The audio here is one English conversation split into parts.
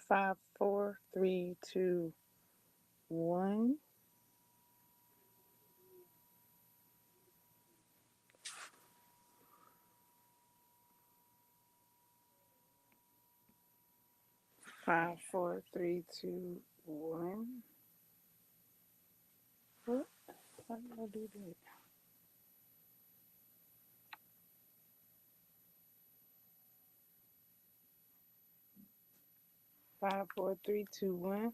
5, 4, 3, 2, 1. 5, 4, 3, 2, 1. What? How did I do that? 5, 4, 3, 2, 1.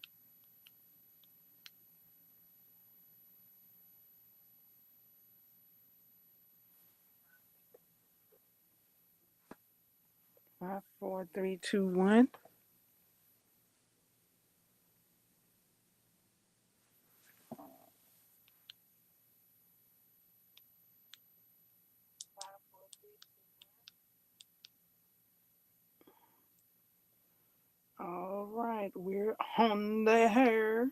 5, 4, 3, 2, 1. All right, we're on the hair.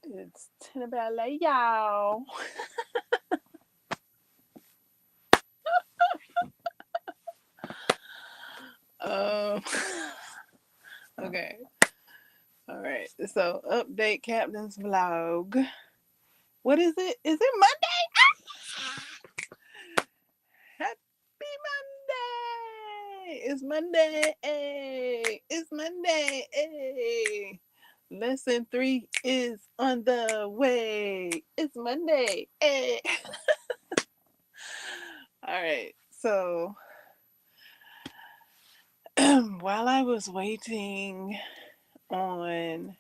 It's 10 about late, y'all. Um, okay. All right. So, update Captain's vlog. What is it? Is it Monday? Happy Monday! It's Monday. Hey, it's Monday. Hey. Lesson 3 is on the way. It's Monday. Hey. All right. So, while I was waiting on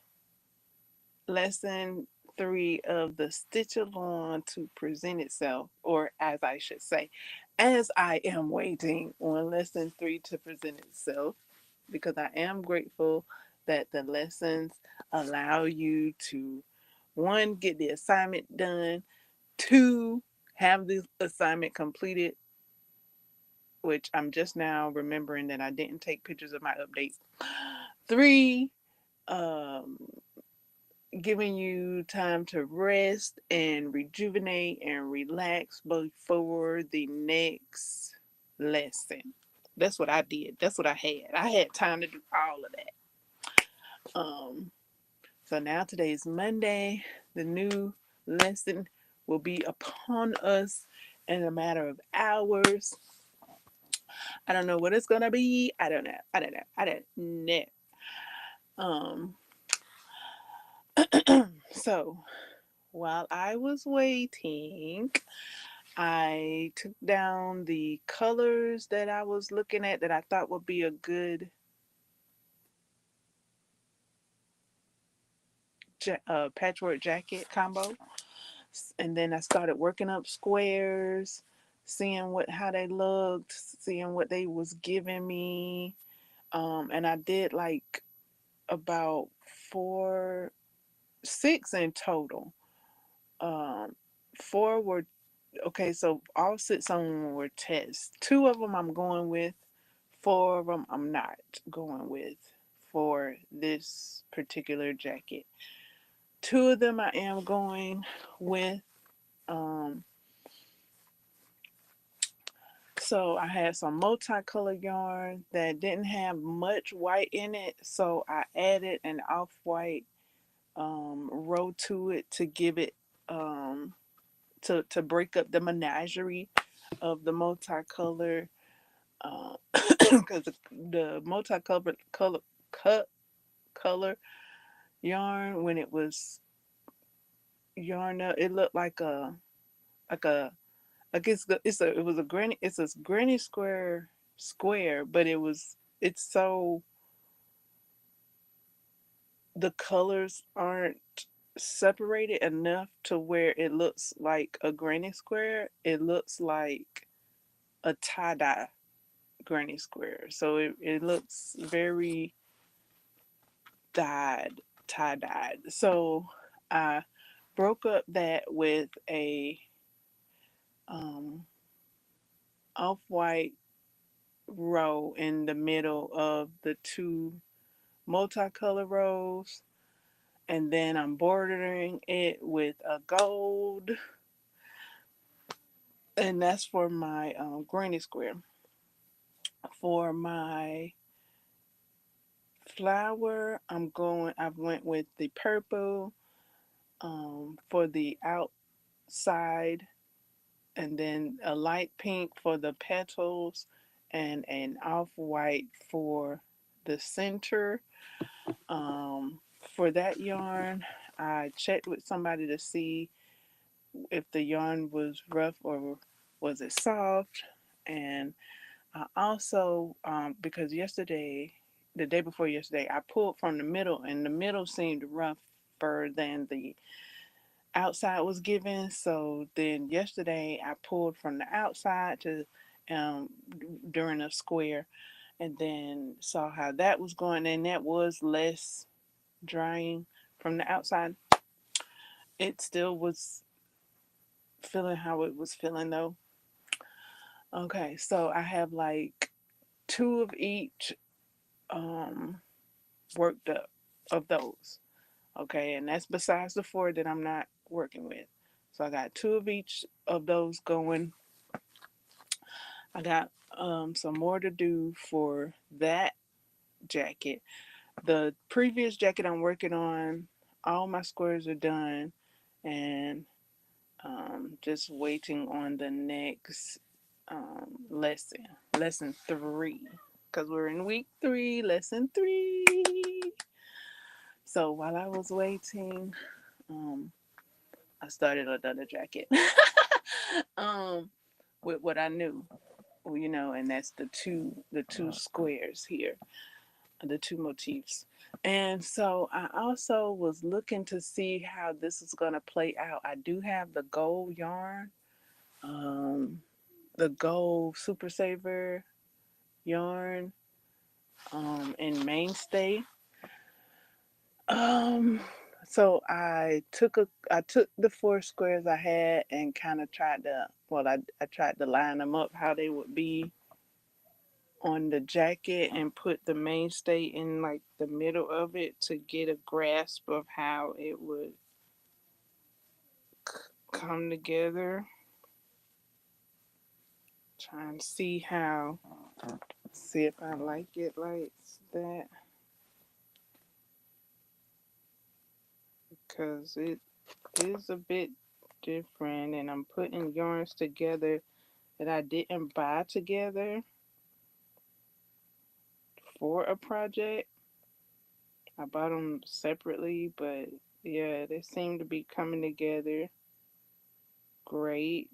lesson 3 of the stitch along to present itself, or as I should say, as I am waiting on lesson 3 to present itself, because I am grateful that the lessons allow you to, one, get the assignment done, two, have the assignment completed, which I'm just now remembering that I didn't take pictures of my updates. Three, um, giving you time to rest and rejuvenate and relax before the next lesson. That's what I did. That's what I had. I had time to do all of that. So now today is Monday. The new lesson will be upon us in a matter of hours. I don't know what it's gonna be. I don't know. I don't know. I don't know. Um. So while I was waiting, I took down the colors that I was looking at that I thought would be a good patchwork jacket combo, and then I started working up squares, seeing what how they looked, seeing what they was giving me, and I did like about 6 in total. Um, 4 were okay, so all 6 of them were tests. 2 of them I'm going with, 4 of them I'm not going with for this particular jacket. 2 of them I am going with. Um, so I had some multicolored yarn that didn't have much white in it, so I added an off-white row to it to give it to break up the menagerie of the multicolor, because the multicolored color yarn, when it was yarn up, it looked like a like it was a granny, it's a granny square, but it's so, the colors aren't separated enough to where it looks like a granny square. It looks like a tie-dye granny square. So it looks very dyed, tie-dyed. So I broke up that with a um, off-white row in the middle of the 2 multicolor rows. And then I'm bordering it with a gold And that's for my granny square. For my flower, I went with the purple for the outside, and then a light pink for the petals, and an off-white for the center. For that yarn, I checked with somebody to see if the yarn was rough or was it soft. And I also, because yesterday, the day before yesterday, I pulled from the middle, and the middle seemed rougher than the outside was given. So then yesterday, I pulled from the outside to um, during a square, and then saw how that was going, and that was less drying from the outside. It still was feeling how it was feeling though. Okay, so I have like two of each um worked up of those. Okay, and that's besides the four that I'm not working with. So I got two of each of those going. I got some more to do for that jacket. The previous jacket I'm working on, all my squares are done, and just waiting on the next lesson, lesson three, because we're in week three, lesson three. So while I was waiting, um, I started another jacket um, with what I knew, and that's the two squares here, the two motifs. And so I also was looking to see how this is going to play out. I do have the gold yarn, um, the gold super saver yarn, and mainstay. Um, so I took the four squares I had and kind of I tried to line them up how they would be on the jacket and put the mainstay in like the middle of it to get a grasp of how it would come together. Try and see if I like it like that, because it is a bit different, and I'm putting yarns together that I didn't buy together for a project. I bought them separately, but yeah, they seem to be coming together great.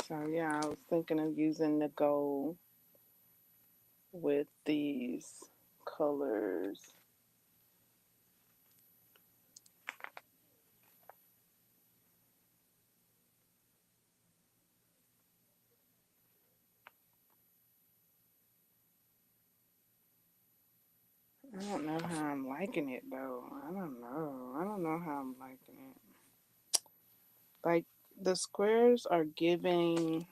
So yeah, I was thinking of using the gold with these colors. I don't know how I'm liking it though. I don't know. I don't know how I'm liking it. Like, the squares are giving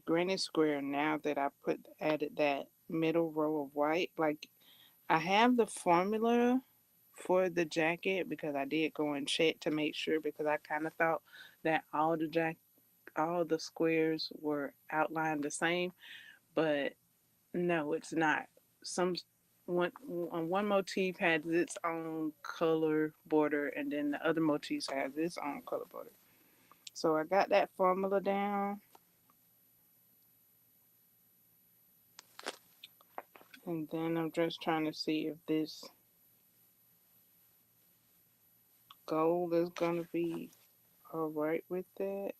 granny square now that I put added that middle row of white. Like, I have the formula for the jacket because I did go and check to make sure, because I kind of thought that all the squares were outlined the same, but no, it's not. Some one motif has its own color border, and then the other motifs has its own color border. So I got that formula down, and then I'm just trying to see if this gold is gonna be all right with that.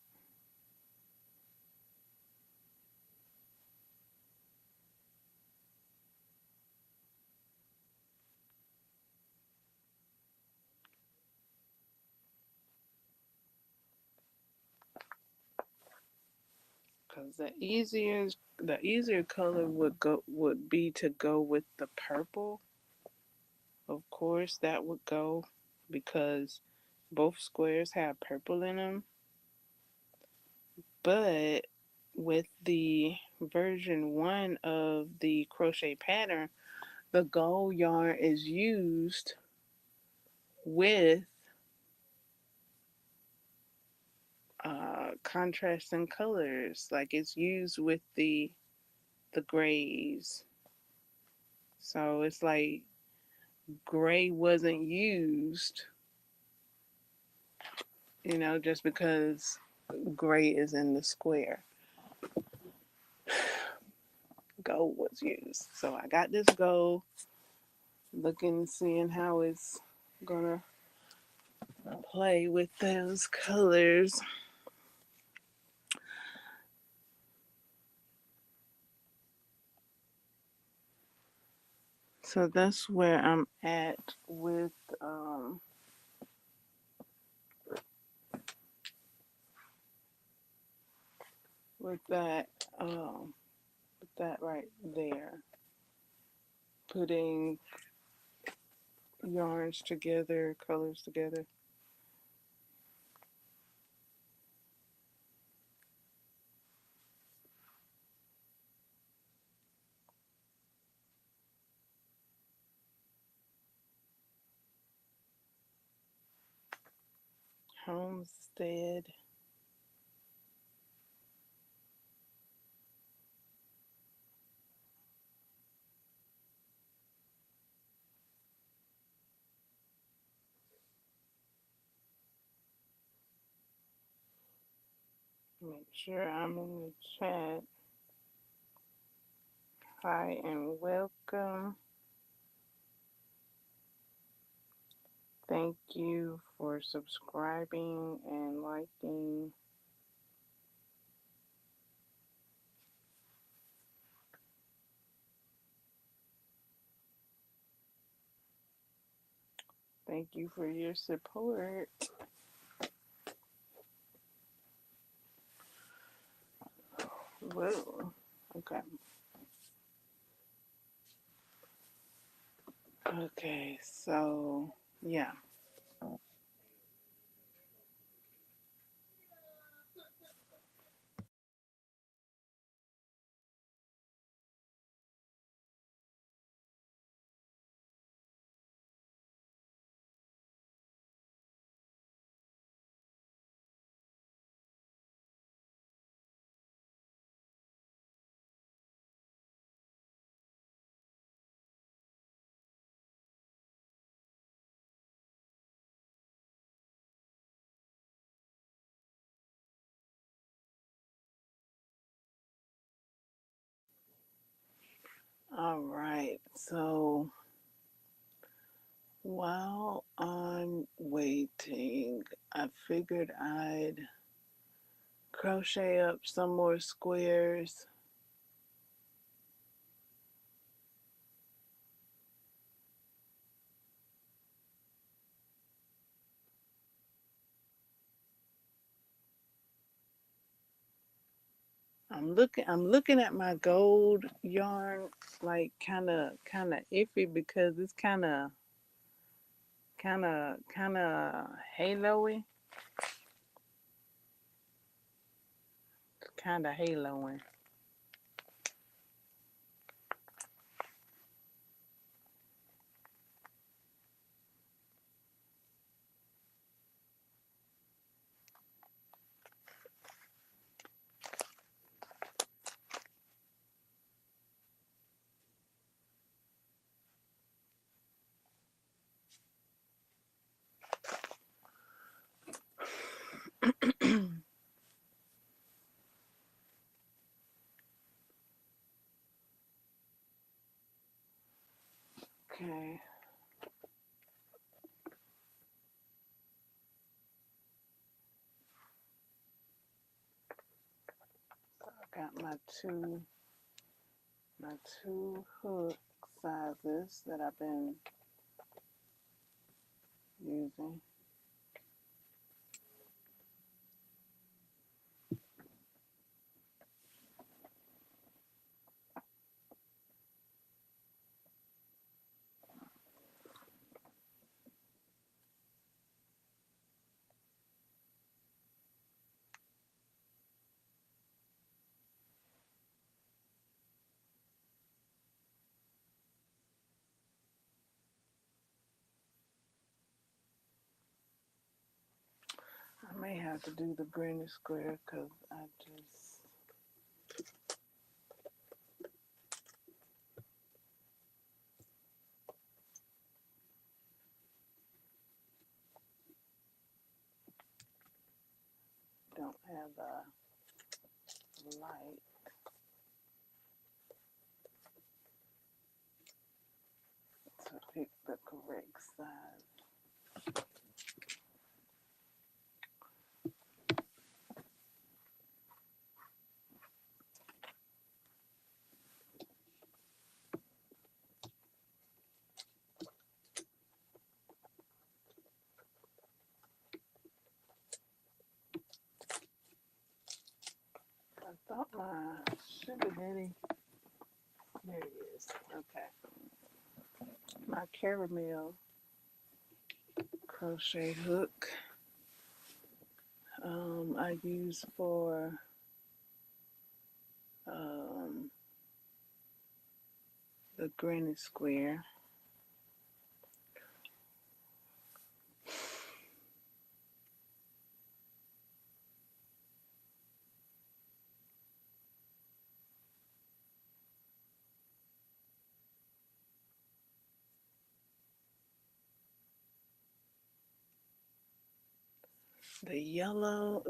Cause the easier color would be to go with the purple. Of course, that would go because both squares have purple in them. But with the version 1 of the crochet pattern, the gold yarn is used with contrasting colors. Like it's used with the grays. So it's like gray wasn't used, just because gray is in the square. Gold was used. So I got this gold, looking, seeing how it's gonna play with those colors. So that's where I'm at um with that um with that right there. Putting yarns together, colors together. Homestead. Make sure I'm in the chat. Hi and welcome. Thank you for subscribing and liking. Thank you for your support. Whoa. Okay. Okay, so yeah. All right. So while I'm waiting, I figured I'd crochet up some more squares. I'm looking at my gold yarn like kind of iffy because it's kind of halo-y. Kind of haloing. Okay. I got my two hook sizes that I've been using. may have to do the granny square because I just don't have a light to pick the correct size. I thought my sugar daddy, there it is. Okay. My caramel crochet hook I use for um, the granny square. The yellow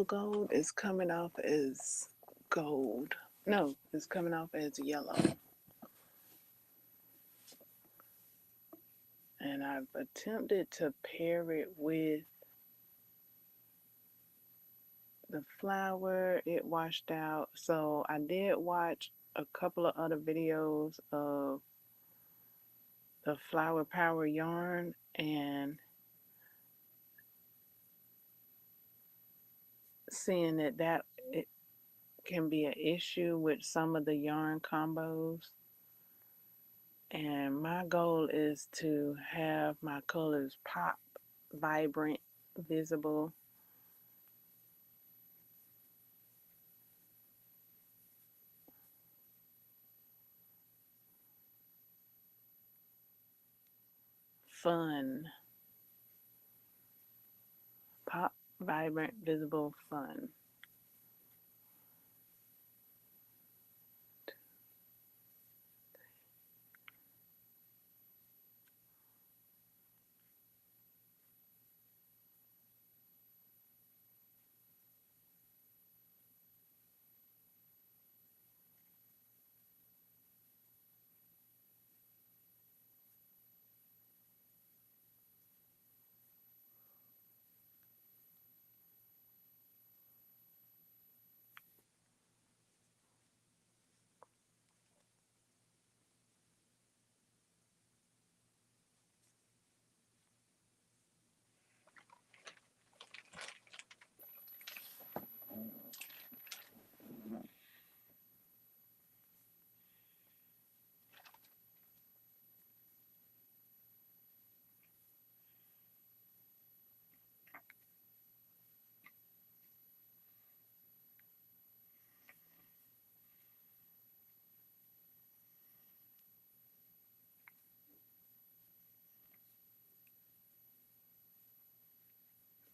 gold is coming off as gold. No, it's coming off as yellow. And I've attempted to pair it with the flower. It washed out. So I did watch a couple of other videos of the flower power yarn, and seeing that it can be an issue with some of the yarn combos. And my goal is to have my colors pop, vibrant, visible. Fun. Pop, vibrant, visible, fun.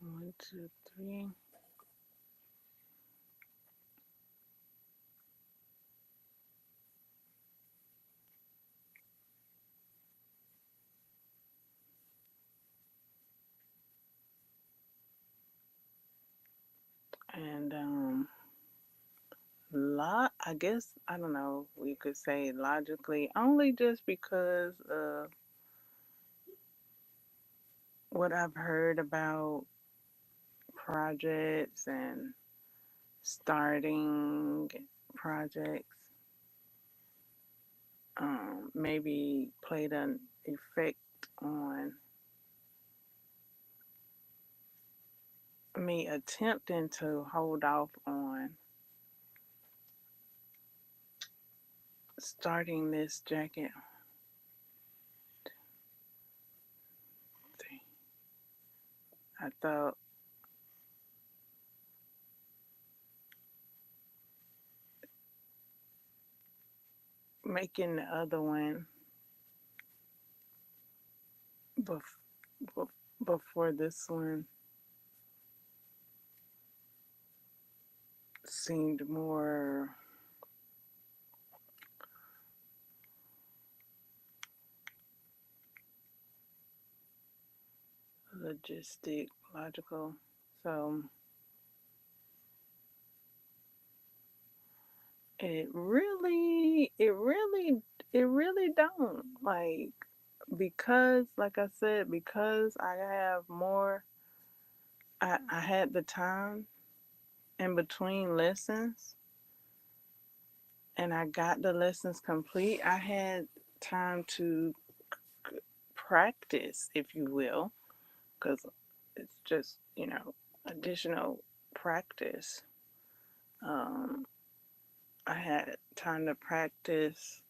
One, two, three. And I guess, I don't know, we could say logically, only just because of what I've heard about projects and starting projects, maybe played an effect on me attempting to hold off on starting this jacket. I thought making the other one bef- before this one seemed more logical. So it really don't, like, because like I said, because I have more, I had the time in between lessons and I got the lessons complete. I had time to practice, if you will, because it's just, additional practice. Um, I had time to practice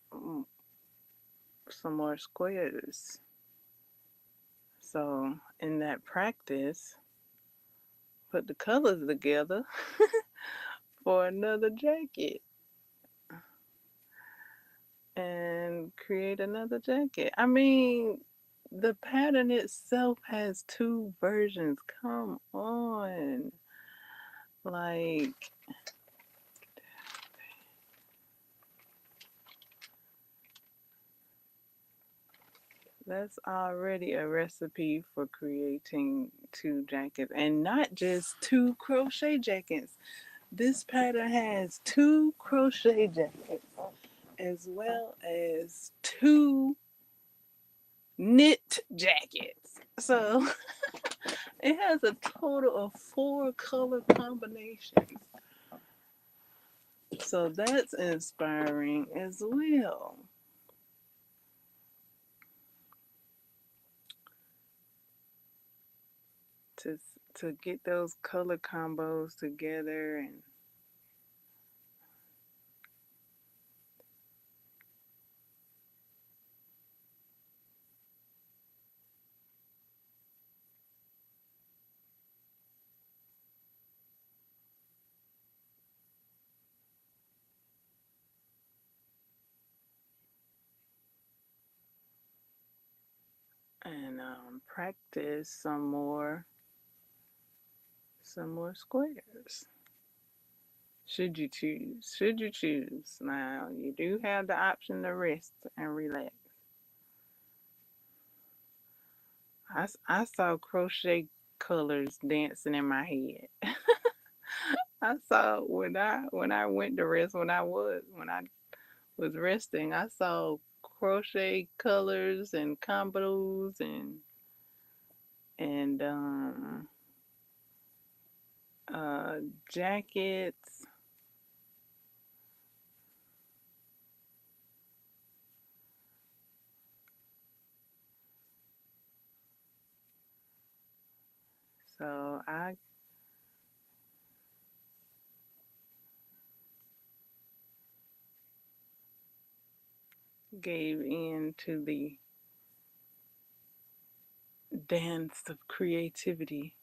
some more squares. So, in that practice, put the colors together for another jacket and create another jacket. I mean, the pattern itself has two versions. Come on. Like, that's already a recipe for creating two jackets, and not just two crochet jackets. This pattern has two crochet jackets as well as two knit jackets. So it has a total of 4 color combinations. So that's inspiring as well. To to get those color combos together and practice some more squares. Should you choose. Now you do have the option to rest and relax. I saw crochet colors dancing in my head. I saw when I went to rest, when I was resting, I saw crochet colors and combos and uh jackets. So I gave in to the dance of creativity.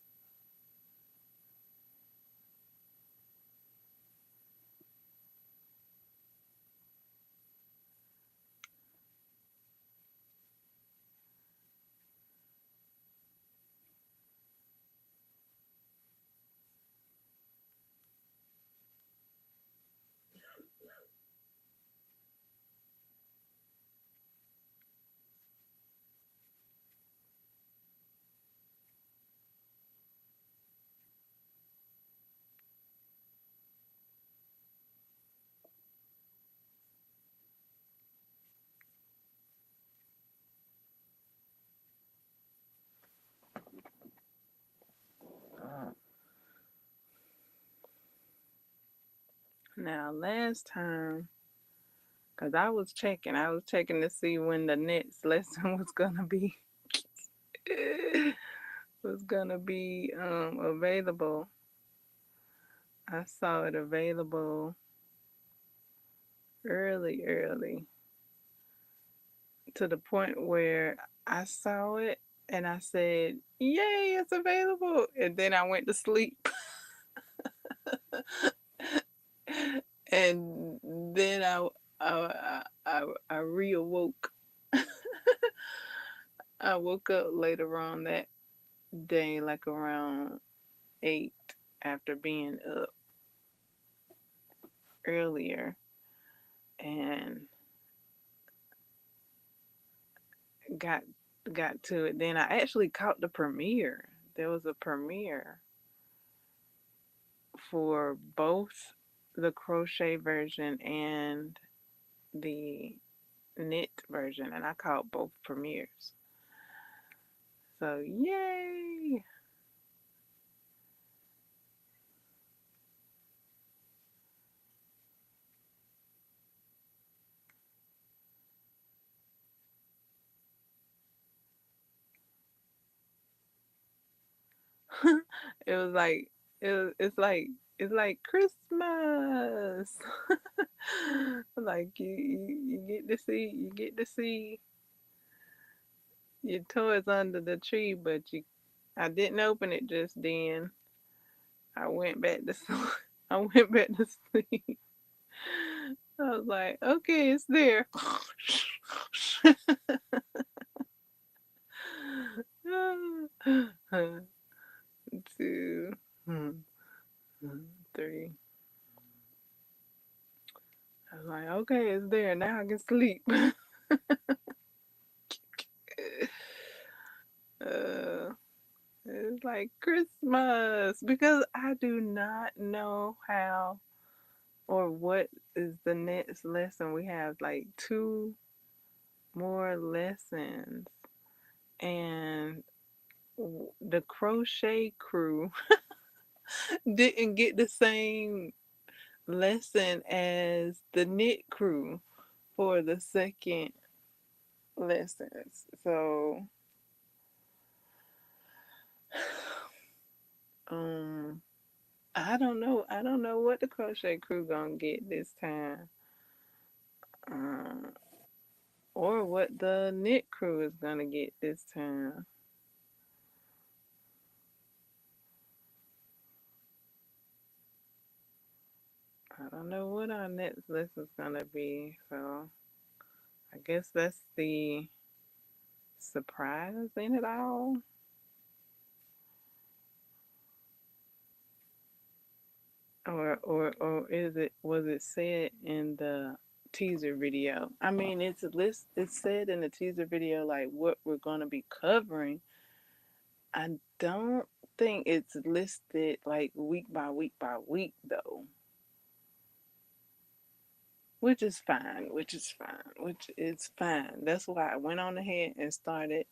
Now last time, cause I was checking to see when the next lesson was gonna be available. I saw it available early, to the point where I saw it and I said, "Yay, it's available!" And then I went to sleep, and then I reawoke. I woke up later on that day, like around 8, after being up. earlier and got got to it. Then I actually caught the premiere. There was a premiere for both the crochet version and the knit version, and I caught both premieres. So yay! It was like it's like Christmas. Like you get to see your toys under the tree, but you I didn't open it just then. I went back to sleep. I went back to sleep. I was like, okay, it's there. Two, three. I was like, okay, it's there. Now I can sleep. uh, it's like Christmas because I do not know how or what is the next lesson. We have like two more lessons, and the crochet crew didn't get the same lesson as the knit crew for the second lessons. So um I don't know. I don't know what the crochet crew gonna get this time. Um or what the knit crew is gonna get this time. I don't know what our next lesson's gonna be, so I guess that's the surprise in it all. Or is it was it said in the teaser video? I mean, it's said in the teaser video like what we're going to be covering. I don't think it's listed like week by week though, which is fine. That's why I went on ahead and started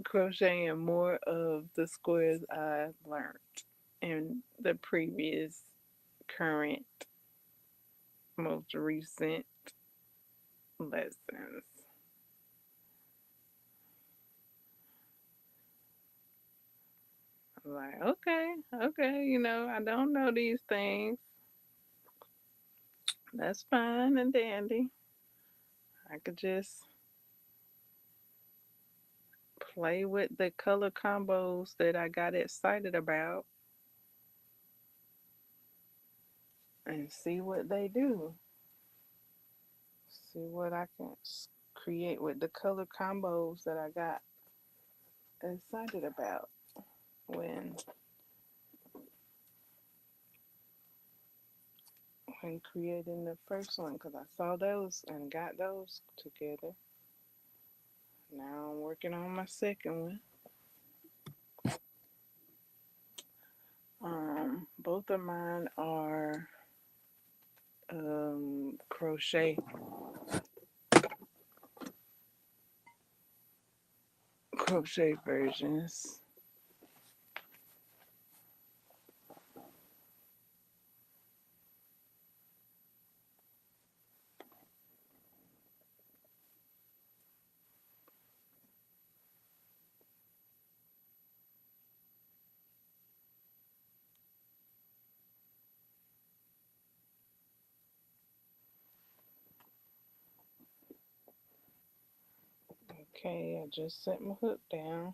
crocheting more of the squares I learned in the previous current most recent lessons. I'm like, okay, okay, I don't know these things. That's fine and dandy. I could just play with the color combos that I got excited about and see what they do. See what I can create with the color combos that I got excited about when when creating the first one because I saw those and got those together. Now I'm working on my second one. Both of mine are crochet versions. Okay, I just set my hook down.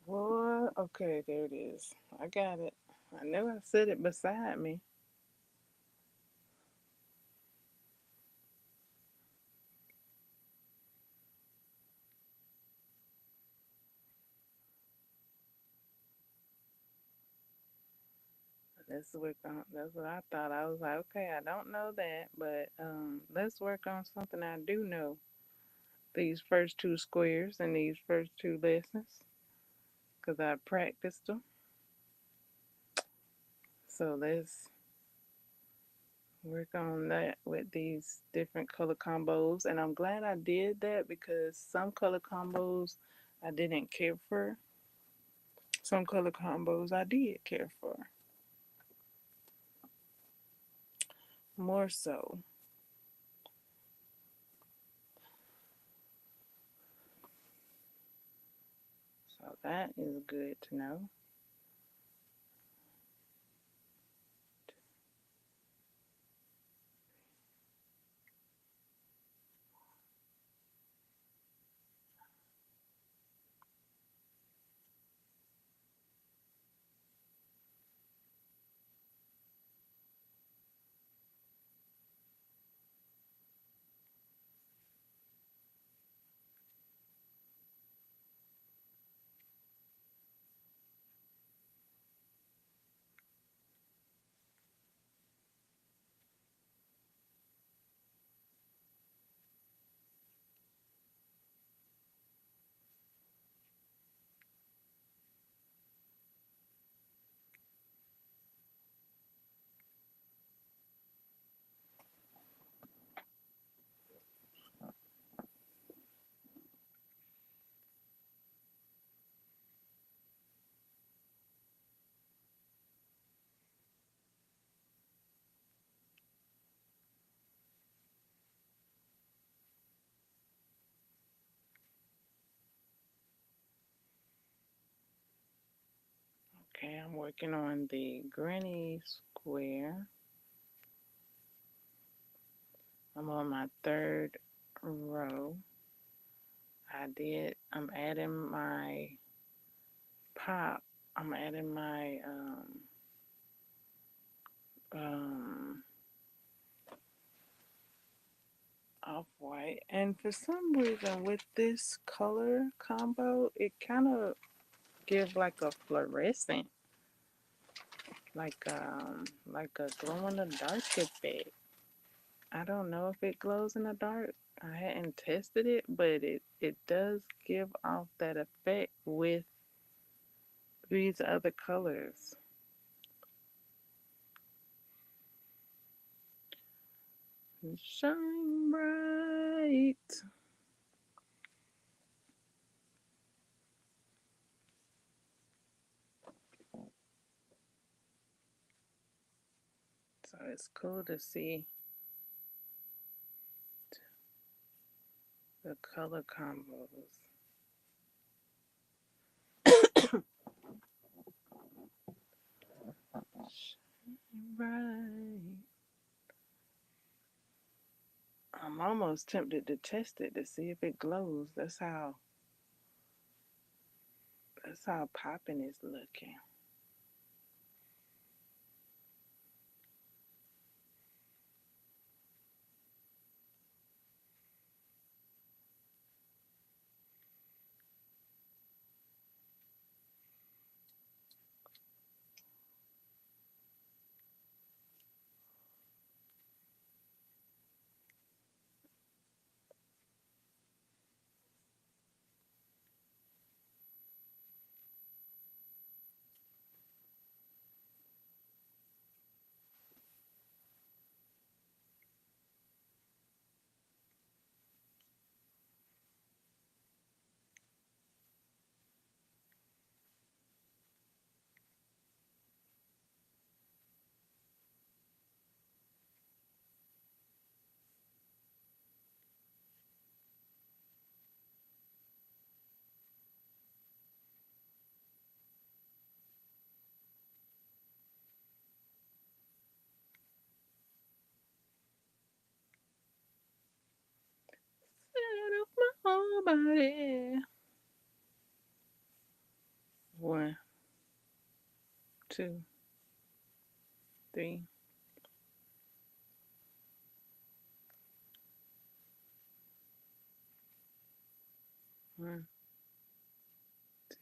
What? Okay, there it is. I got it. I know I set it beside me. That's what I thought. I was like, okay, I don't know that, but let's work on something I do know. These first two squares and these first two lessons, because I practiced them. So let's work on that with these different color combos. And I'm glad I did that because some color combos I didn't care for. Some color combos I did care for. More so. So that is good to know. Okay, I'm working on the granny square. I'm on my third row. I'm adding my pop. I'm adding my um, off-white. And for some reason with this color combo, it kind of gives like a fluorescent, like a glow in the dark effect. I don't know if it glows in the dark. I hadn't tested it, but it does give off that effect with these other colors. Shine bright. So it's cool to see the color combos. Shine bright. I'm almost tempted to test it to see if it glows. That's how popping is looking. Set off my whole body. 1, 2, 3. 1, 2.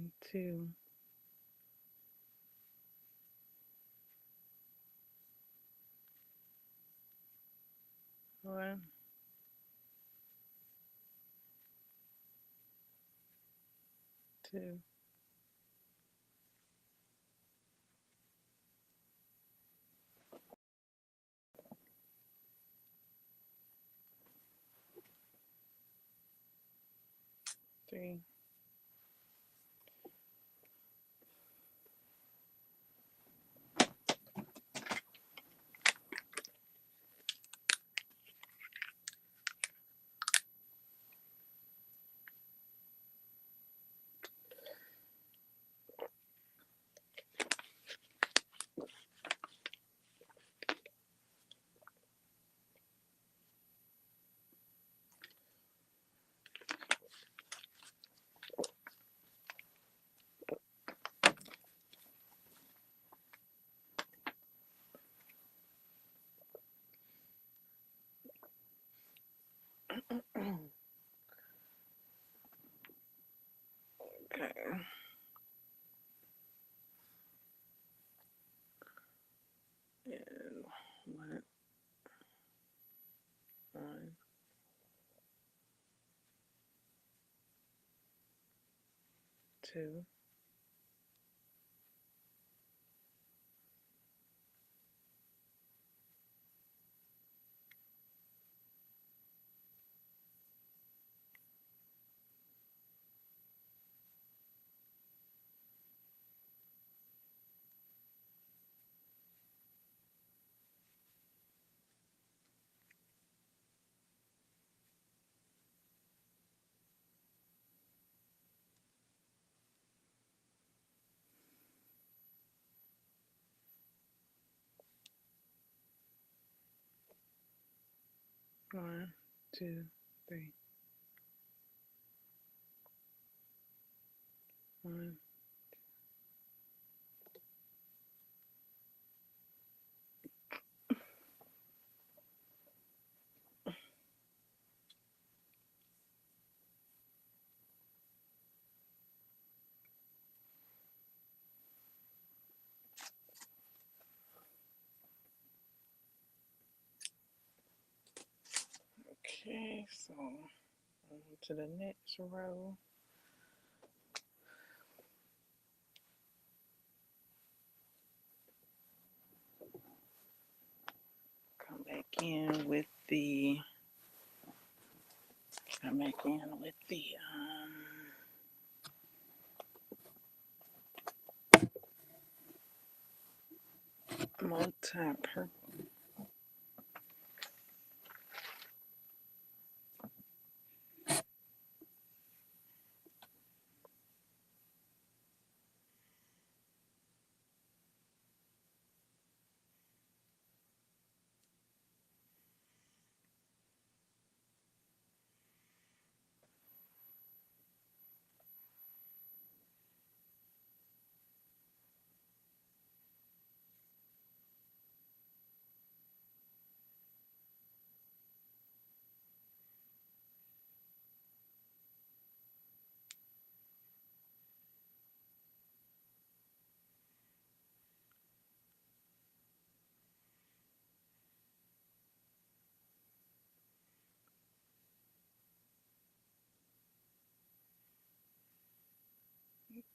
1, 2, 1, 2, 3. Okay. And 1, 1, 2, 1, 2, 3. 1. Okay, so on to the next row. Come back in with the multi-purpose.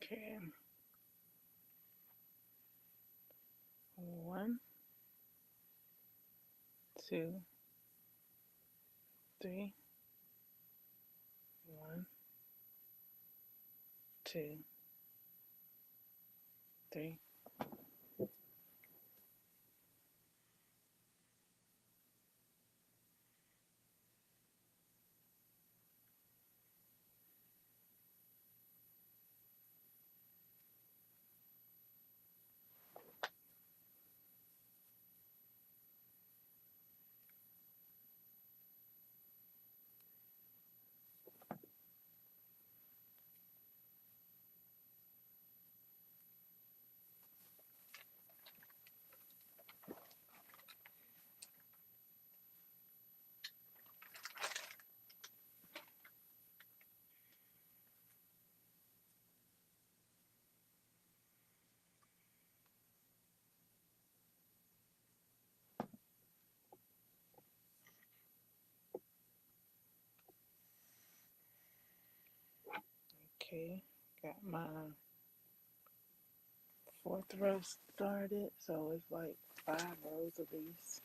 Okay. 1, 2, 3. 1, 2, 3. Okay, got my fourth row started, so it's like 5 rows of these.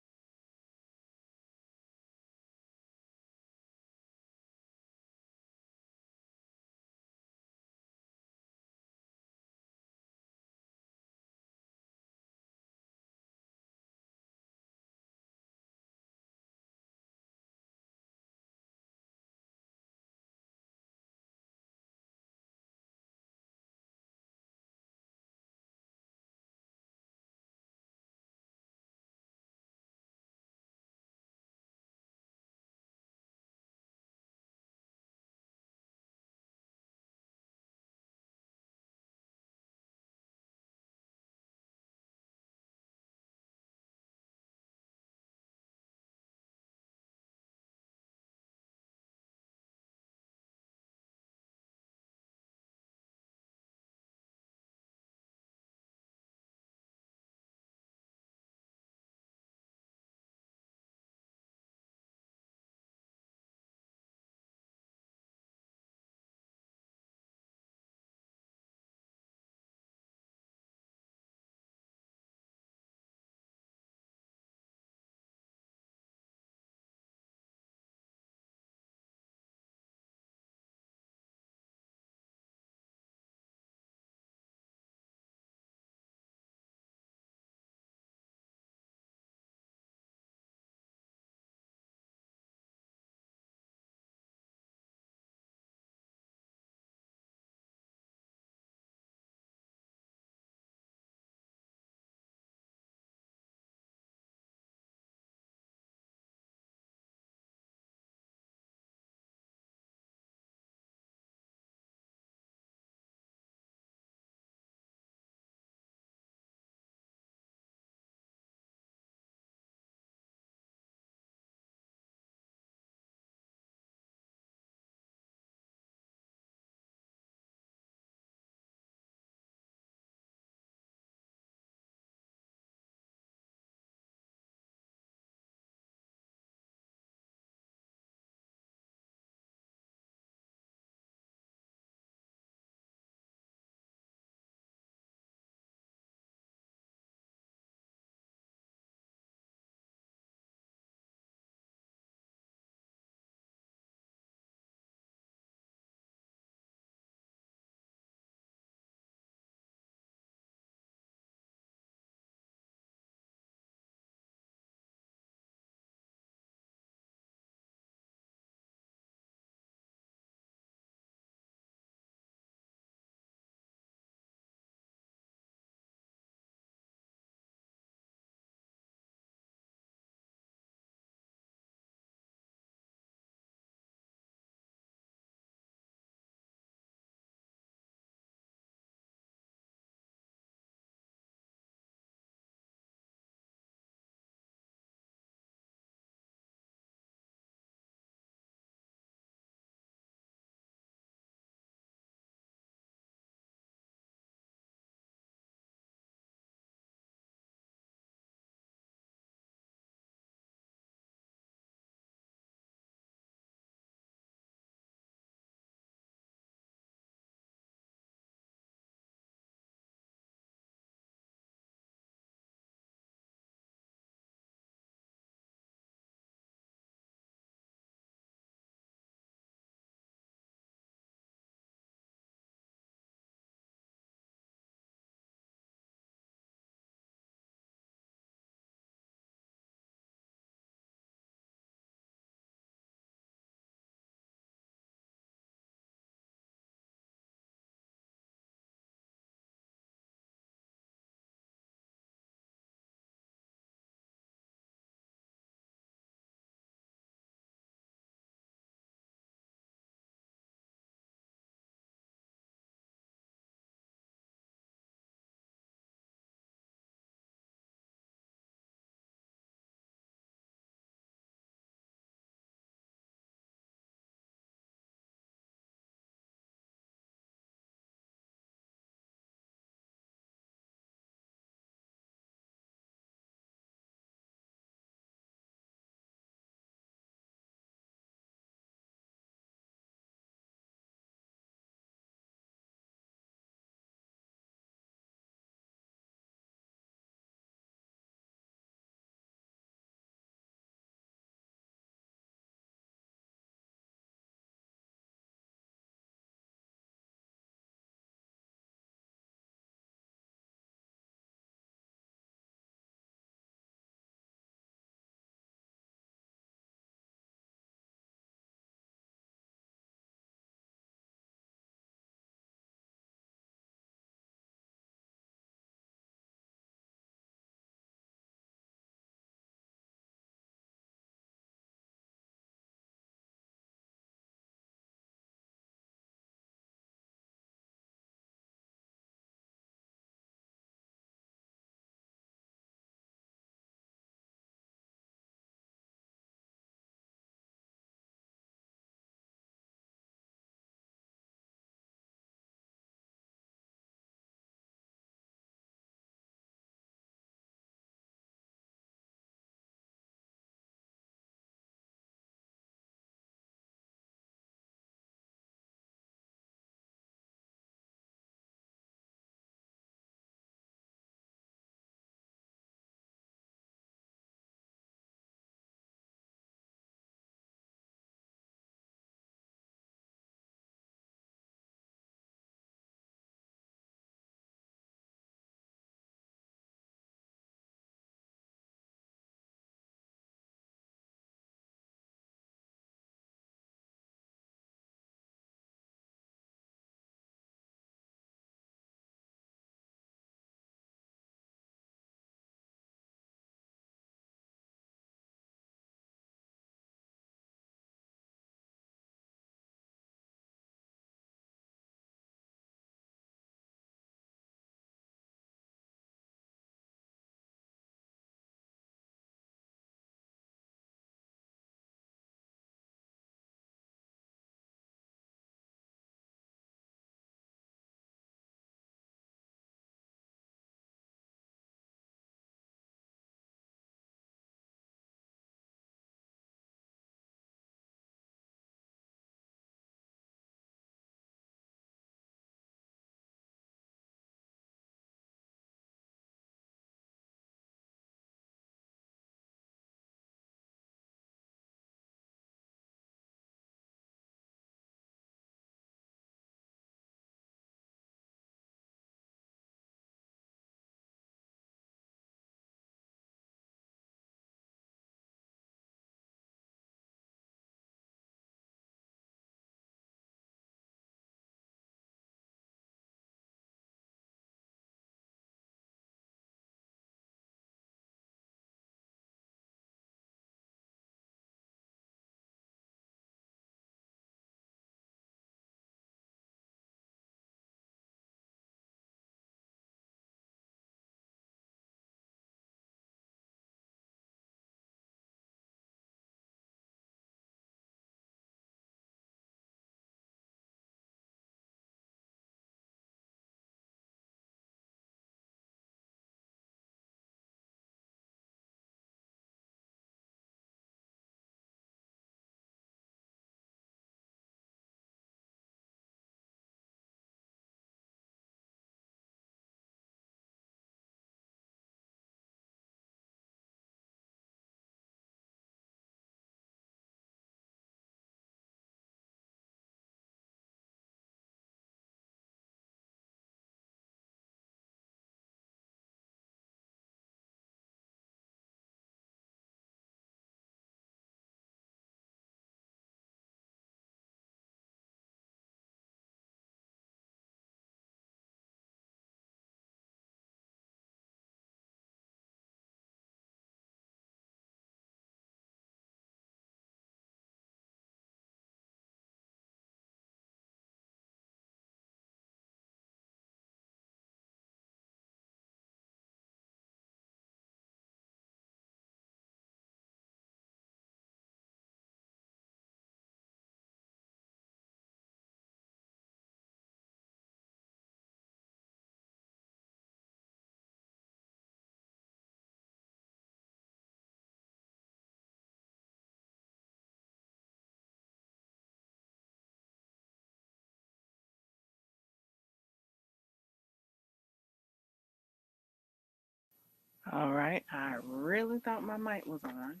All right, I really thought my mic was on.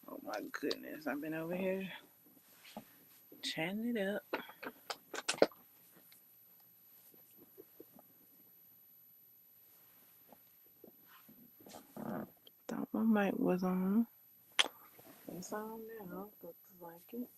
Oh my goodness, I've been over here chatting it up. Thought my mic was on. It's on now, looks like it.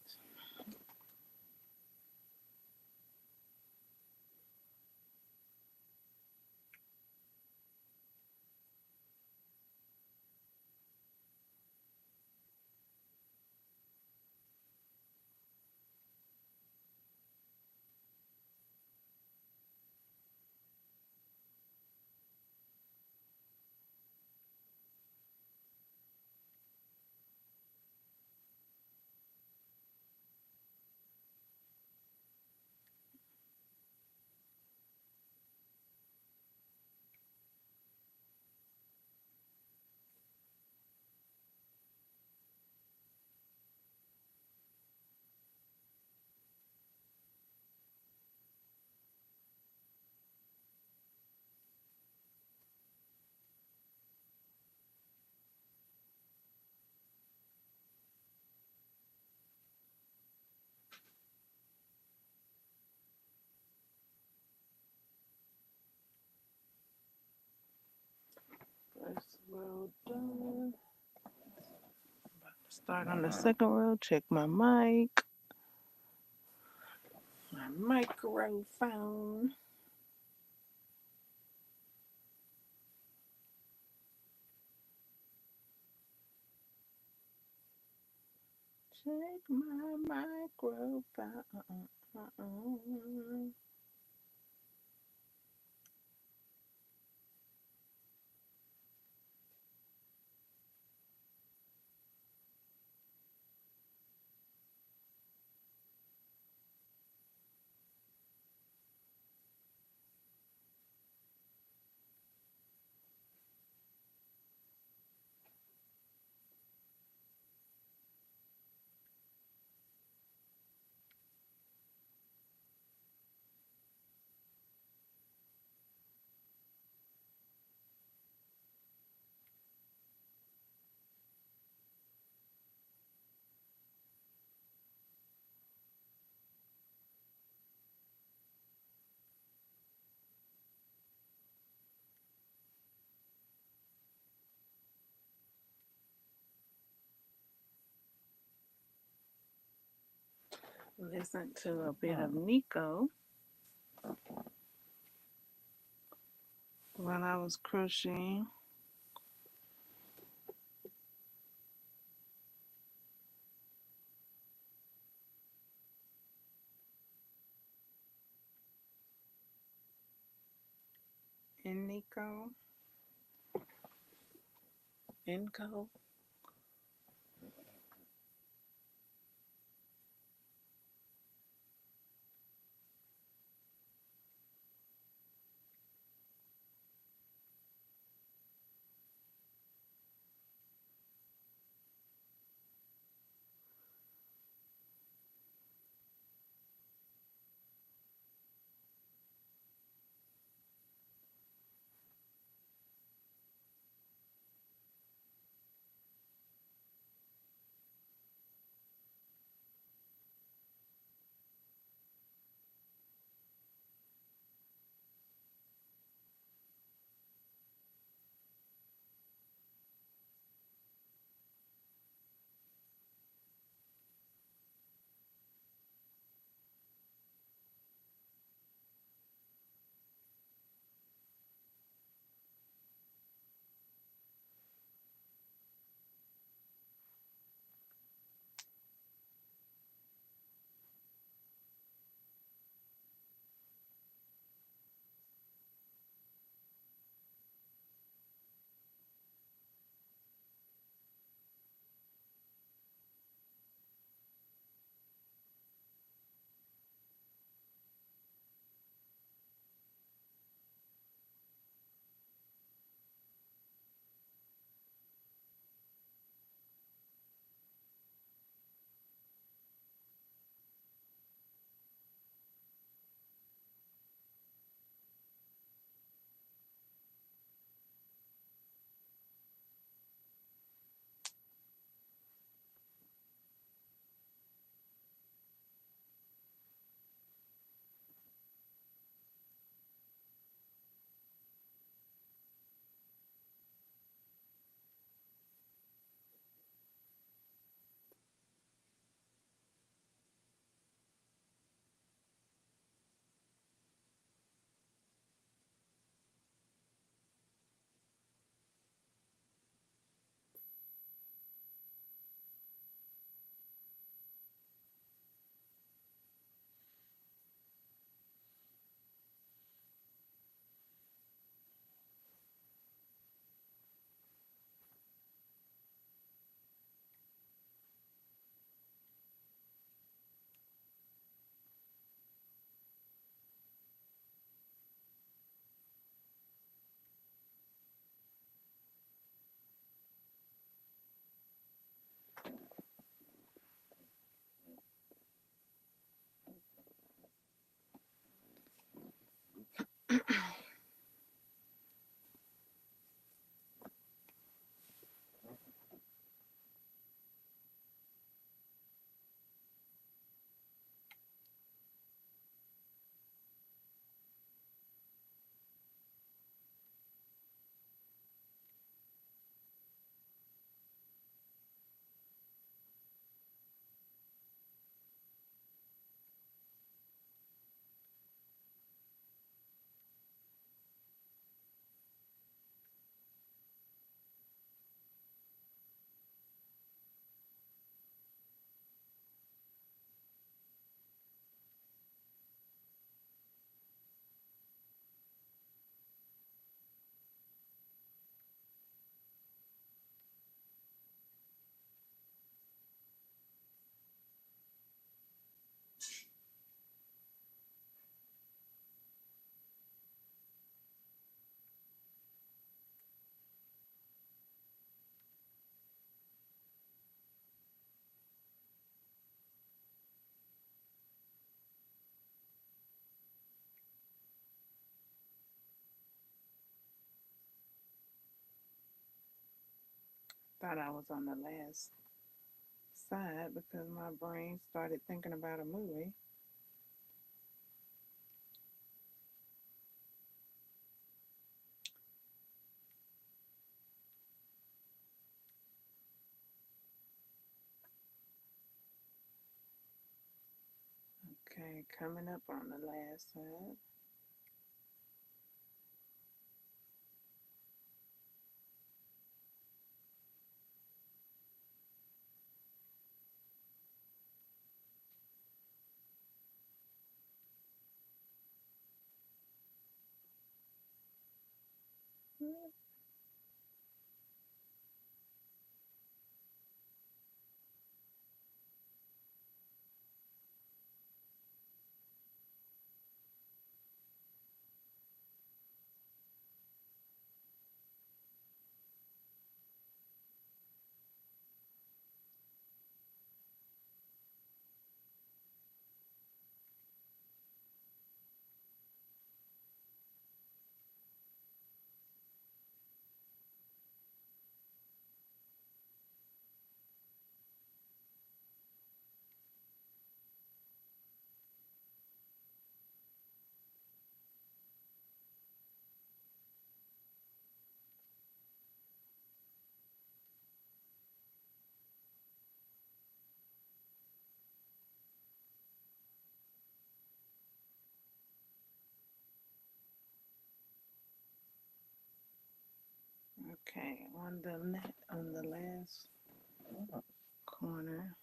First row done. Start on the second row. Check my mic. My microphone. Check my microphone. Listen to a bit of Nico while I was crocheting. And Nico. Inco. Thought I was on the last side because my brain started thinking about a movie. Okay, coming up on the last side. Okay, on the last corner.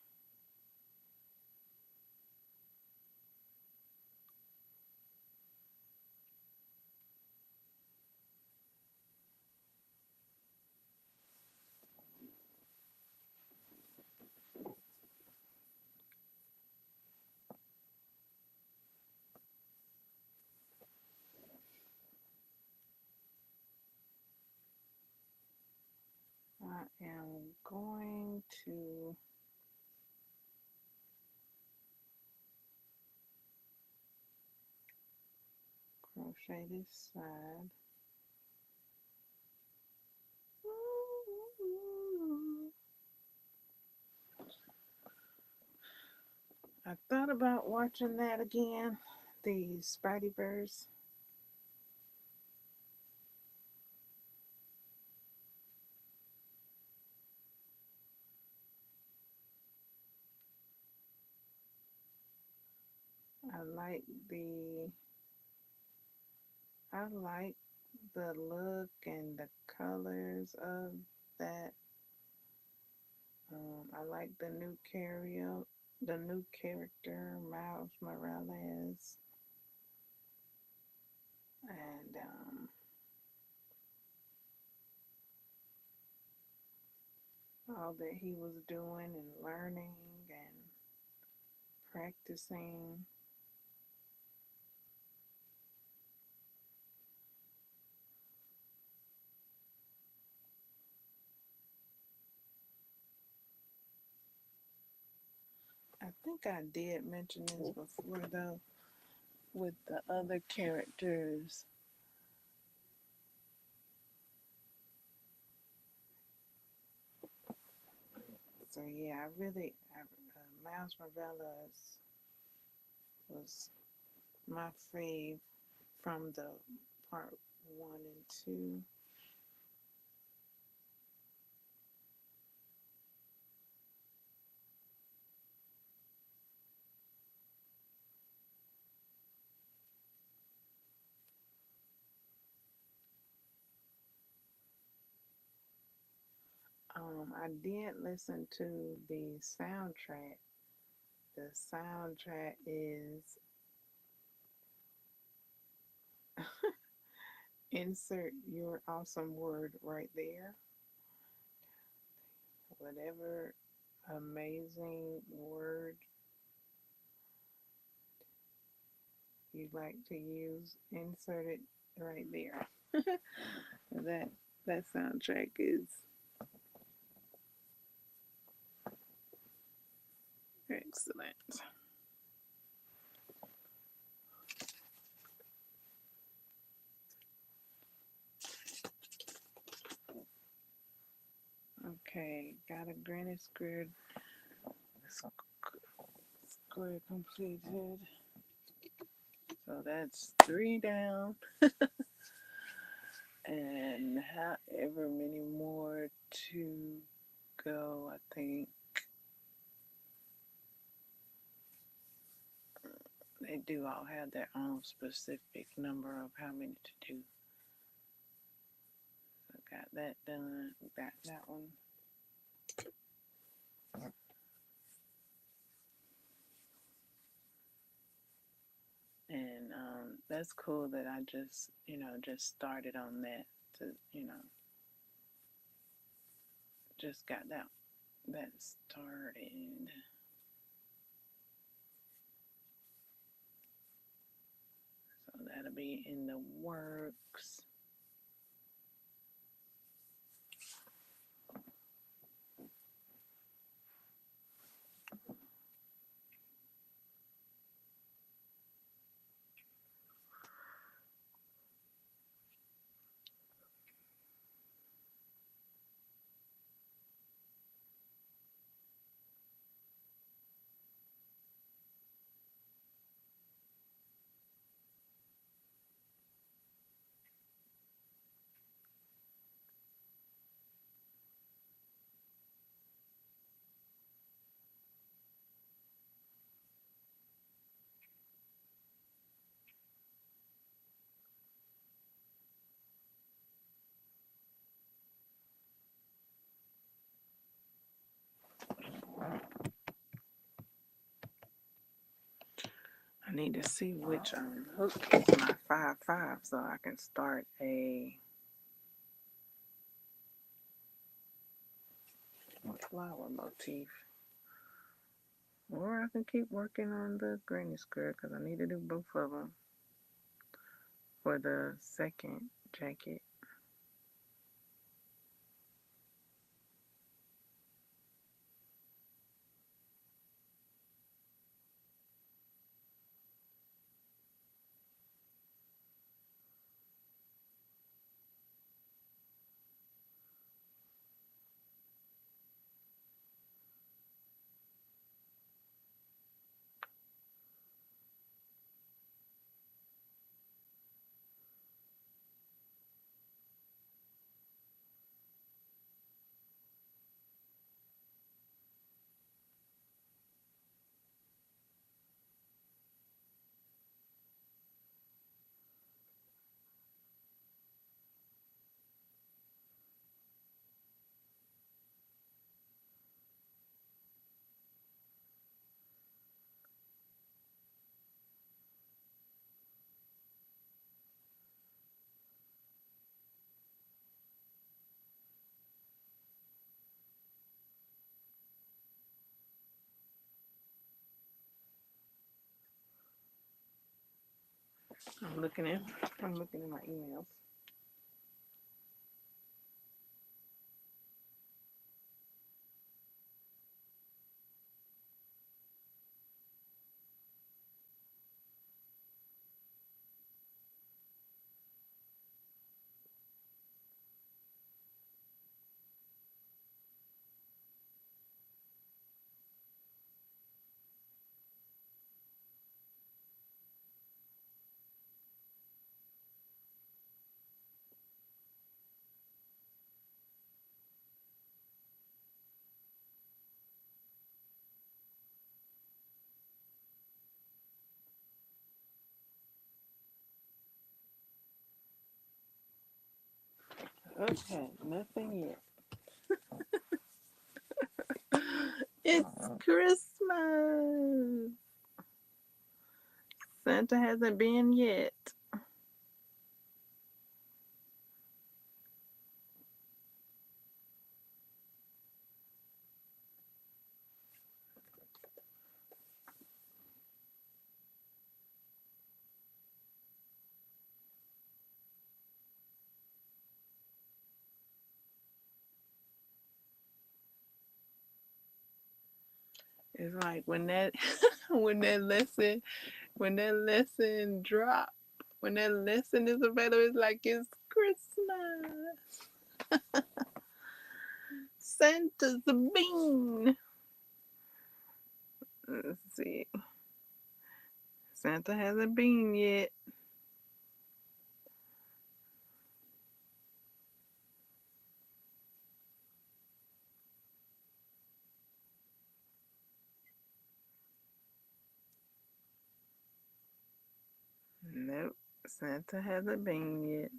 I am going to crochet this side. I thought about watching that again, the Spideyverse. I like the I like the look and the colors of that. I like the new character, Miles Morales, and all that he was doing and learning and practicing. I think I did mention this before though, with the other characters. So yeah, Miles Morales was my fave from the part 1 and 2. I did listen to the soundtrack. The soundtrack is insert your awesome word right there. Whatever amazing word you'd like to use, insert it right there. that that soundtrack is excellent. Okay. Okay, got a granny square completed. So that's 3 down, and however many more to go. I think they do all have their own specific number of how many to do. So got that done. Got that one. And that's cool that I just, just started on that to, just got that started. So that'll be in the works. I need to see which hook is my 5/5 so I can start a flower motif. Or I can keep working on the granny square because I need to do both of them for the second jacket. I'm looking in. I'm looking in my emails. Okay, nothing yet. It's Christmas. Santa hasn't been yet. It's like when that when that lesson drop, when that lesson is available, it's like it's Christmas. Santa's bean. Let's see. Santa hasn't been yet. Nope, Santa hasn't been yet.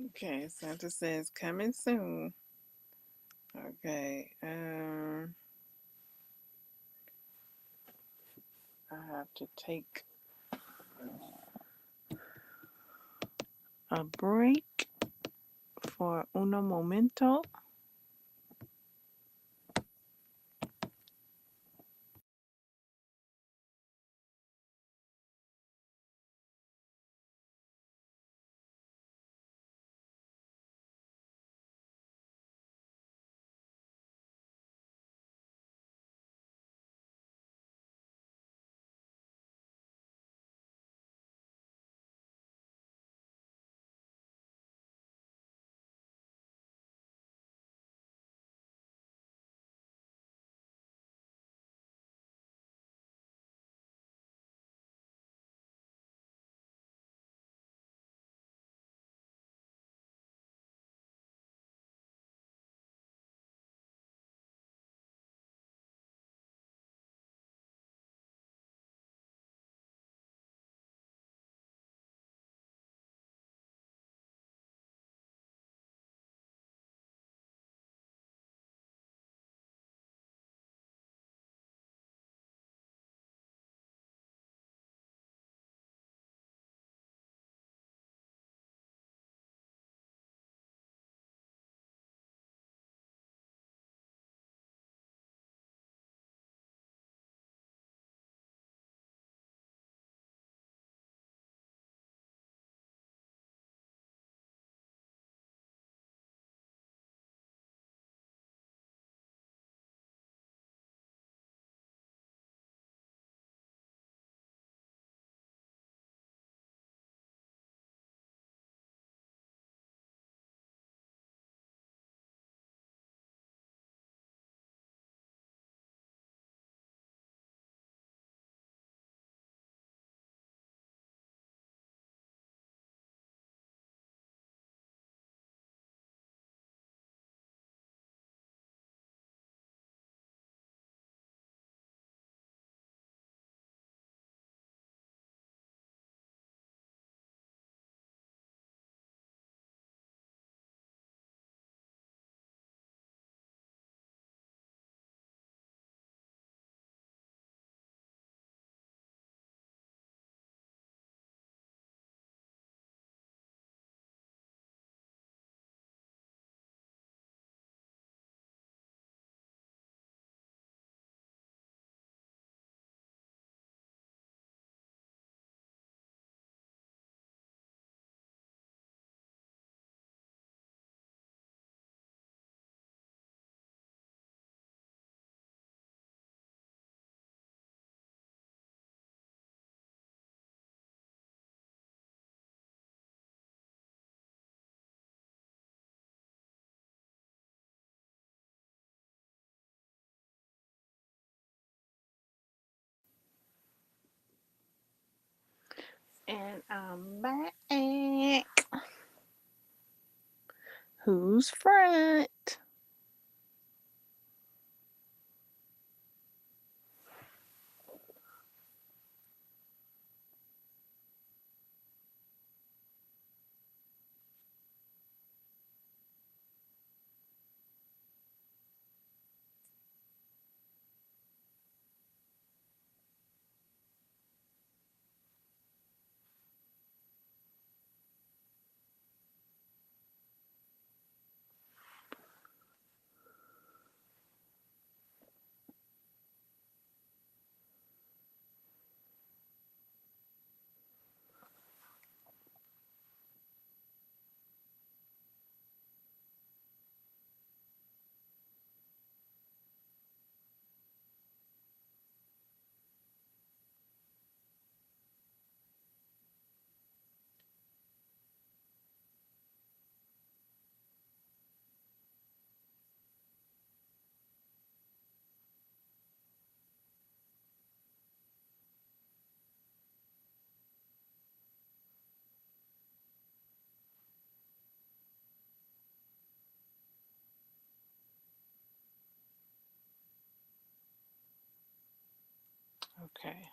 Okay, Santa says coming soon. Okay, I have to take a break for uno momento. And I'm back. Who's front? Okay.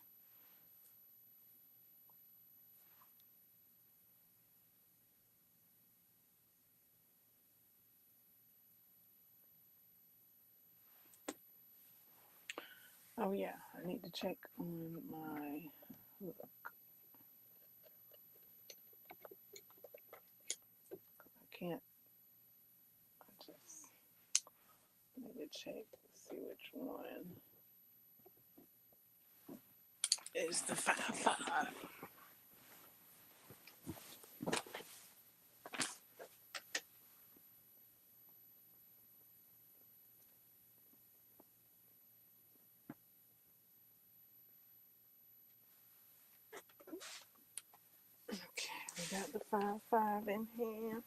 Oh yeah, I need to check on my look. I can't. I just need to check see which one is the 5-5. Okay, we got the 5-5 in here.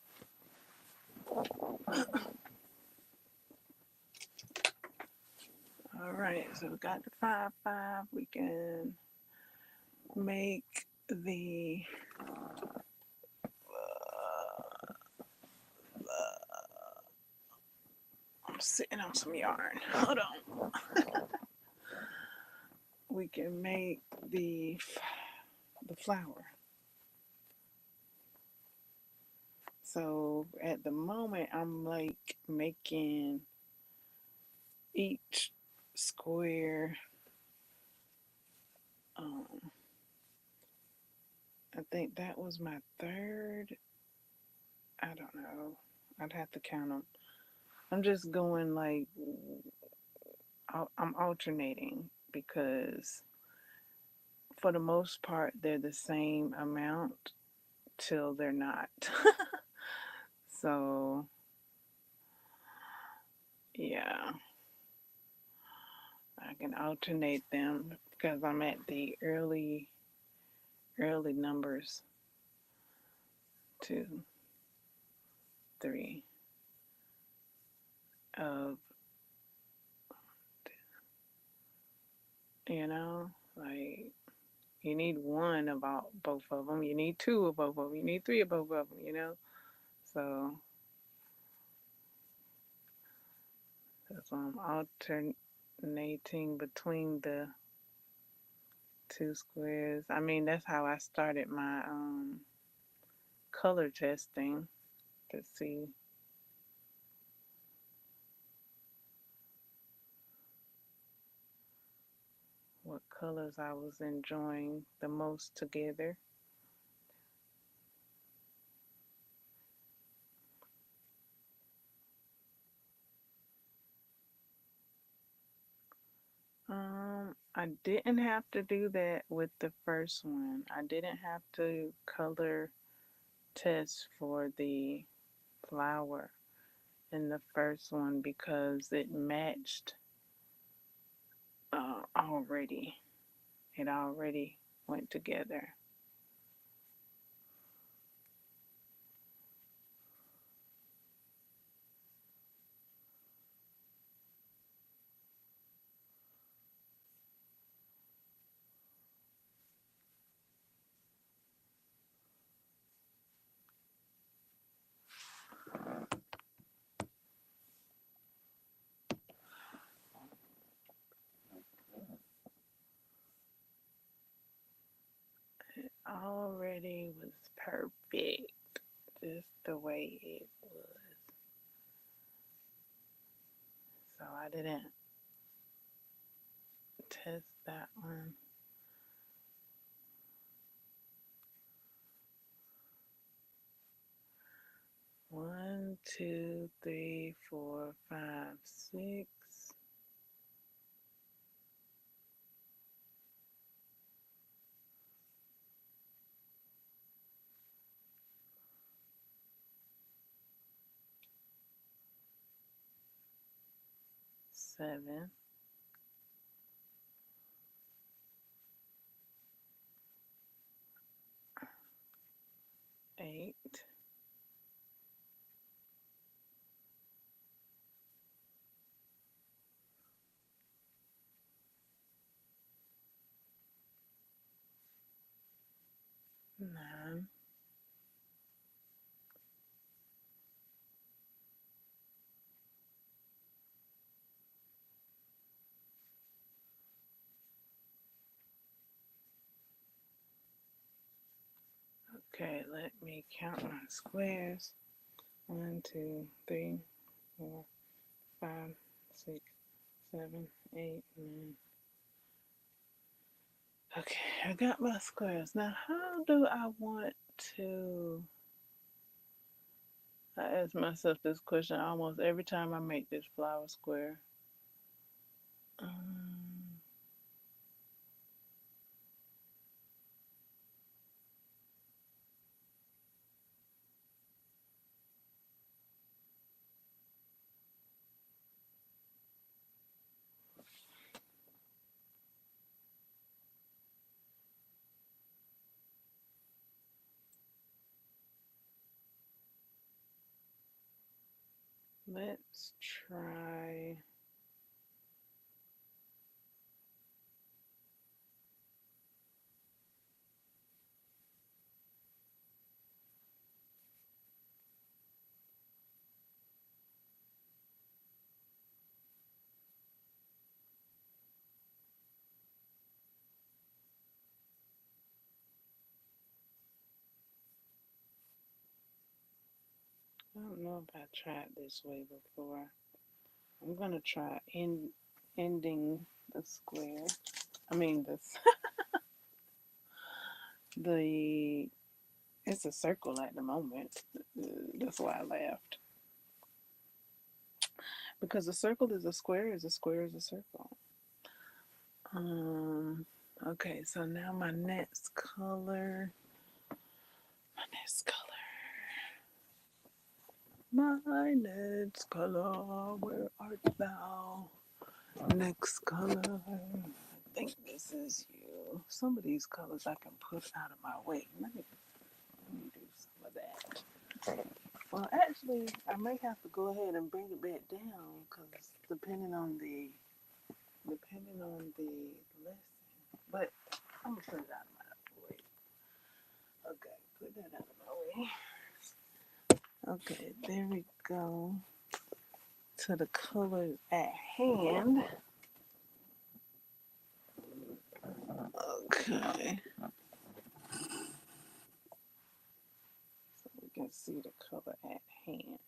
All right, so we got the 5-5. We can make the I'm sitting on some yarn. Hold on. We can make the flower. So at the moment, I'm like making each square. Um, I think that was my third. I don't know. I'd have to count them. I'm just going like I'm alternating because for the most part they're the same amount till they're not. So yeah, I can alternate them because I'm at the early numbers 2, 3 of like you need one about both of them, you need two of both of them, you need three of both of them. So that's why I'm alternating between the two squares. I mean, that's how I started my color testing to see what colors I was enjoying the most together. I didn't have to do that with the first one. I didn't have to color test for the flower in the first one because it matched already. It already went together. Already was perfect, just the way it was. So I didn't test that one. One, two, three, four, five, 6. 7, 8, 9, Okay, let me count my squares. 1, 2, 3, 4, 5, 6, 7, 8, 9. Okay, I got my squares. Now, how do I want to... I ask myself this question almost every time I make this flower square. Um, let's try... I don't know if I tried this way before. I'm gonna try ending the square. I mean this the it's a circle at the moment. That's why I laughed. Because a circle is a square, is a square is a circle. Okay, so now my next color. My next color. My next color. Where art thou? Next color. I think this is you. Some of these colors I can put out of my way. Let me do some of that. Well, actually, I may have to go ahead and bring it back down because depending on the lesson. But I'm gonna put it out of my way. Okay, put that out of my way. Okay, there we go. To the colors at hand. Okay. So we can see the color at hand.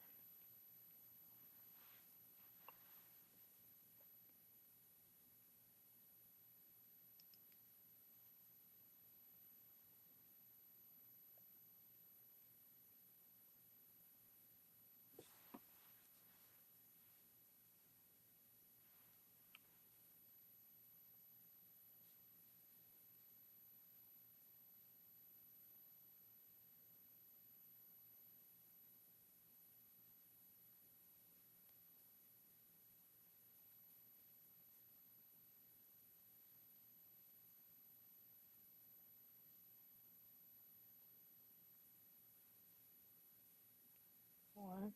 One,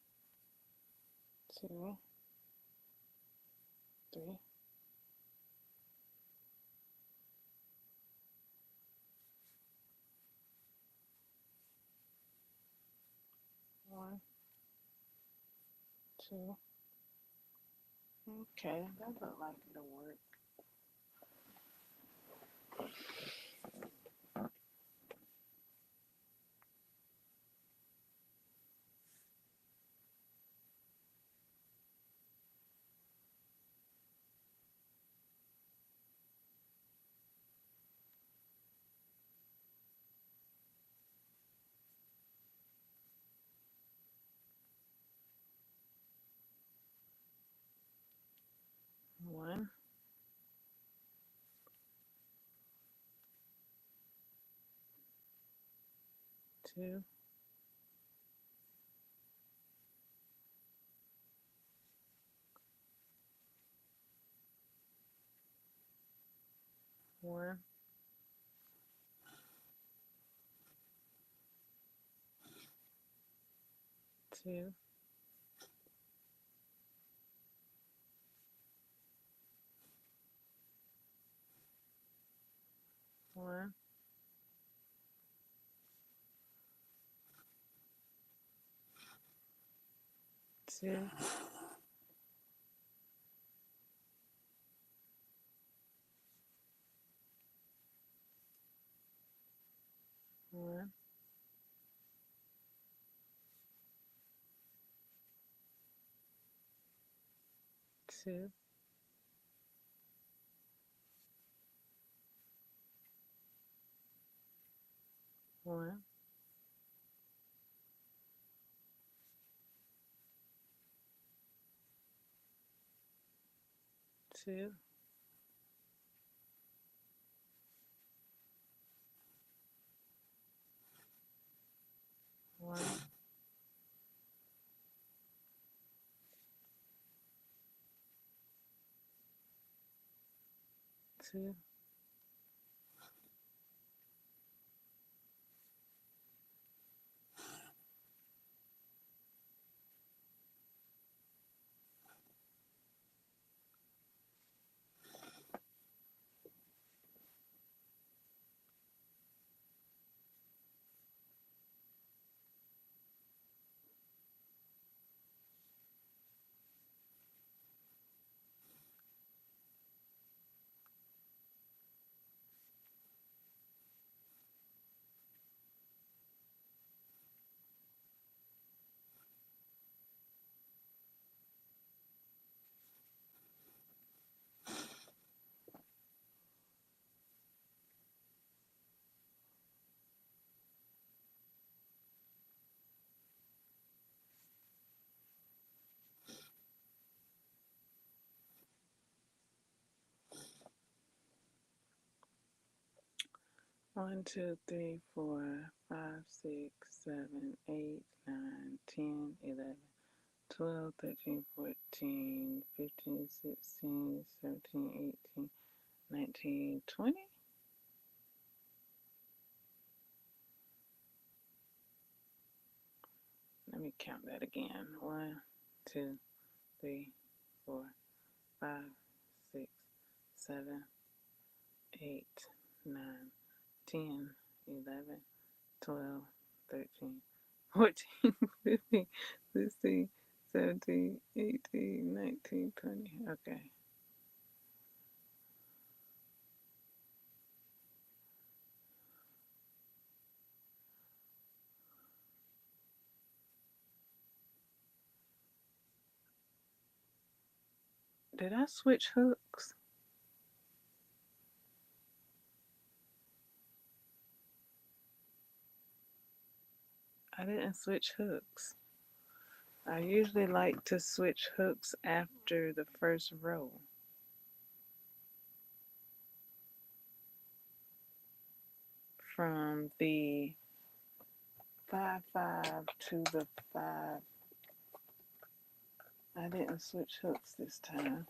two, three. One, two. Okay, that look like it'll work. One, two, one, two, one, two, one, 2, 1, 2, 1, 2, 1, 2, 3, 4, 5, 6, 7, 8, 9, 10, 11, 12, 13, 14, 15, 16, 17, 18, 19, 20. Let me count that again. 1, 2, 3, 4, 5, 6, 7, 8, 9, 10, 11, 12, 13, 14, 15, 16, 17, 18, 19, 20. Okay. Did I switch hooks? I didn't switch hooks. I usually like to switch hooks after the first row. From the 5, 5 to the 5. I didn't switch hooks this time.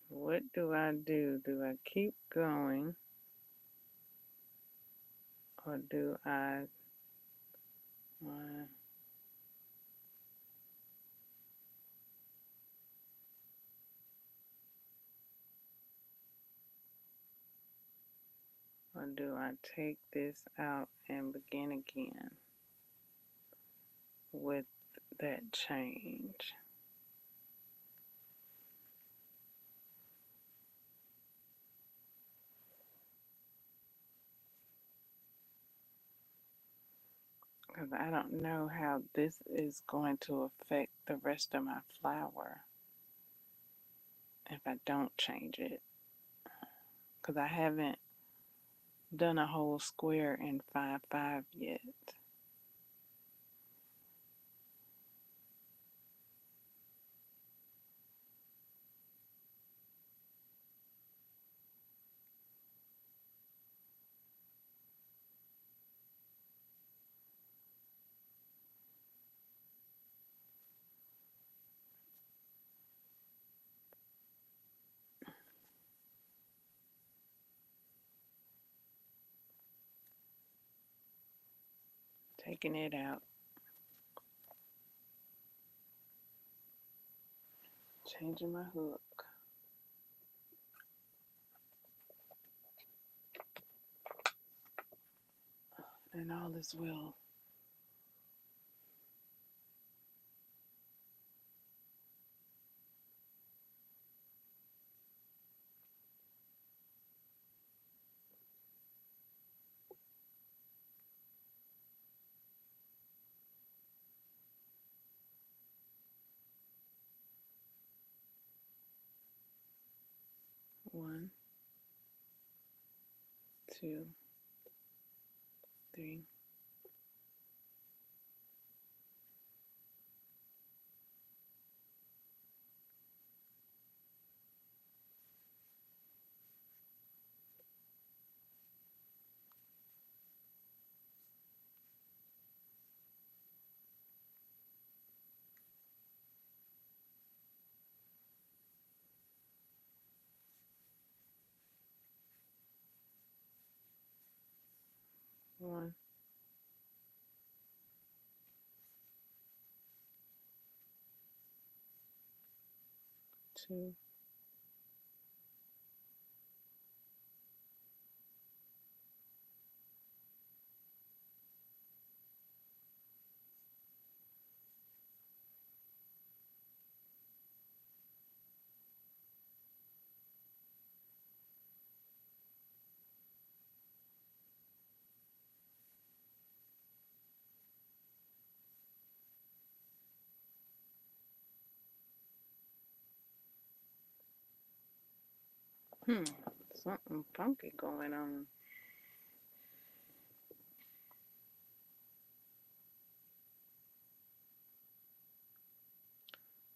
What do I do? Do I keep going or do I take this out and begin again with that change? Because I don't know how this is going to affect the rest of my flower if I don't change it. Because I haven't done a whole square in 5, 5 yet. Taking it out, Changing my hook. And all is well. One, two, three. One, two, hmm, something funky going on.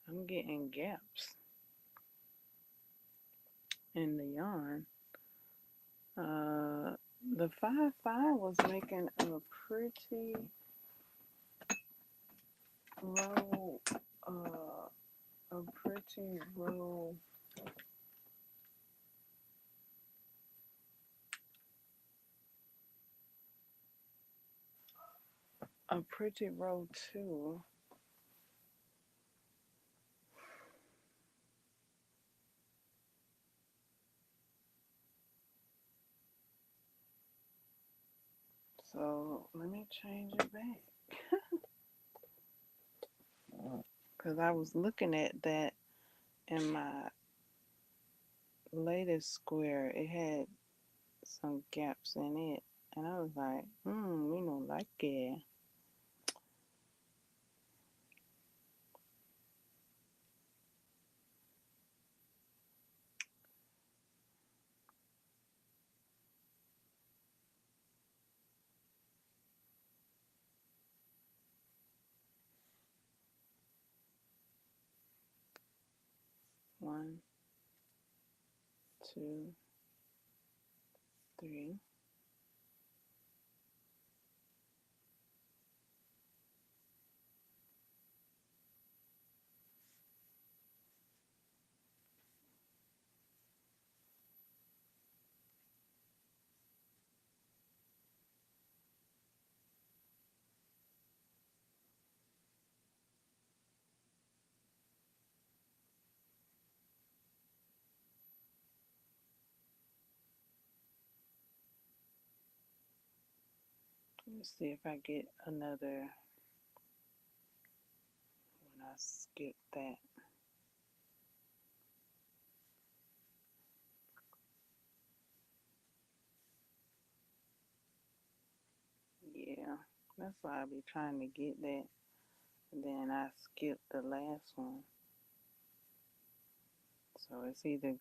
I'm getting gaps in the yarn. Uh, the 5-5 was making a pretty roll, a pretty roll, a pretty roll too. So let me change it back. Because I was looking at that in my latest square. It had some gaps in it. And I was like, we don't like it. One, two, three. Let's see if I get another when I skip that. Yeah, that's why I be trying to get that. And then I skip the last one. So it's either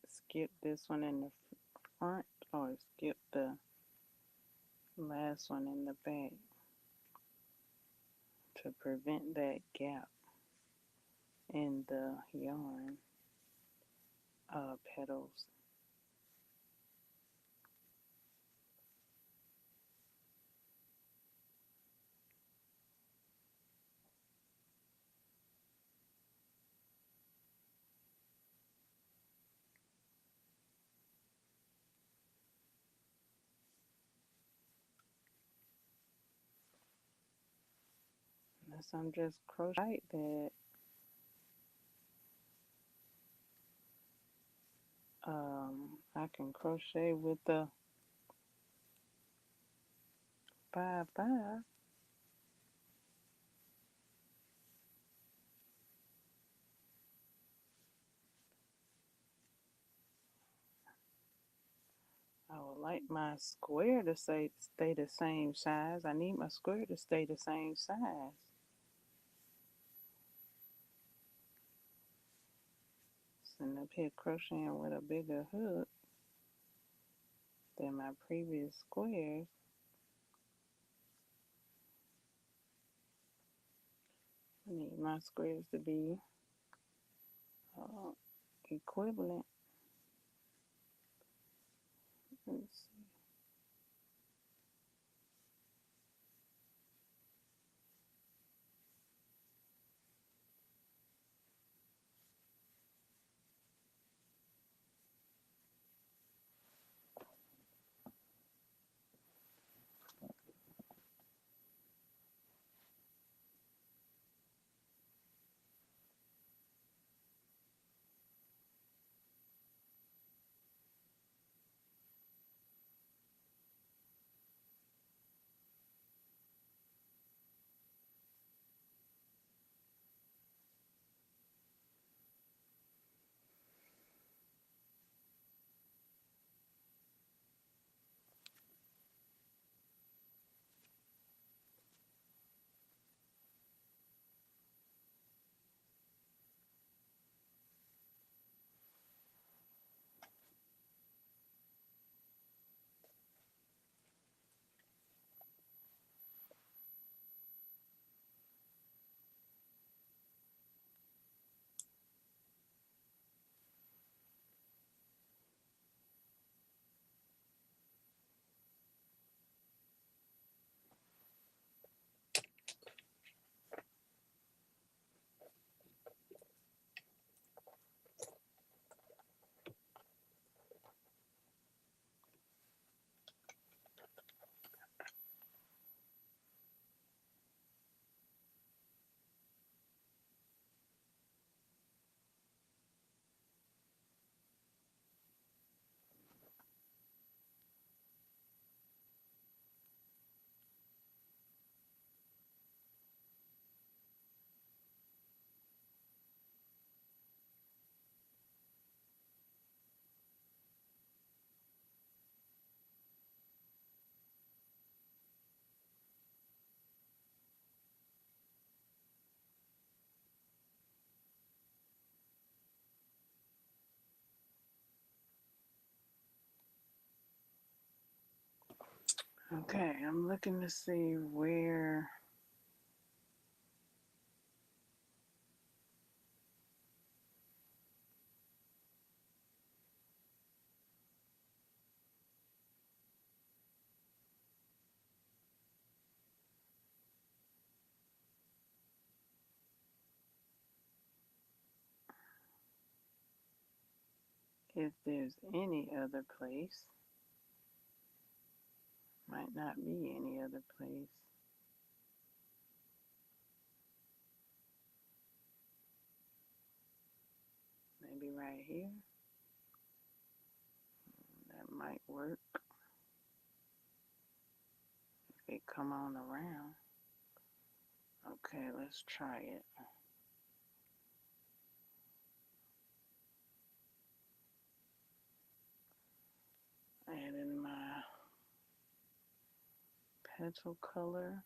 skip this one in the front or skip the last one in the back to prevent that gap in the yarn petals. Unless I'm just crochet that I can crochet with the 5/5. I would like my square to stay the same size. I need my square to stay the same size. Sitting up here crocheting with a bigger hook than my previous squares. I need my squares to be equivalent. Let's see. Okay, I'm looking to see where if there's any other place. Might not be any other place. Maybe right here. That might work. If it come on around. Okay, let's try it. Add in my petal color.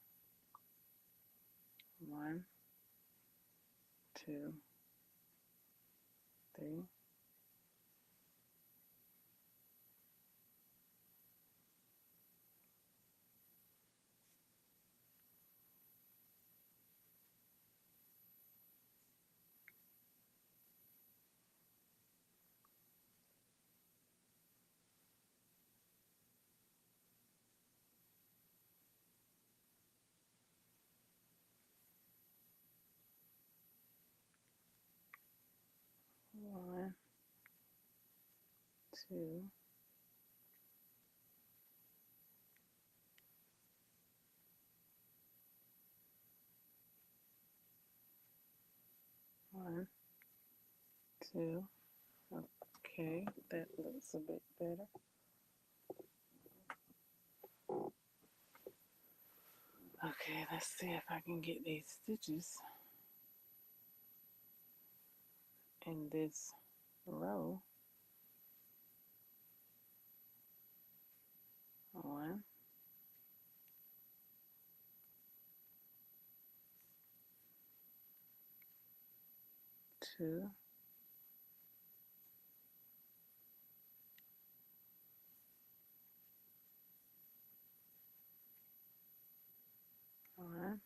1, 2, 3. 1, 2. 1, 2. Okay. Okay, that looks a bit better. Okay, let's see if I can get these stitches in this row. One, two, one,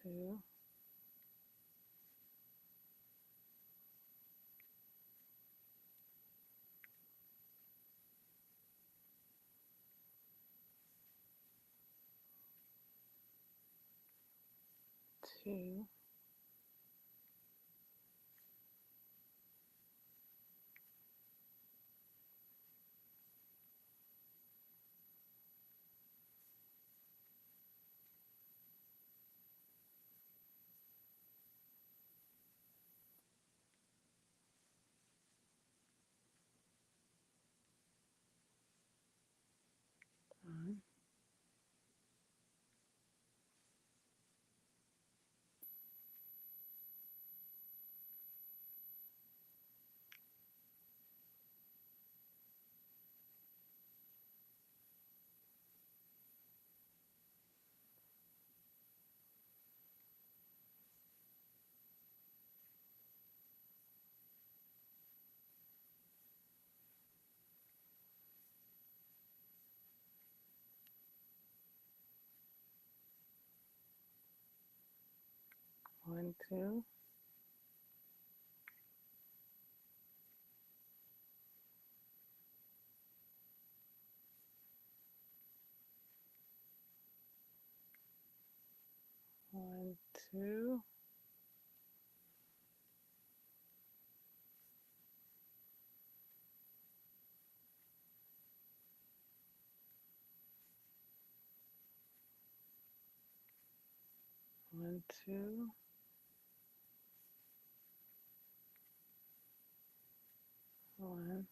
two, two, one, one, two, one, two, one, two, one,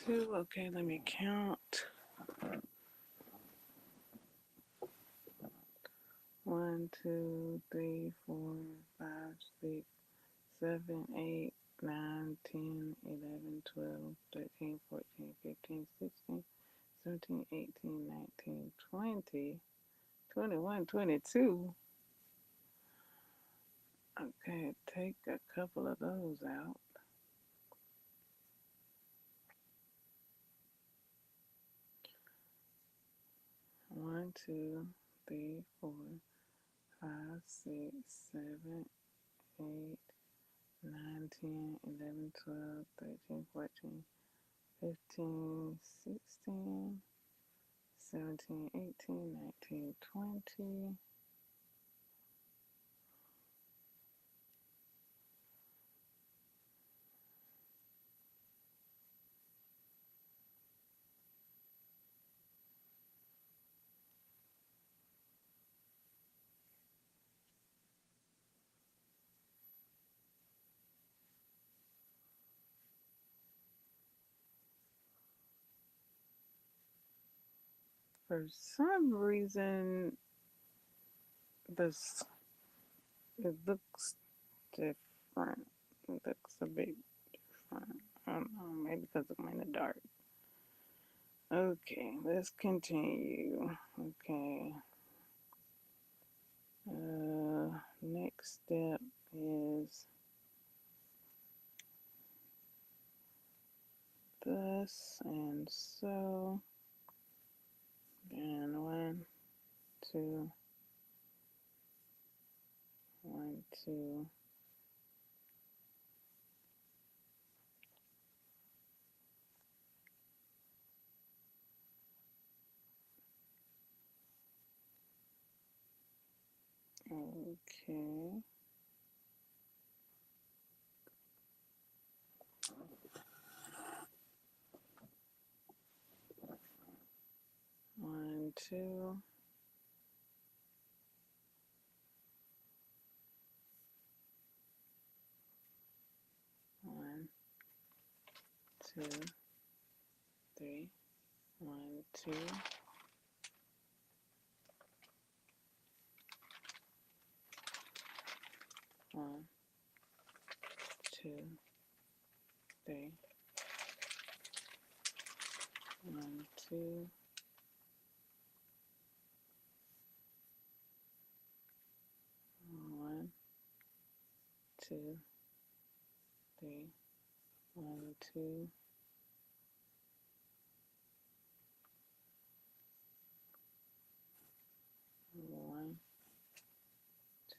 two. Okay, let me count. One, two, three, four, five, 6, 7, 8, 9, 10, 11, 12, 13, 14, 15, 16, 17, 18, 19, 20, 21, 22. Okay, take a couple of those out. One, two, three, 4, 5, 6, 7, 8, 9, 10, 11, 12, 13, 14, 15, 16, 17, 18, 19, 20. For some reason, this it looks different. It looks a bit different. I don't know, maybe because I'm in the dark. Okay, let's continue. Okay. Next step is this and so. And 1, 2, 1, 2. Okay. 2, 1, 2, 3, 1, 2, 1, 2, 3, 1, 2, 1, 2, 3, 1, 2, 1,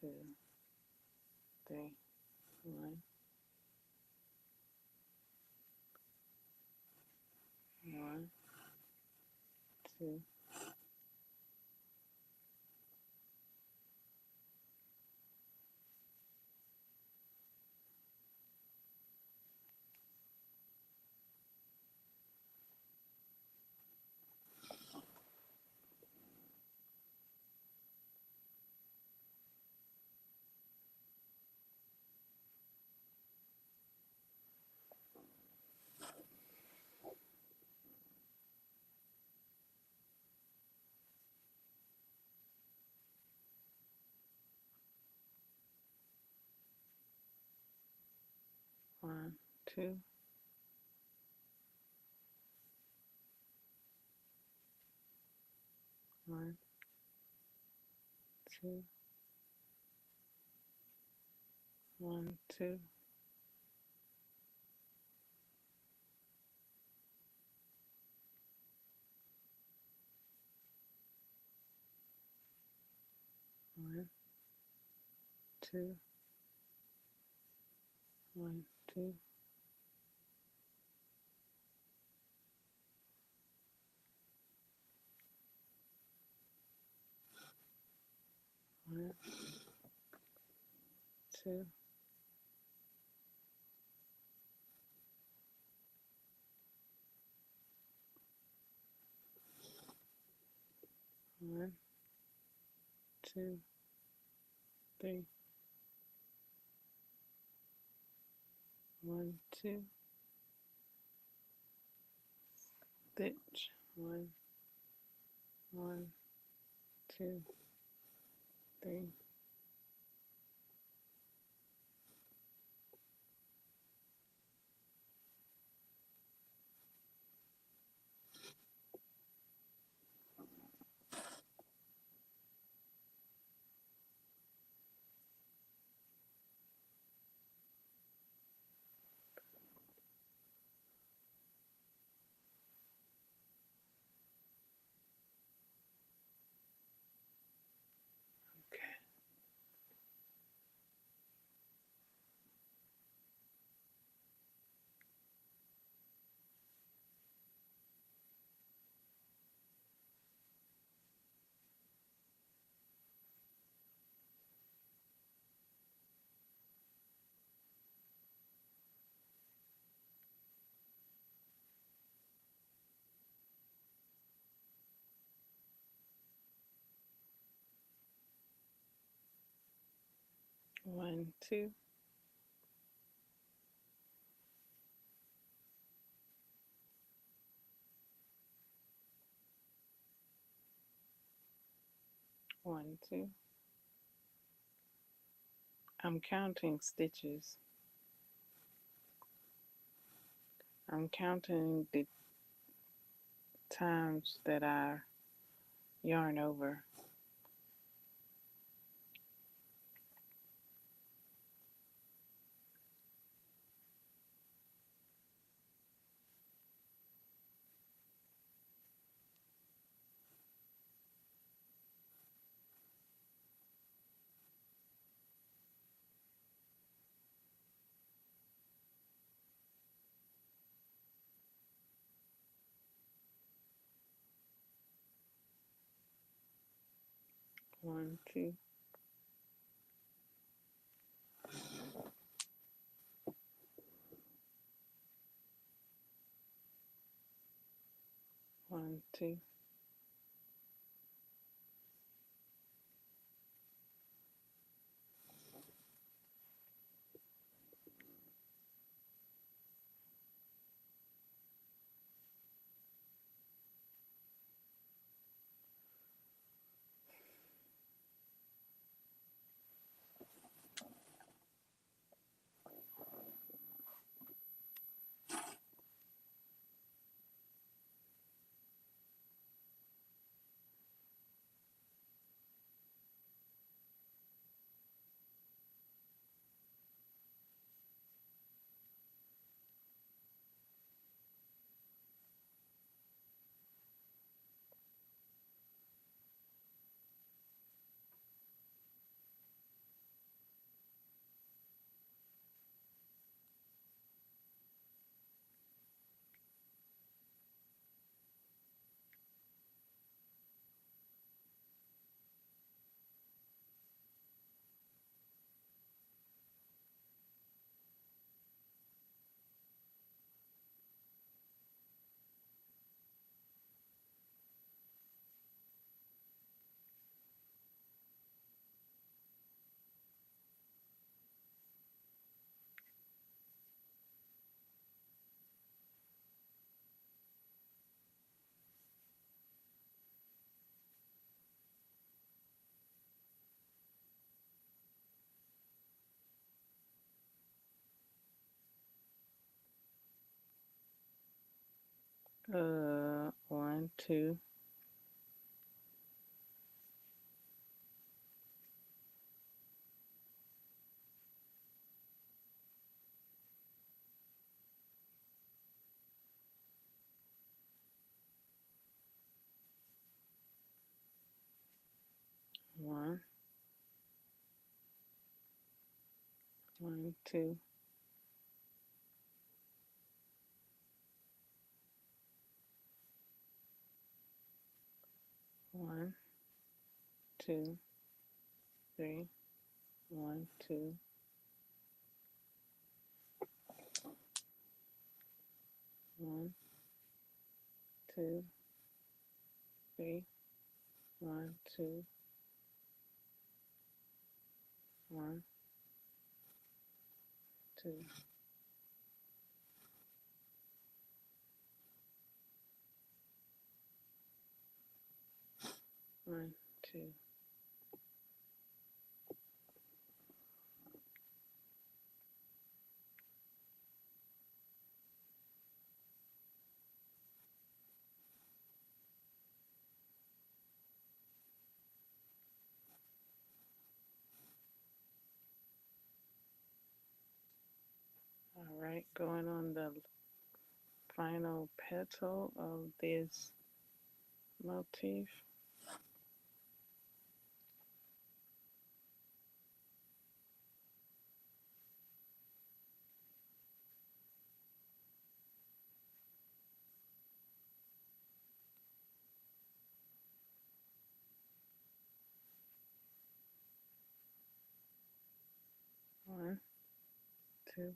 2, 3, 1, 1, 2, 1, 2, 1, 2, 1, 2, 1, 2, 1, 2, 1, 2, 1, 2, 3, 1, 2, stitch, 1, 1, 2, 3, 1, 2, 1, 2. I'm counting stitches. I'm counting the times that I yarn over. 1, 2, 1, 2, 1, 2, 1, 1, 2, 1, 2, 3, 1, 2, 1, 2, 3, 1, 2, 1, 2, 1, 2. All right, going on the final petal of this motif. One, two,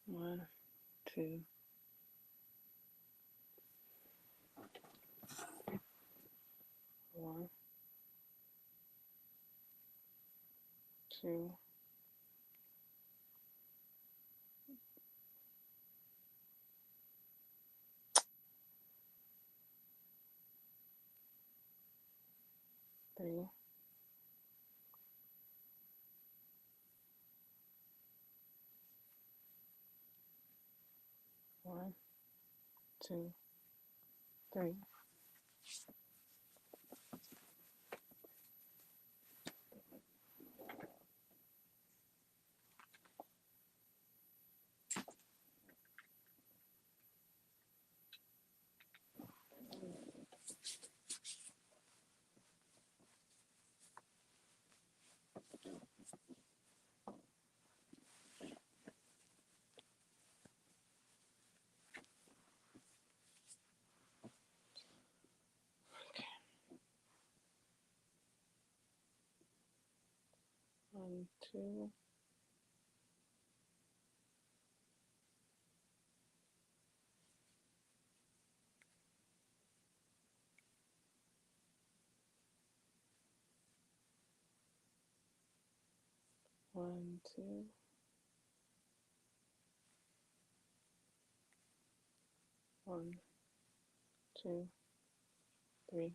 1, 2, 1, 2, 3, 1, 2, 3. One, two, 1, 2, 1, 2, 3.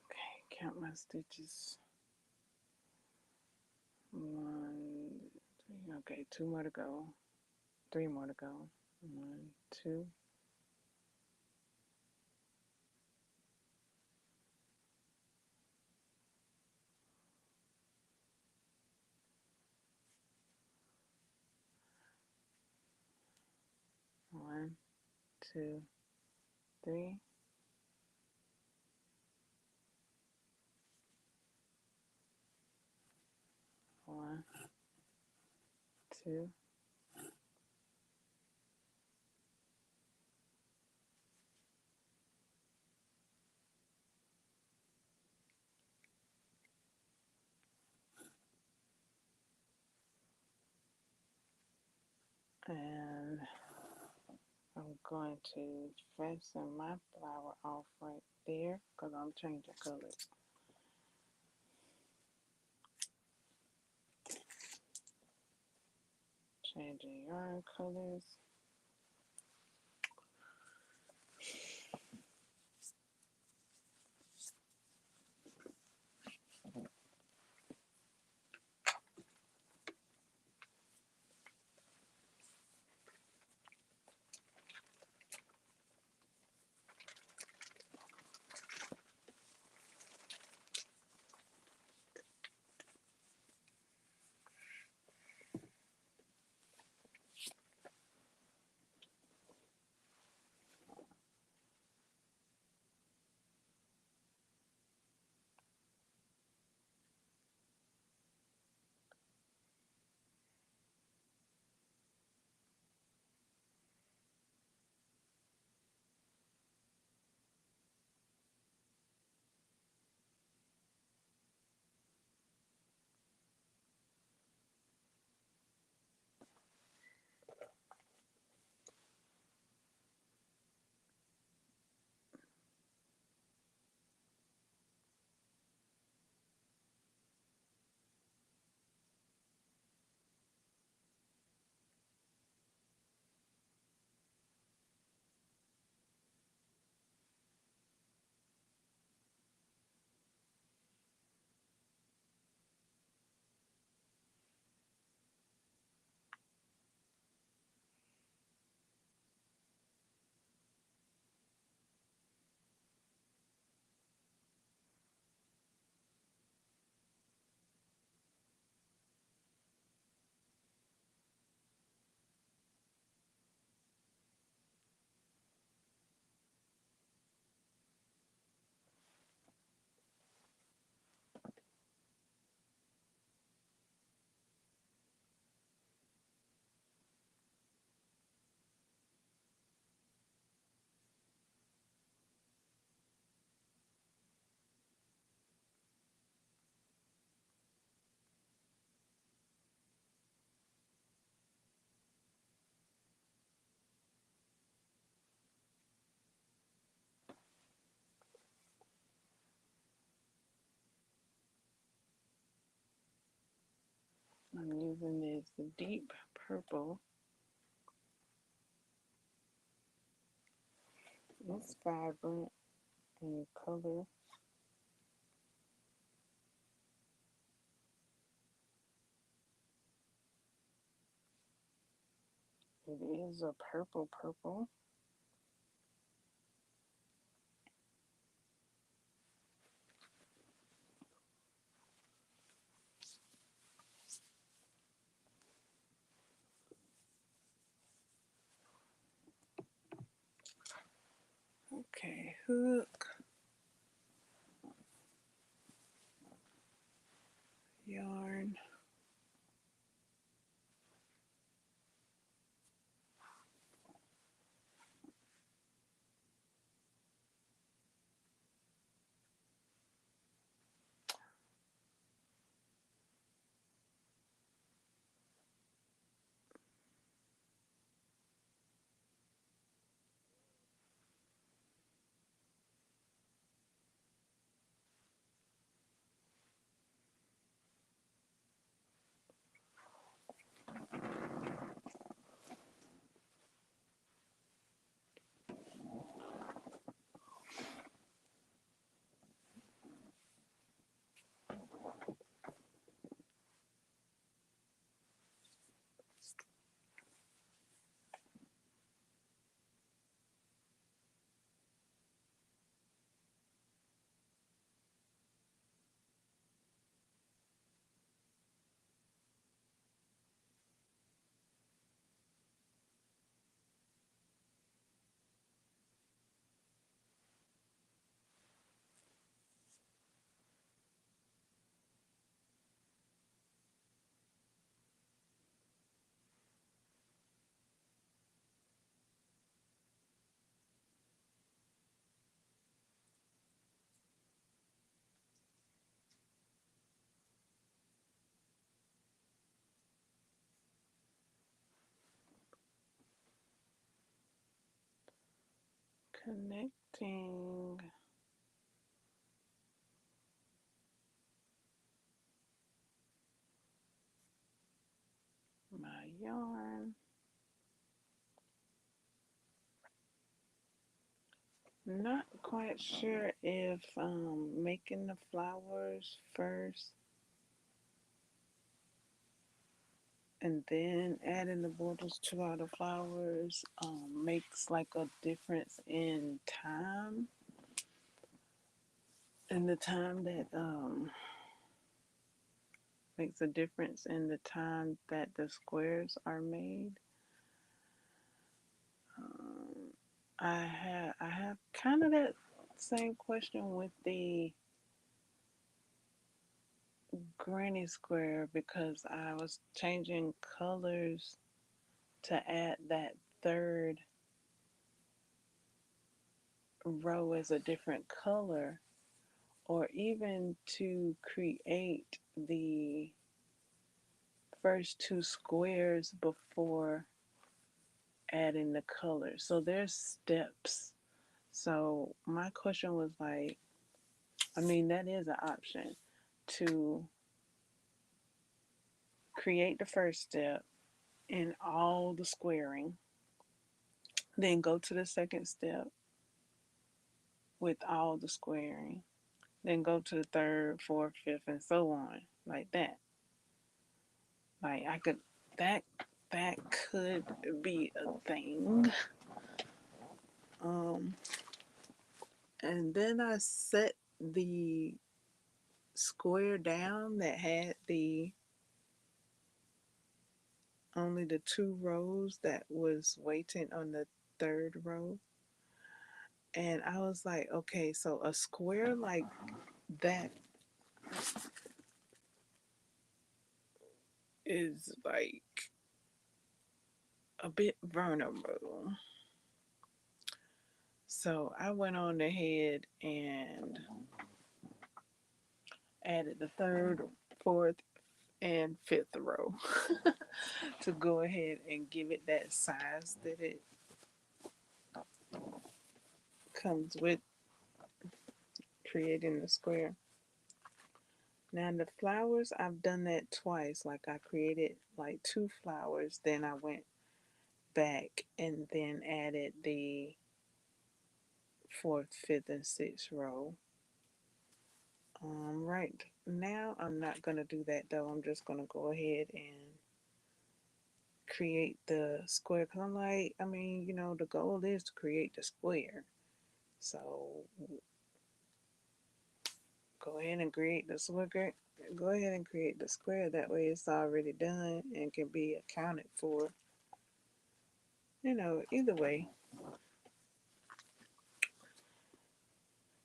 Okay, count my stitches. 1, 3. Okay, 2 more to go. 3 more to go. 1, 2, 1, 2, 3. to. And I'm going to fasten my flower off right there because I'm changing colors. Changing yarn colors. I'm using this deep purple. It's vibrant in color. It is a purple purple. Okay, hook, yarn. Connecting my yarn. Not quite sure if making the flowers first and then adding the borders to all the flowers makes like a difference in time. And the time that makes a difference in the time that the squares are made. Um, I have kind of that same question with the granny square because I was changing colors to add that third row as a different color, or even to create the first two squares before adding the color. So there's steps. So my question was like, I mean, that is an option to create the first step in all the squaring, then go to the second step with all the squaring, then go to the third, fourth, fifth, and so on, like that. Like I could that that could be a thing. Um, and then I set the square down that had the only the two rows that was waiting on the third row. And I was like, okay, so a square like that is like a bit vulnerable. So I went on ahead and added the third, fourth, and fifth row to go ahead and give it that size that it comes with creating the square. Now the flowers, I've done that twice. Like I created like two flowers, then I went back and then added the fourth, fifth, and sixth row. Right now, I'm not gonna do that though. I'm just gonna go ahead and create the square. Cause I'm like, I mean, the goal is to create the square. So go ahead and create the square. Go ahead and create the square. That way, it's already done and can be accounted for. Either way,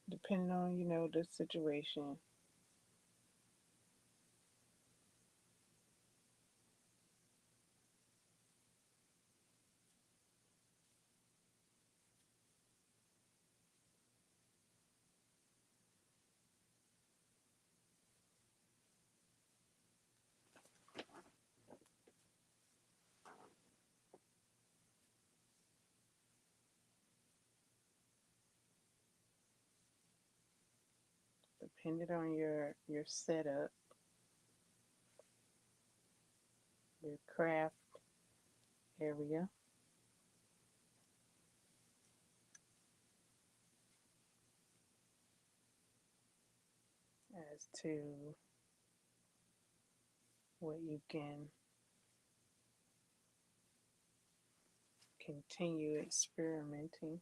depending on the situation. Depending on your setup, your craft area, as to what you can continue experimenting.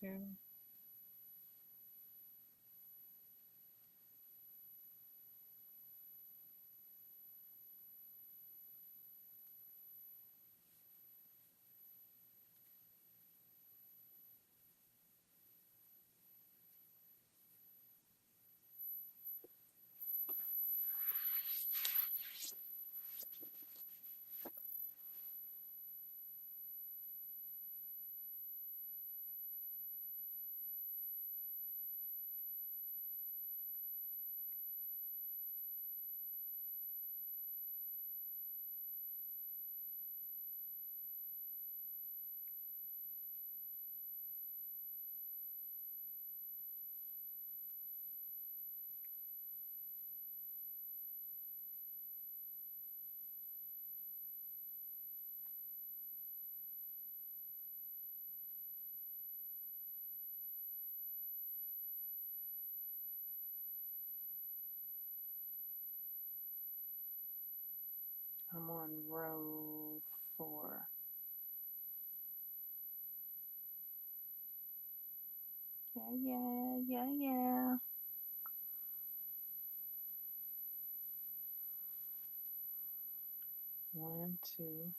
2, I'm on row 4. Yeah. 1, 2,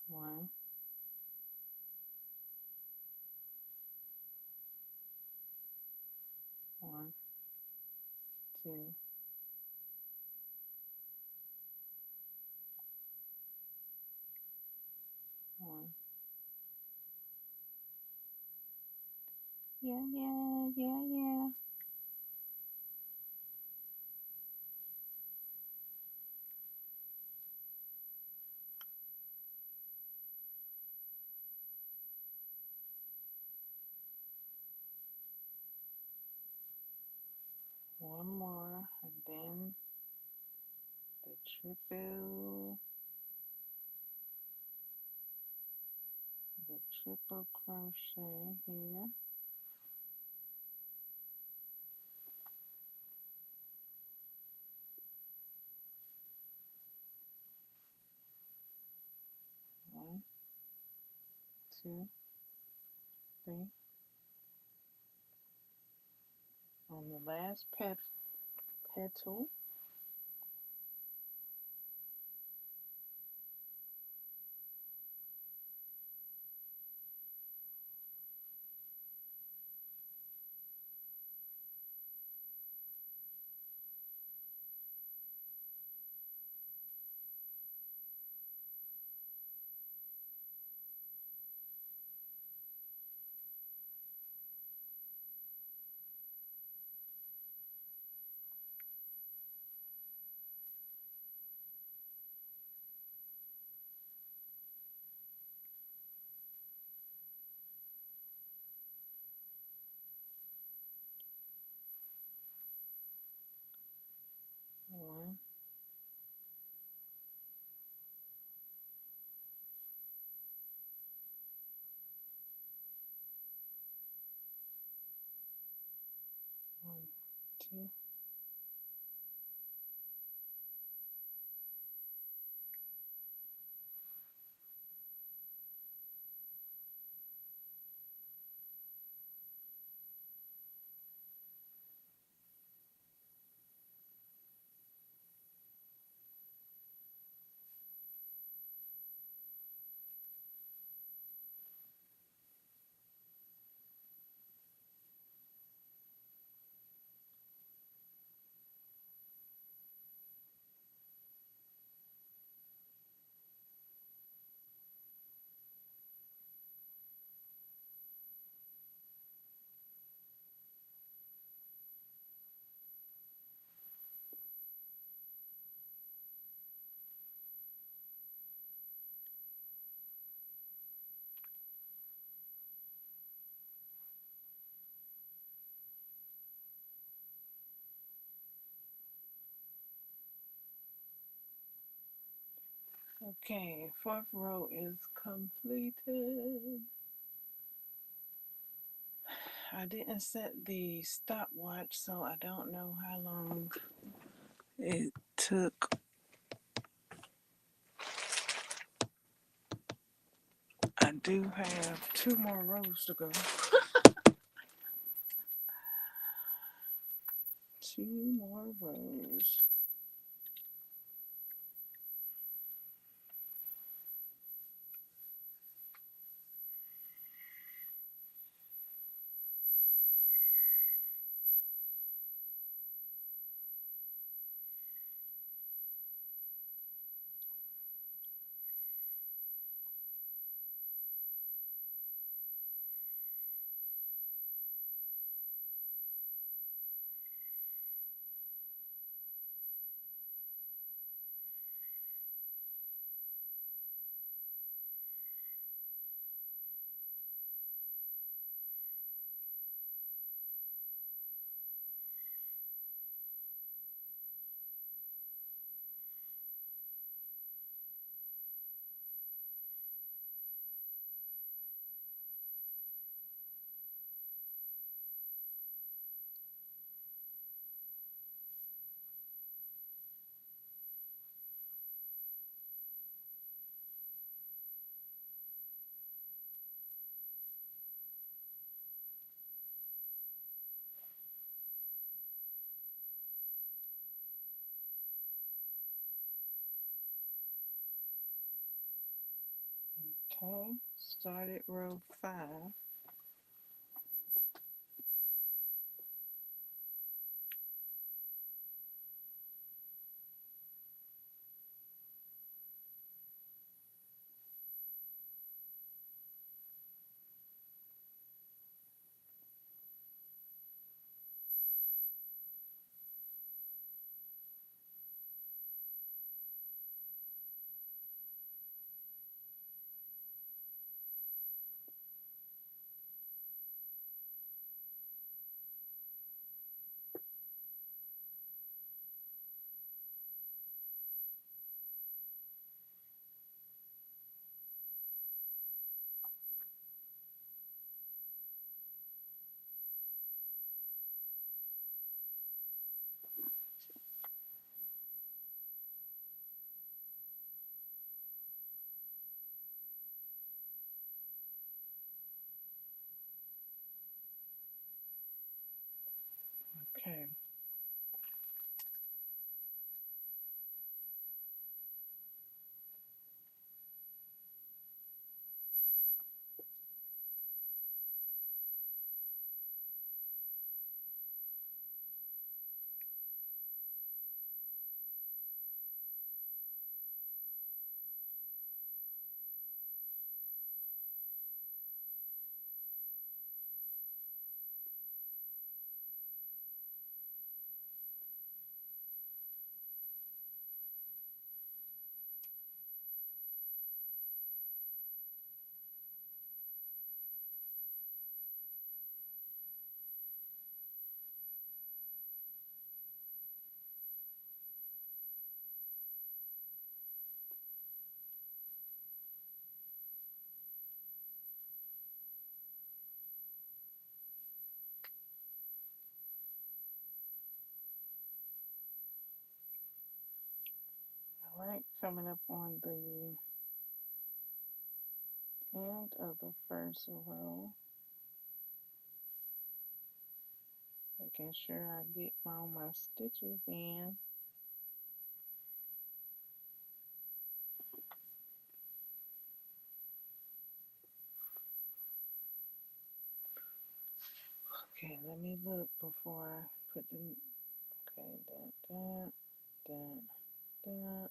1, 1, 2, 1. Yeah. 1 more, and then the triple crochet here. 1, 2, 3. On the last petal, 1, 1, 2, Okay, fourth row is completed. I didn't set the stopwatch, so I don't know how long it took. I do have 2 more rows to go. 2 more rows. Okay, started row 5. Okay. All right, coming up on the end of the first row, making sure I get all my stitches in. Okay, let me look before I put the, okay, dun, dun, dun, dun,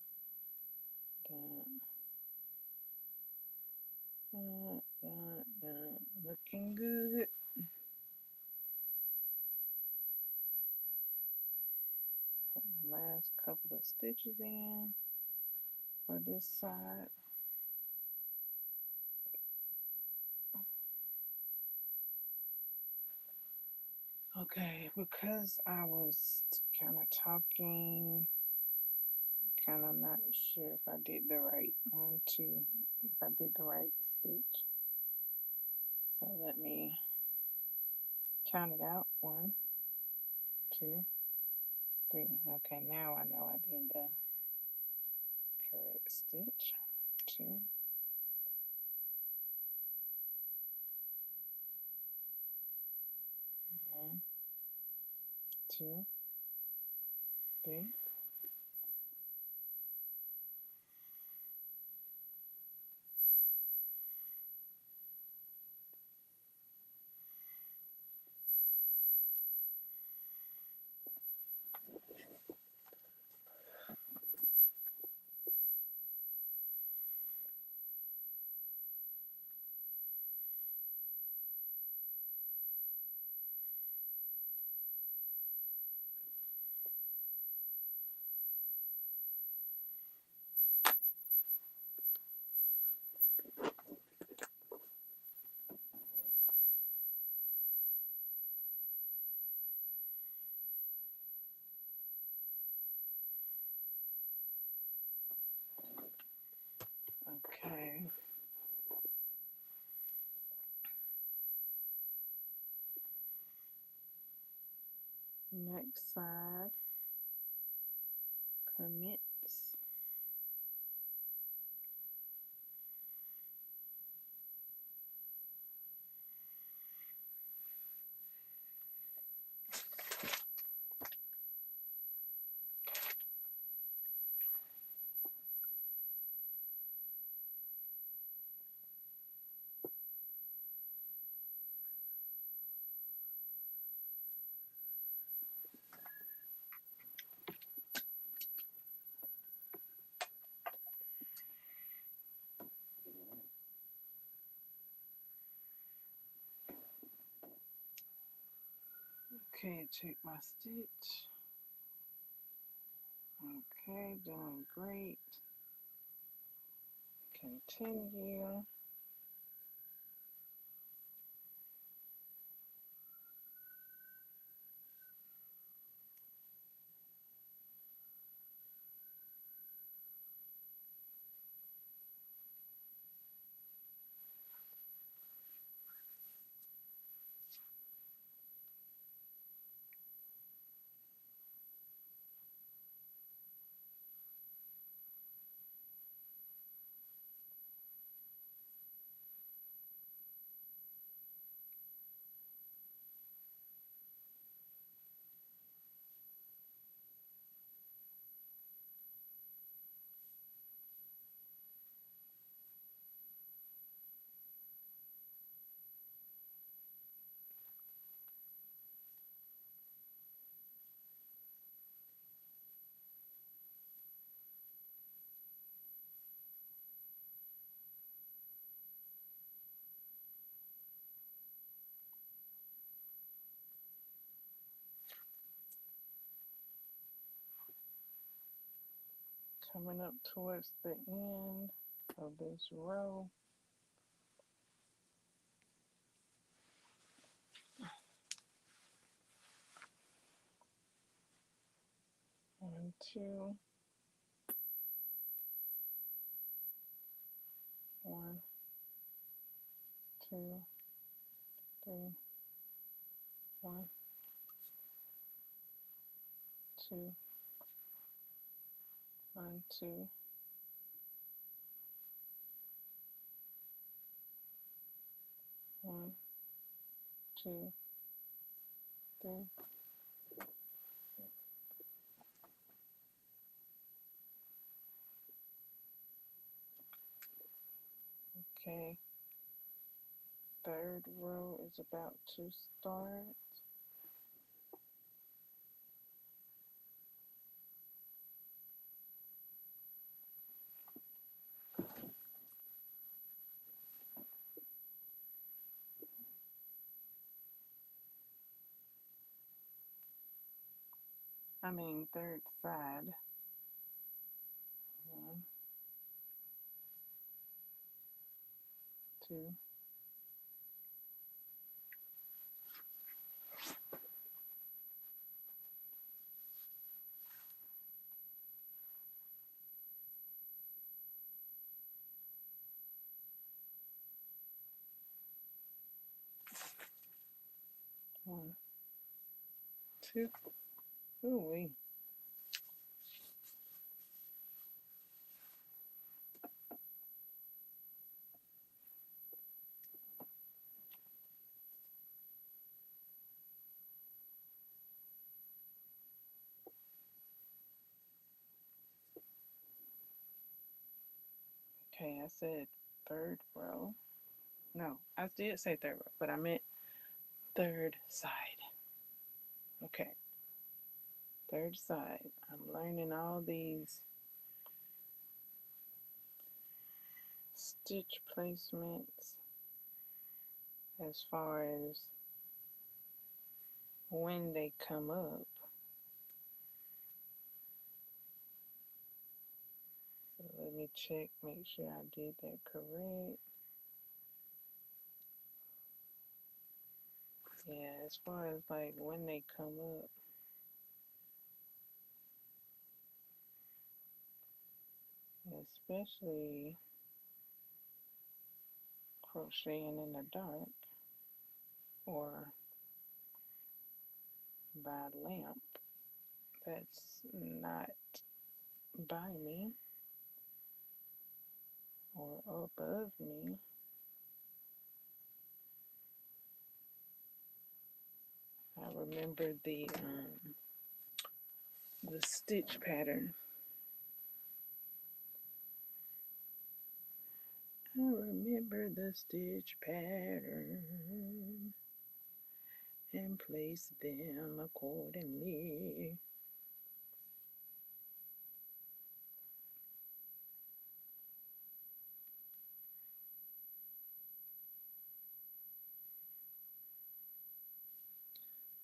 dun, dun, dun. Looking good. Put my last couple of stitches in for this side. Okay, because I was kind of talking, kind of not sure if I did the right one, two, if I did the right stitch. So let me count it out. 1, 2, 3. Okay, now I know I did the correct stitch. 2, 1, 2, 3. Okay. Next side, commence. Okay, check my stitch. Okay, doing great. Continue. Coming up towards the end of this row. One, two, one, two, three, one, two, one, two, one, two, three. Okay, third row is about to start. I mean, third side. 1, 2, 1, 2. Ooh wee. Okay, I said third row. No, I did say third row, but I meant third side. Okay, third side. I'm learning all these stitch placements as far as when they come up. So let me check, make sure I did that correct. Yeah, as far as like when they come up, especially crocheting in the dark or by lamp that's not by me or above me. I remember the stitch pattern. I remember the stitch pattern and place them accordingly.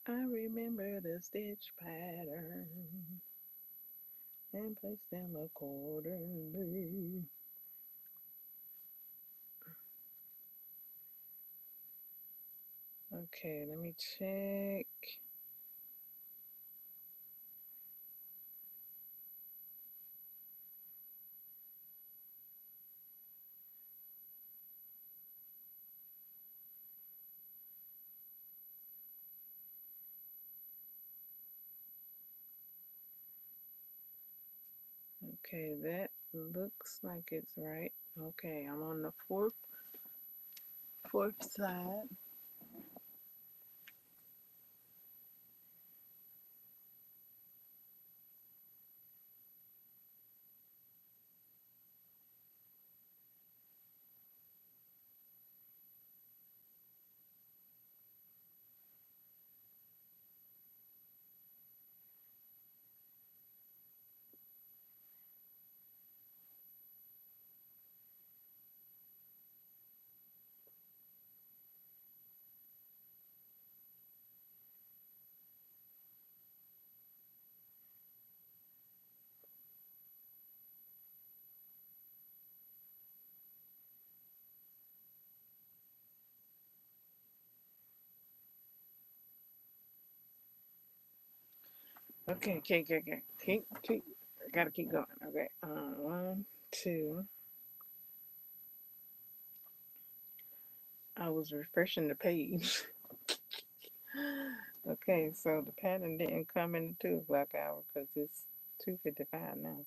I remember the stitch pattern and place them accordingly. Okay, let me check. Okay, that looks like it's right. Okay, I'm on the fourth side. Okay, keep. Gotta keep going. Okay, 1, 2. I was refreshing the page. Okay, so the pattern didn't come in the 2 o'clock hour because it's 2:55 now.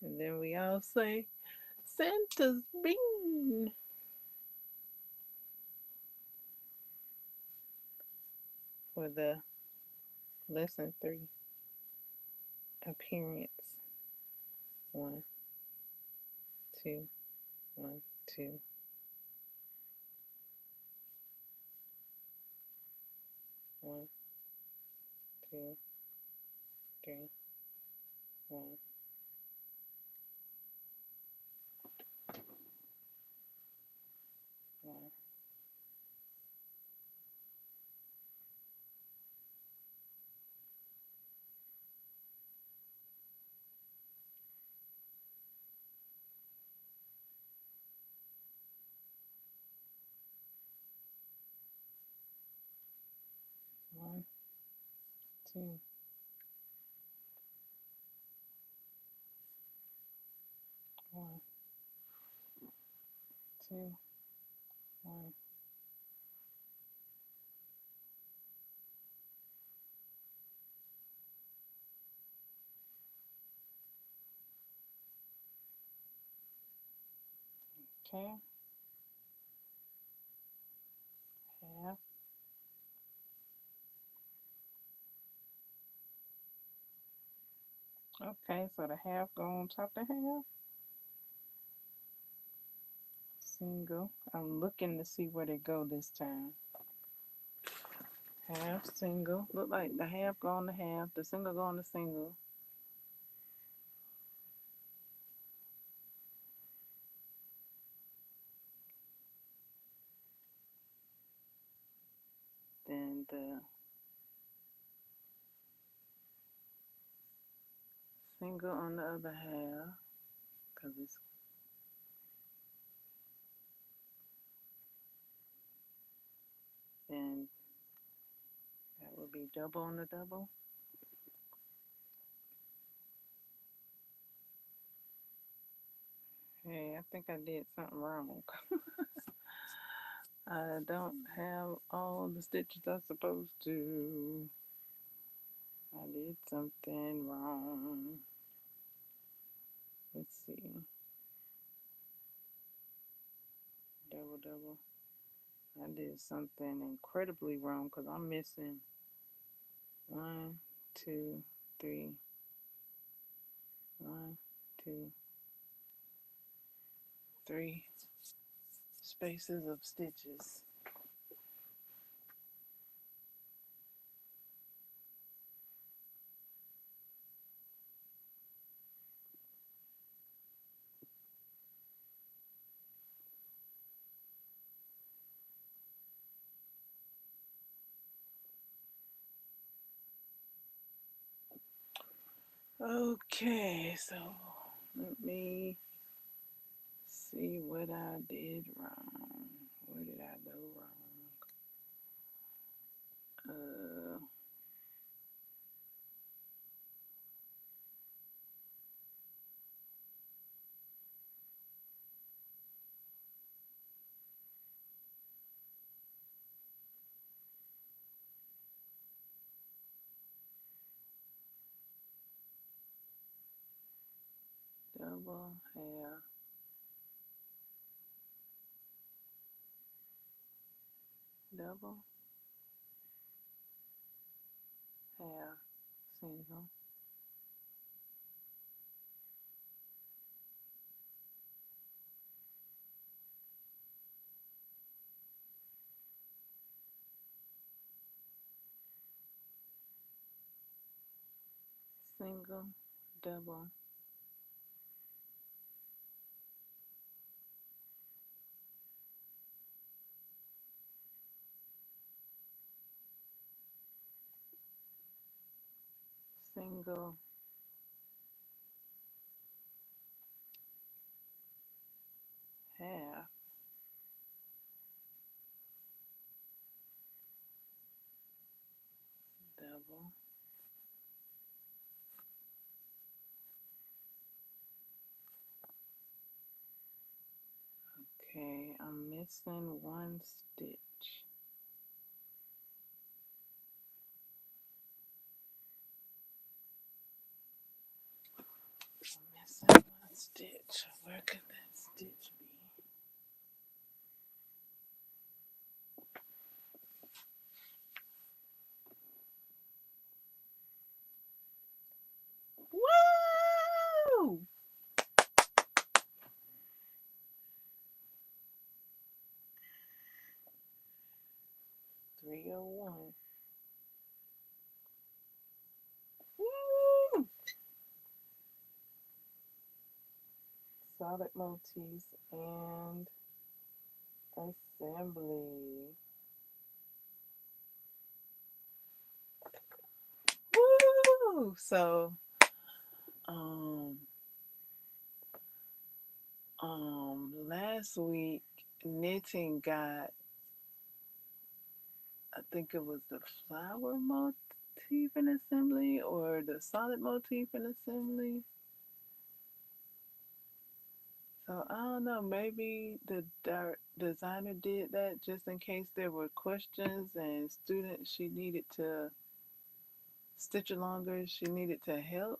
And then we all say, Santa's bean for the lesson 3 appearance. 1, 2, 1, 2, 1, 2, 3, 1, 1, 1, 2, 1. two, one. Okay, half. Okay, so the half go on top of the half. Single. I'm looking to see where they go this time. Half single. Look like the half go on the half. The single go on the single. Then the single on the other half. Cause it's and that would be double on the double. Hey, I think I did something wrong. I don't have all the stitches I'm supposed to. I did something wrong. Let's see. Double, double. I did something incredibly wrong because I'm missing one, two, three, one, two, three spaces of stitches. Okay, so let me see what I did wrong. Where did I go wrong? Uh, double, half, double, half, single, single, double, single, half, double. Okay, I'm missing one stitch. I'm missing one stitch. Where could that stitch be? Woo! 301. Woo! Solid motifs and assembly. Woo! So, um, last week knitting got, I think it was the flower motif in assembly or the solid motif in assembly. So I don't know. Maybe the designer did that just in case there were questions and students she needed to stitch longer. She needed to help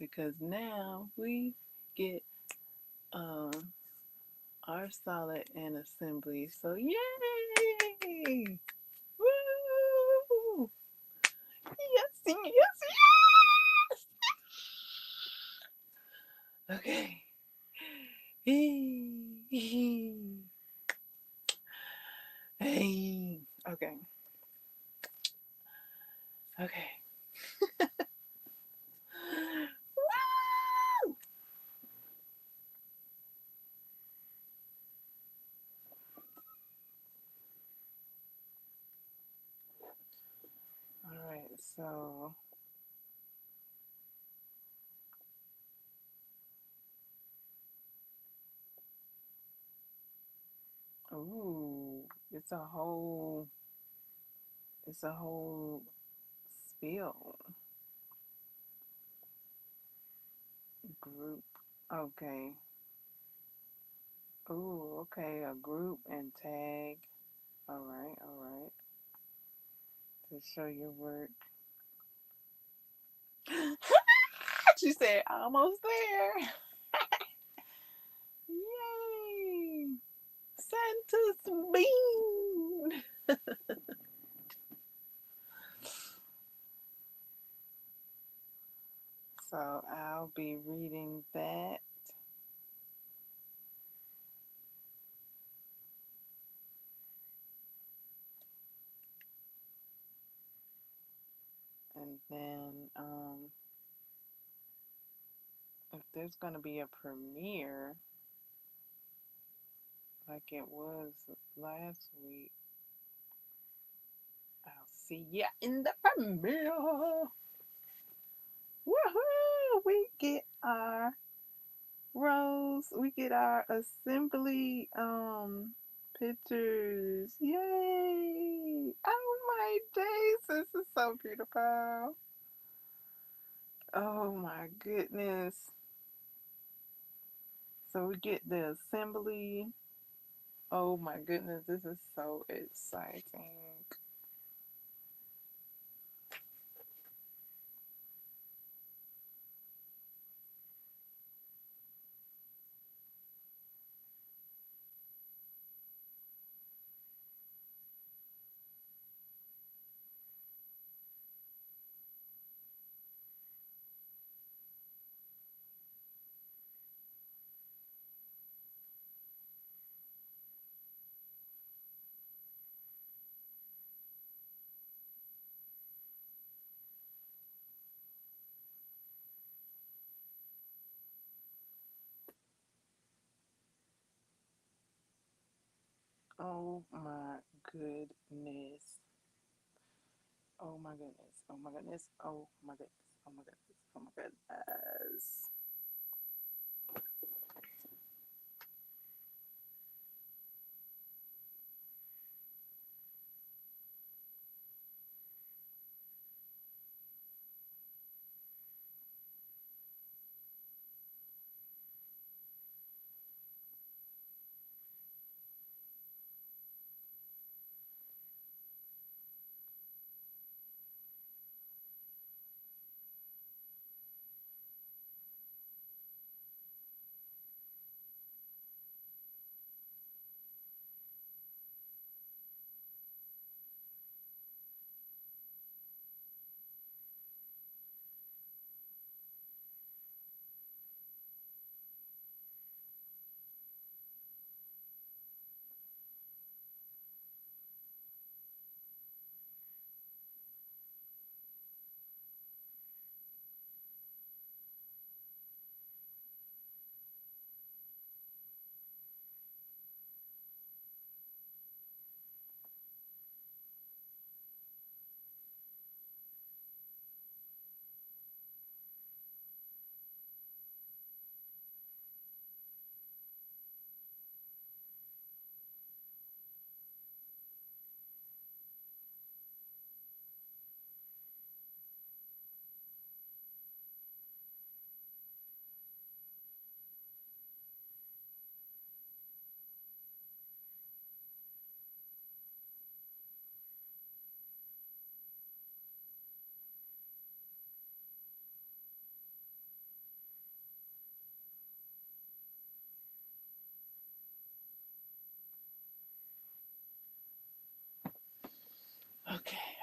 because now we get um our solid and assembly. So yay! Woo! Yes, yes, yes. Okay. Hey. Okay. Okay. Woo! All right. So, ooh, it's a whole. It's a whole spiel group. Okay. Ooh, okay. A group and tag. All right. All right. To show your work. She said, almost there. Yay! Santa's bean. So I'll be reading that. And then if there's going to be a premiere like it was last week, I'll see ya in the premiere. Woohoo! We get our rows. We get our assembly pictures. Yay! Oh my days, this is so beautiful. Oh my goodness. So we get the assembly. Oh my goodness, this is so exciting. Oh my goodness. Oh my goodness. Oh my goodness. Oh my goodness. Oh my goodness. Oh my goodness.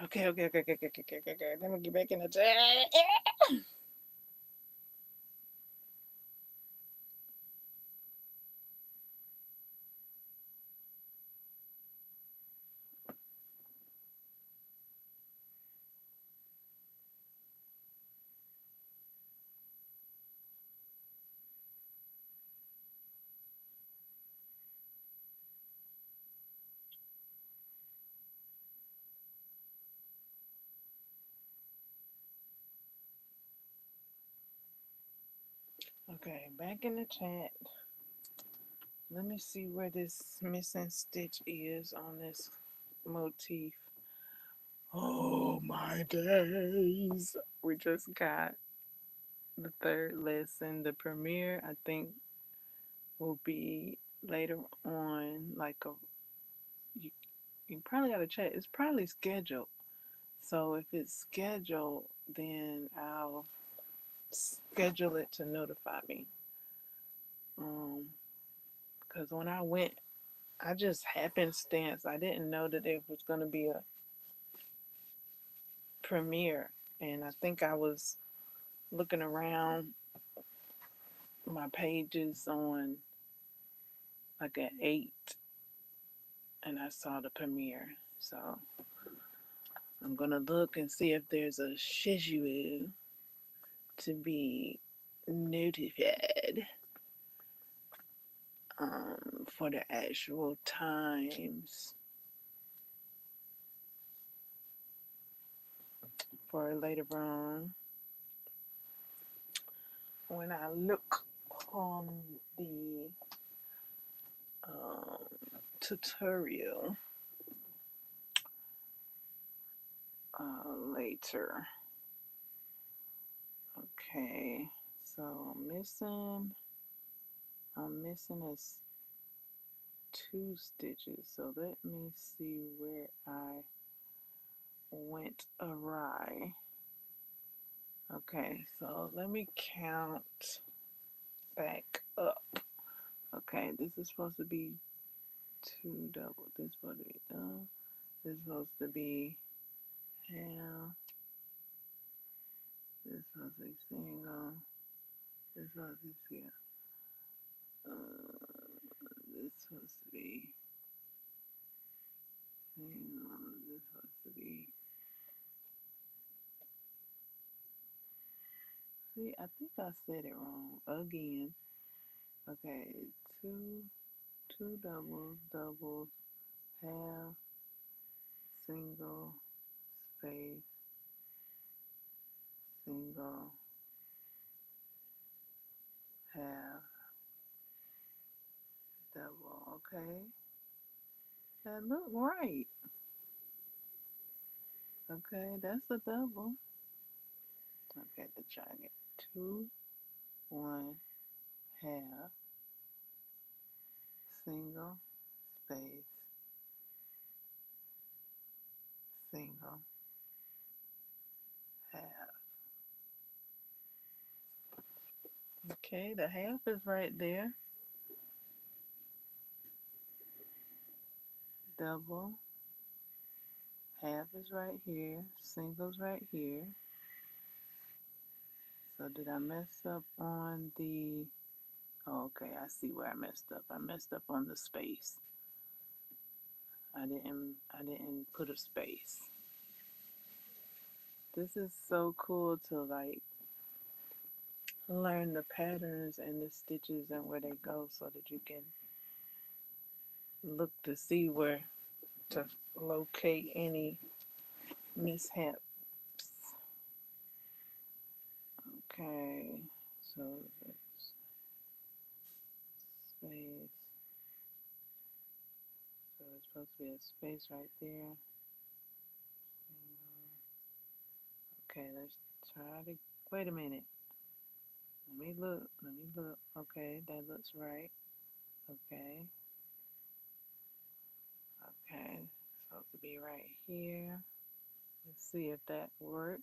Okay, okay, okay, okay, okay, okay, okay, okay. Let me get back in the chat. Okay, back in the chat. Let me see where this missing stitch is on this motif. Oh my days. We just got the third lesson. The premiere, I think, will be later on. Like you, you probably got to check. It's probably scheduled. So if it's scheduled, then I'll schedule it to notify me. Because when I went, I just happenstance. I didn't know that there was going to be a premiere, and I think I was looking around my pages on like at 8, and I saw the premiere. So I'm gonna look and see if there's a schedule to be notified for the actual times for later on. When I look on the um, tutorial later. Okay, so I'm missing a 2 stitches. So let me see where I went awry. Okay, so let me count back up. Okay, this is supposed to be 2 double. This is supposed to be done. This is supposed to be half. This is supposed to be single. This is supposed to be this is supposed to be single. This is supposed to be. See, I think I said it wrong again. Okay, two doubles, doubles, half, single, space, single, half, double. Okay, that look right. Okay, that's a double. Okay, the giant. 2, 1, half, single, space, single, half. Okay, the half is right there. Double, half is right here. Single's right here. So did I mess up on the? Oh, okay, I see where I messed up. I messed up on the space. I didn't put a space. This is so cool to like learn the patterns and the stitches and where they go so that you can look to see where to locate any mishaps. Okay, so space. So it's supposed to be a space right there. Okay, let's try to. Wait a minute. Let me look. Let me look. Okay, that looks right. Okay. Okay. It's supposed to be right here. Let's see if that worked.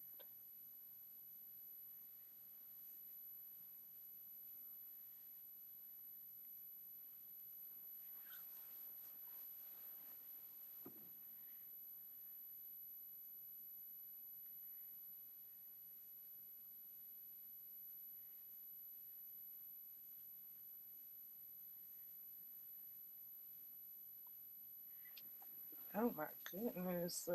Oh my goodness.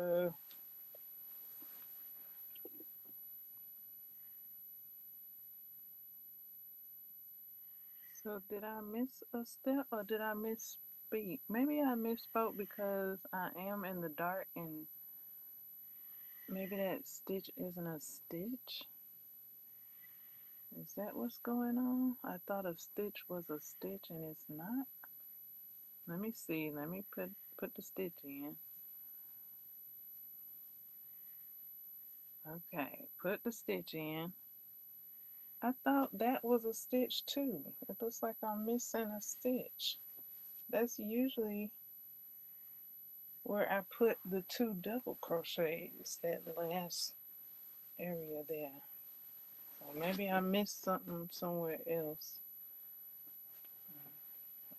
So did I miss a step or did I misspeak? Maybe I misspoke because I am in the dark and maybe that stitch isn't a stitch. Is that what's going on? I thought a stitch was a stitch and it's not. Let me see. Let me put the stitch in. Okay, put the stitch in. I thought that was a stitch too. It looks like I'm missing a stitch. That's usually where I put the two double crochets, that last area there. So maybe I missed something somewhere else.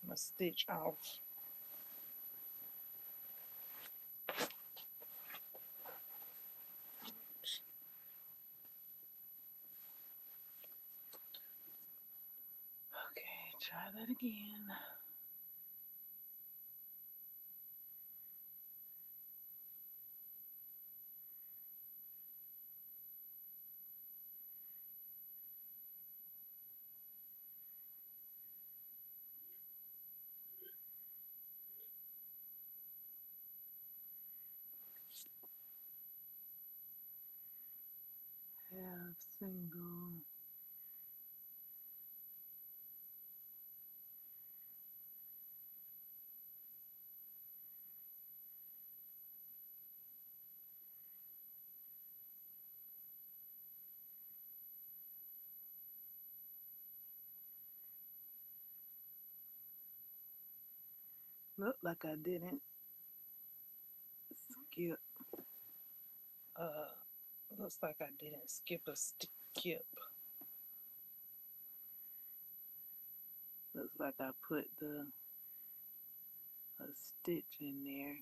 I'm gonna stitch off. Okay, try that again. Half single. Look like I didn't skip. Uh, looks like I didn't skip a skip. Looks like I put a stitch in there.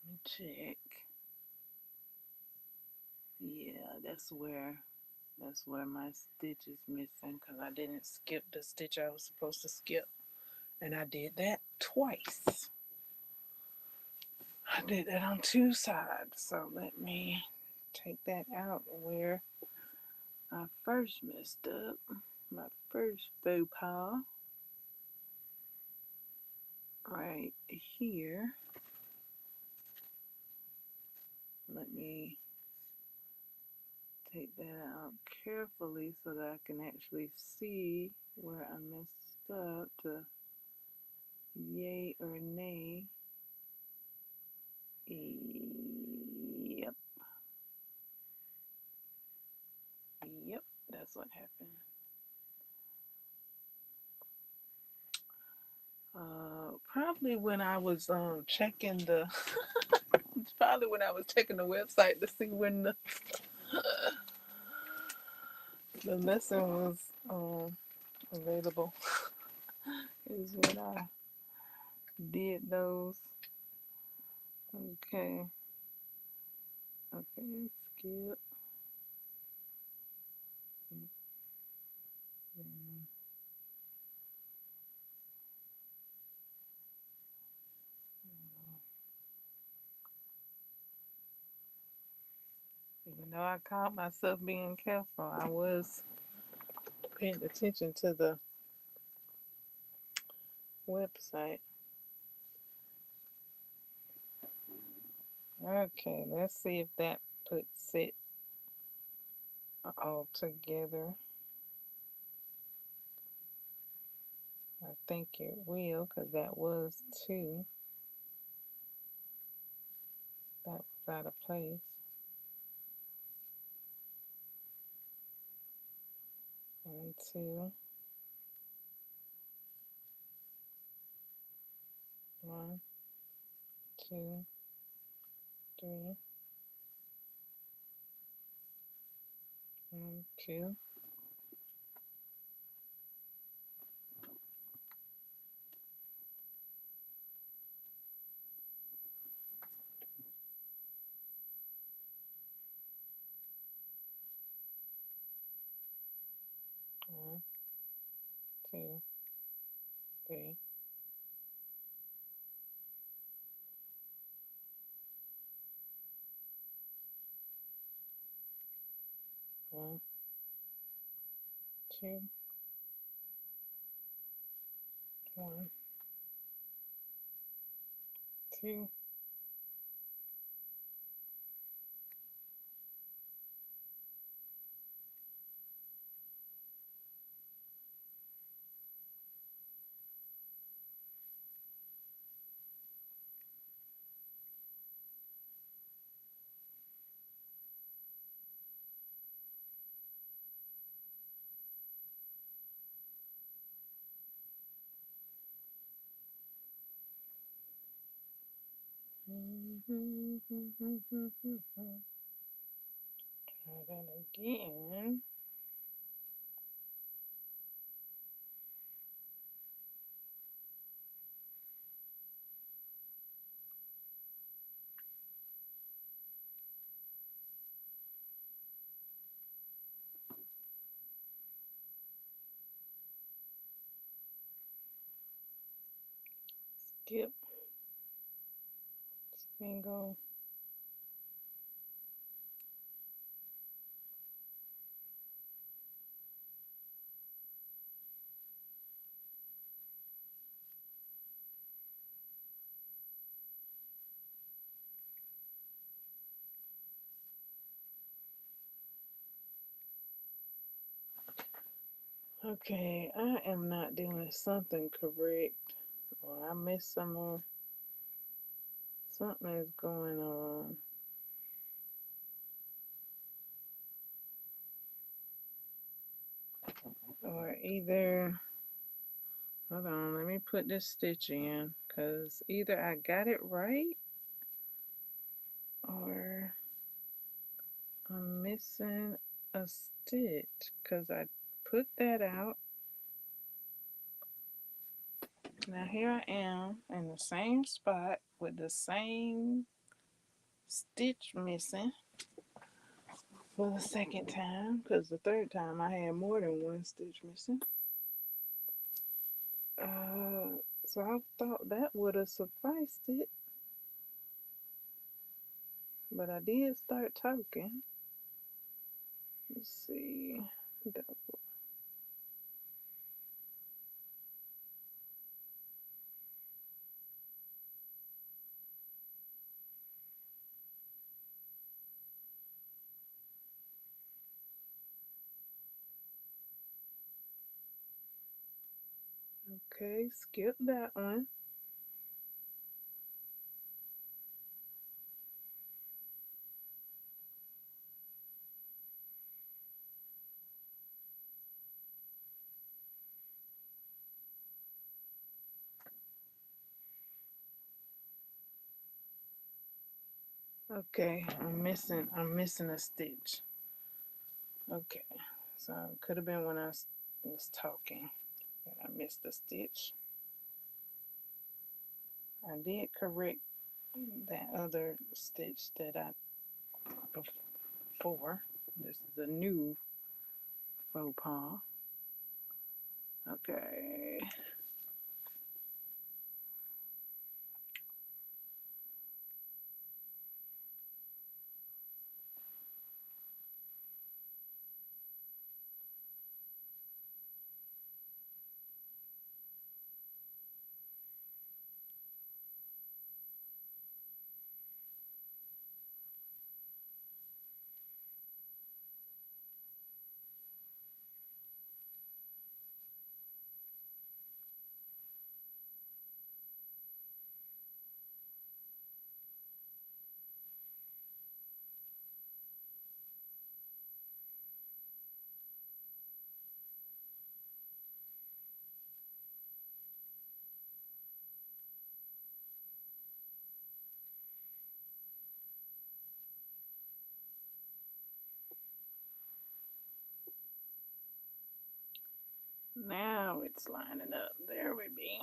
Let me check. Yeah, that's where my stitch is missing because I didn't skip the stitch I was supposed to skip. And I did that twice. I did that on two sides. So let me take that out where I first messed up. My first faux pas right here. Let me take that out carefully so that I can actually see where I messed up to yay or nay. Yep, yep, that's what happened. Probably when I was checking the probably when I was checking the website to see when the lesson was available is when I did those. Okay, okay, skip. Even though I caught myself being careful, I was paying attention to the website. Okay, let's see if that puts it all together. I think it will because that was two. That was out of place. One, two. One, two, three. One, two. 2, 3, 1, 2, 1, 2. Try that again. Skip, single. Okay, I am not doing something correct, or I missed some more. Something is going on. Or either, hold on, let me put this stitch in, because either I got it right, or I'm missing a stitch, because I put that out. Now here I am in the same spot with the same stitch missing for the second time, because the third time I had more than one stitch missing. So I thought that would have sufficed it, but I did start talking. Let's see. Okay, skip that one. Okay, I'm missing a stitch. Okay, so it could have been when I was talking that I missed a stitch. I did correct that other stitch that I before. This is a new faux pas. Okay. Now it's lining up. There we be.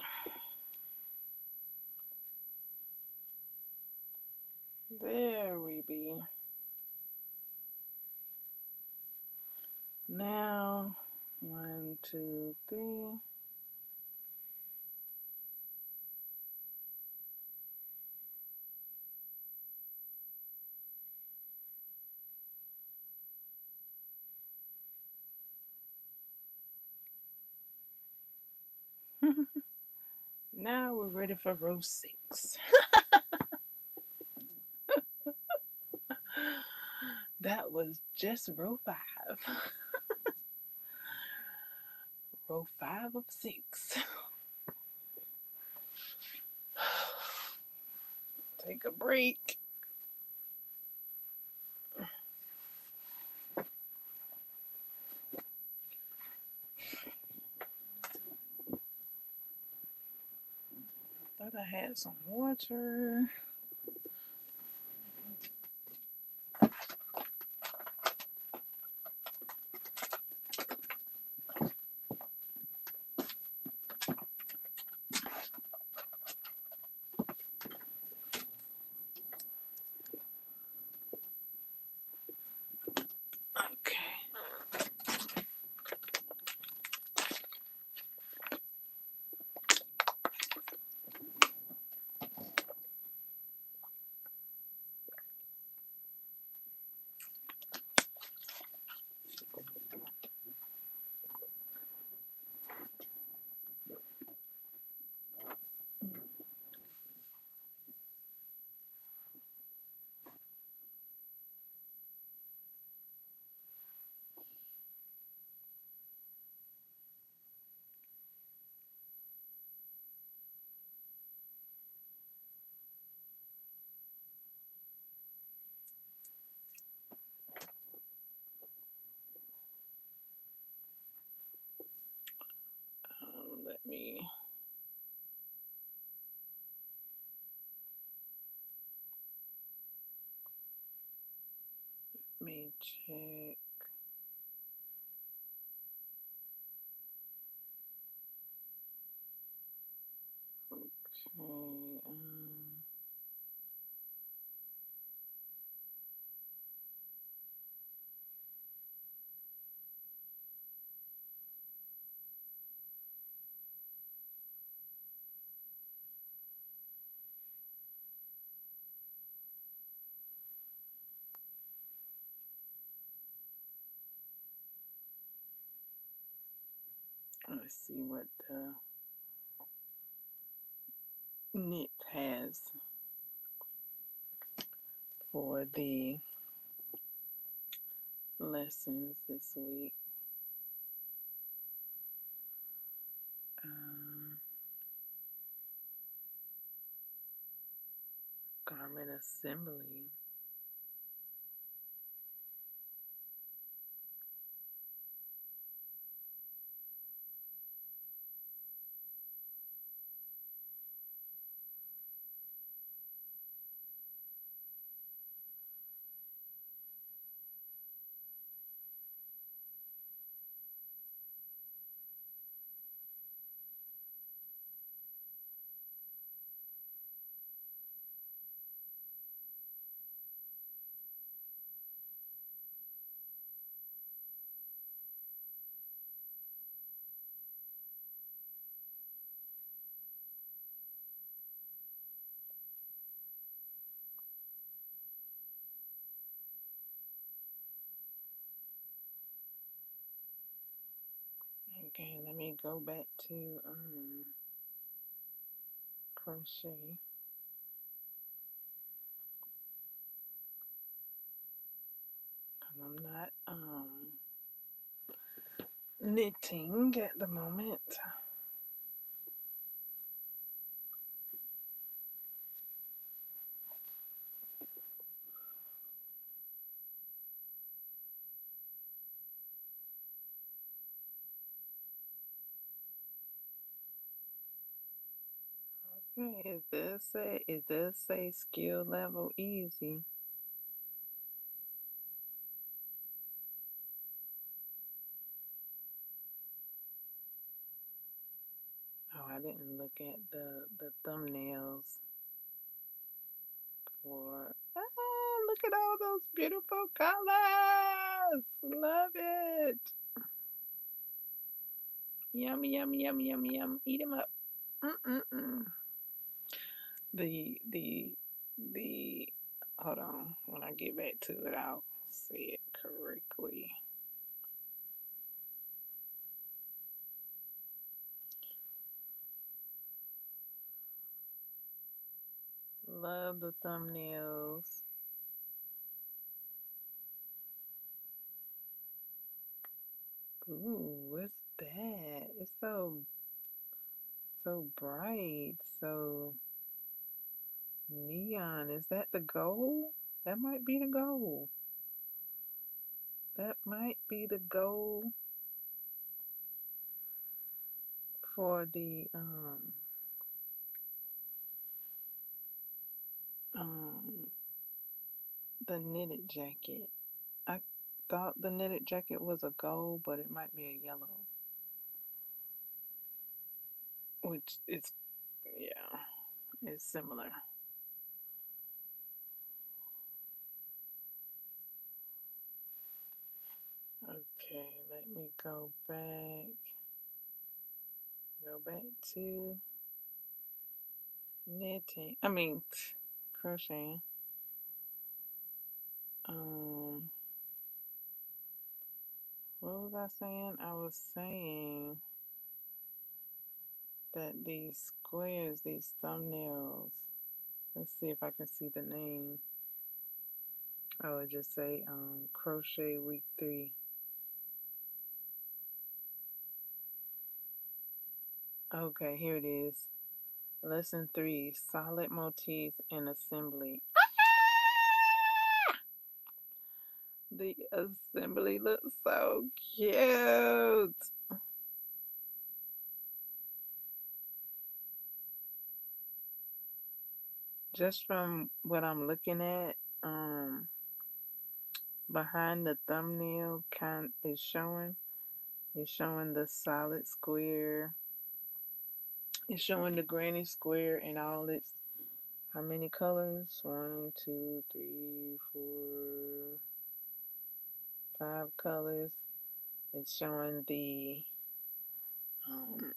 There we be. Now, 1, 2, 3. Now we're ready for row 6. That was just row 5. Row 5 of 6. Take a break. Thought I had some water. Okay. Let me check. Okay. Let's see what the knit has for the lessons this week. Um, Garment assembly. Okay, let me go back to crochet. Cause I'm not knitting at the moment. Okay, it does say skill level easy. Oh, I didn't look at the thumbnails for. Look at all those beautiful colors. Love it. Yum yum yum yum yum. Eat them up. Mm-mm-mm. The hold on. When I get back to it, I'll say it correctly. Love the thumbnails. Ooh, what's that? It's so bright, so neon. Is that the goal? That might be the goal. That might be the goal for um the knitted jacket. I thought the knitted jacket was a gold, but it might be a yellow, which is yeah, it's similar. Okay, let me go back to knitting. I mean, crocheting. Um, what was I saying? I was saying that these squares, these thumbnails. Let's see if I can see the name. I would just say crochet week 3. Okay, here it is. Lesson 3, solid motifs and assembly. The assembly looks so cute. Just from what I'm looking at, behind the thumbnail kind is showing. It's showing the solid square. It's showing the granny square and all its how many colors? One, two, three, 4, 5 colors. It's showing um,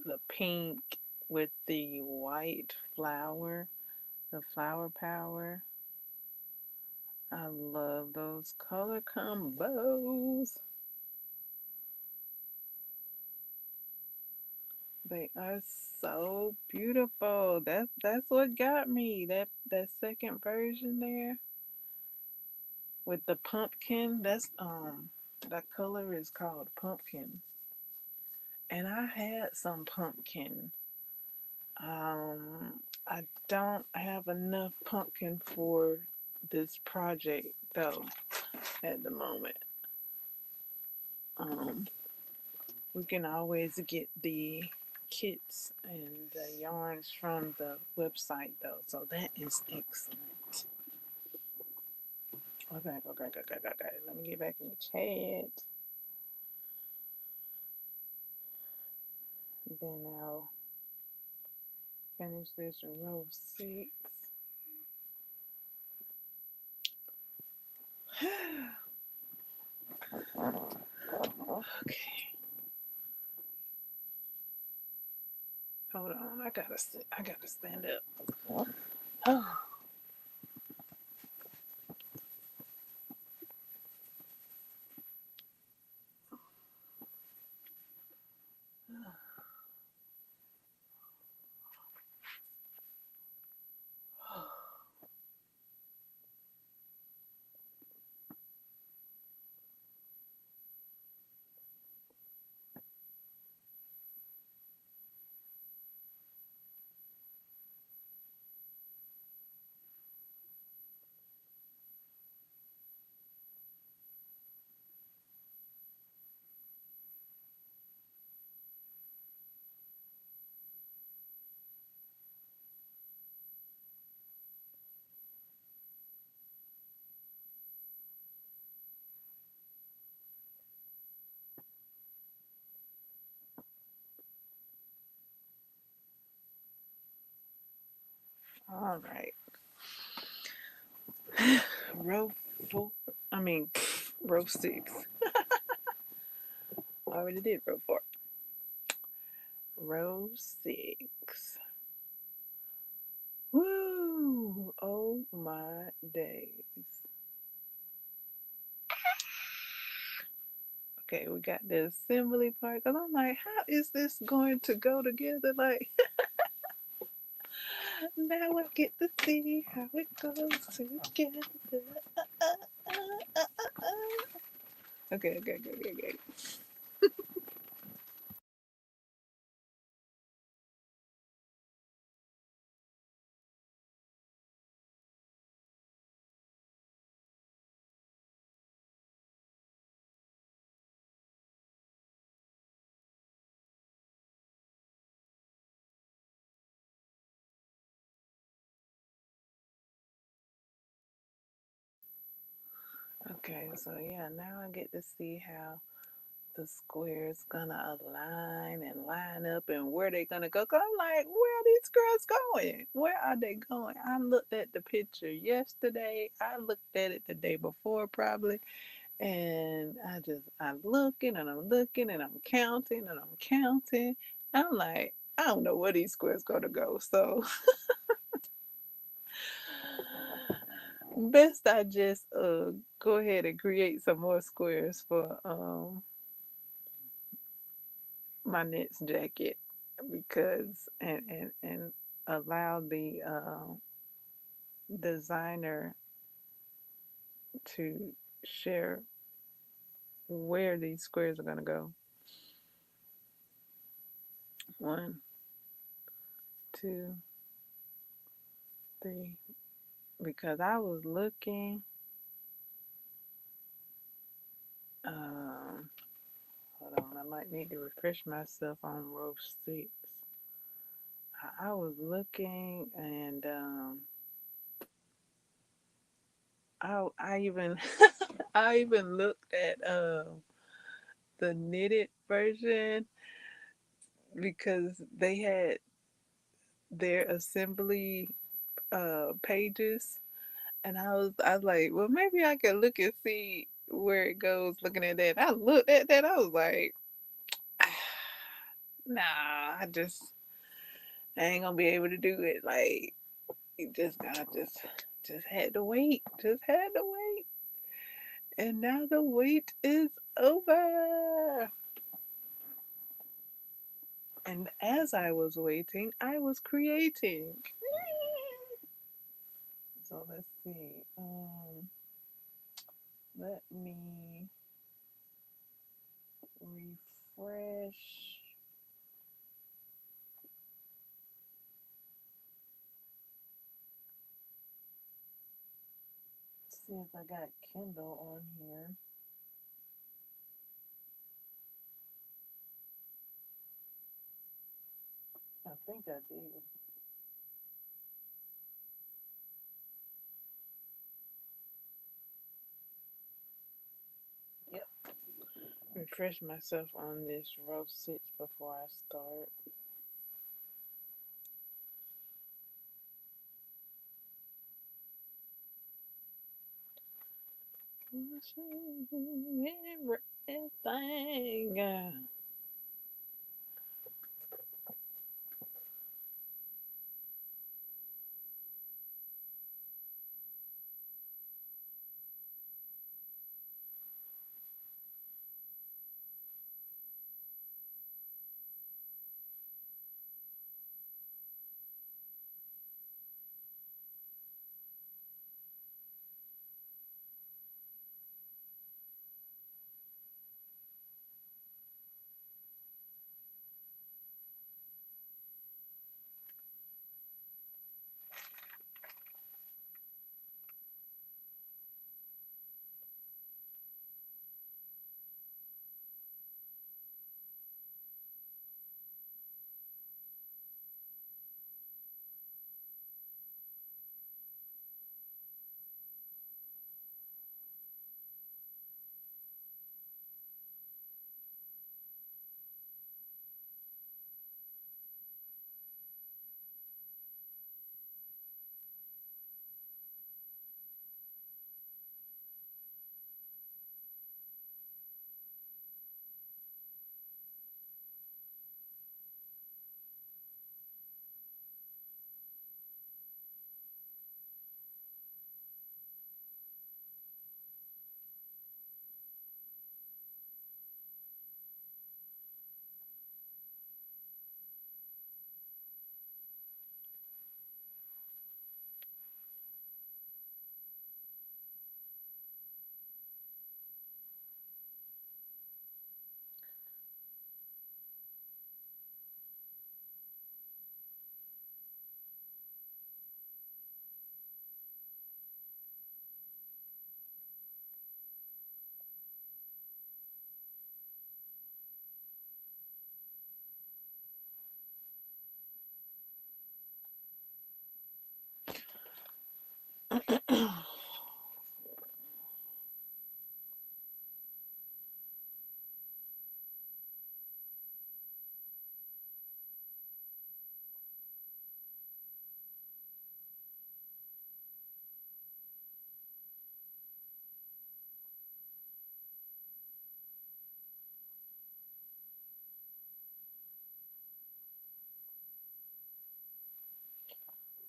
the pink with the white flower, the flower power. I love those color combos. They are so beautiful. That's what got me. That second version there with the pumpkin. That color is called pumpkin. And I had some pumpkin. I don't have enough pumpkin for this project though at the moment. Um, we can always get the kits and the yarns from the website though, so that is excellent. Okay. Let me get back in the chat. Then I'll finish this in row 6. Okay, hold on. I gotta stand up. Oh, all right. Row 4. I mean, row 6. I already did row 4. Row 6. Woo! Oh my days. Okay, we got the assembly part. Cause I'm like, how is this going to go together? Like, Now I get to see how it goes together. Okay, okay, okay, okay, okay. Okay, so yeah, now I get to see how the squares gonna align and line up and where they gonna go. Cause I'm like, where are these squares going? Where are they going? I looked at the picture yesterday. I looked at it the day before probably. And I'm looking and I'm looking and I'm counting and I'm counting. I'm like, I don't know where these squares gonna go. So best I just go ahead and create some more squares for my next jacket because and allow the designer to share where these squares are gonna go. One, two, three. Because I was looking, um, hold on, I might need to refresh myself on row 6. I was looking and I even I even looked at the knitted version because they had their assembly pages, and I was like, well, maybe I could look and see where it goes. Looking at that, I looked at that, I was like, nah, I ain't gonna be able to do it. Like, you just gotta just had to wait, just had to wait, and now the wait is over. And as I was waiting, I was creating. So let's see. Let me refresh. See if I got Kindle on here. I think I did. Yep. Refresh myself on this row 6 before I start. Everything.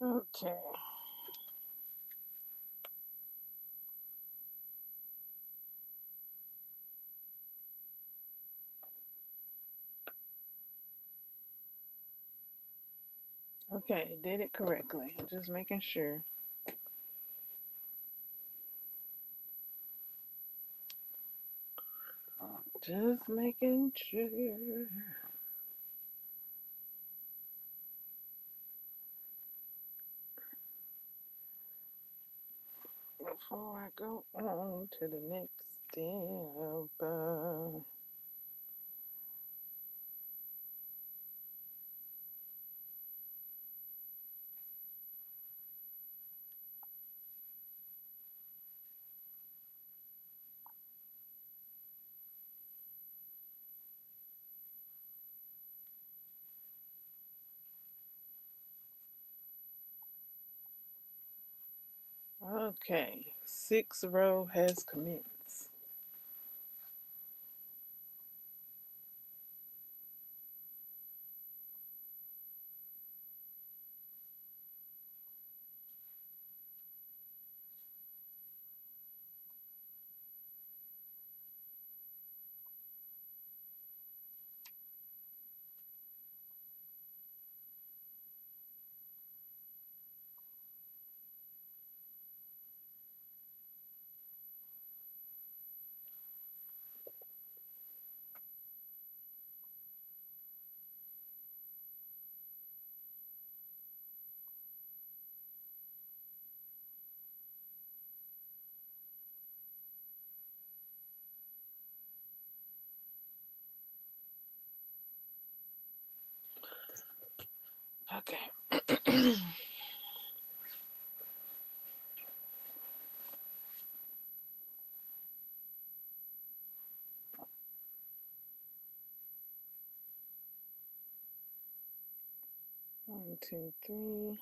Okay. Okay, did it correctly. Just making sure. Just making sure. Before I go on to the next step. Okay, sixth row has commenced. Okay. 1, 2, 3.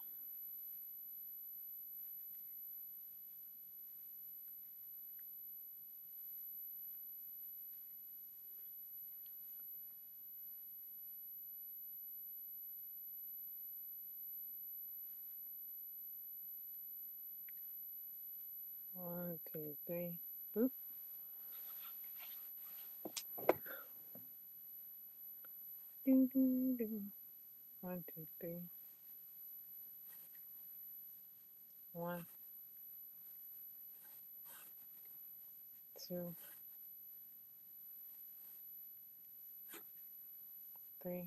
1, 2, 3. Boop. Ding, ding, ding. 1, 2, 3. 1, 2, 3.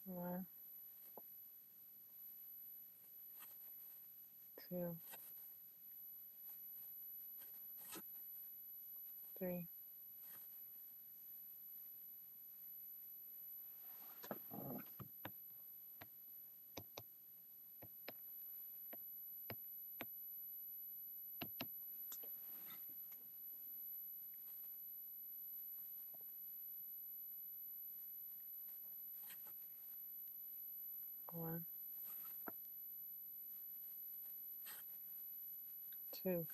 1, 2, 3. 1, 2,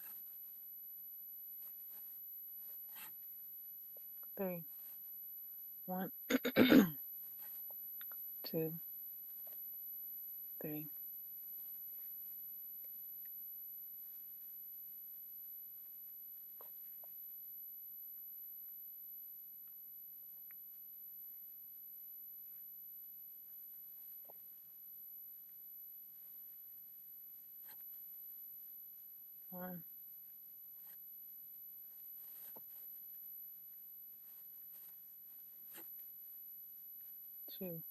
3. 1, 2, 3. 1, 2.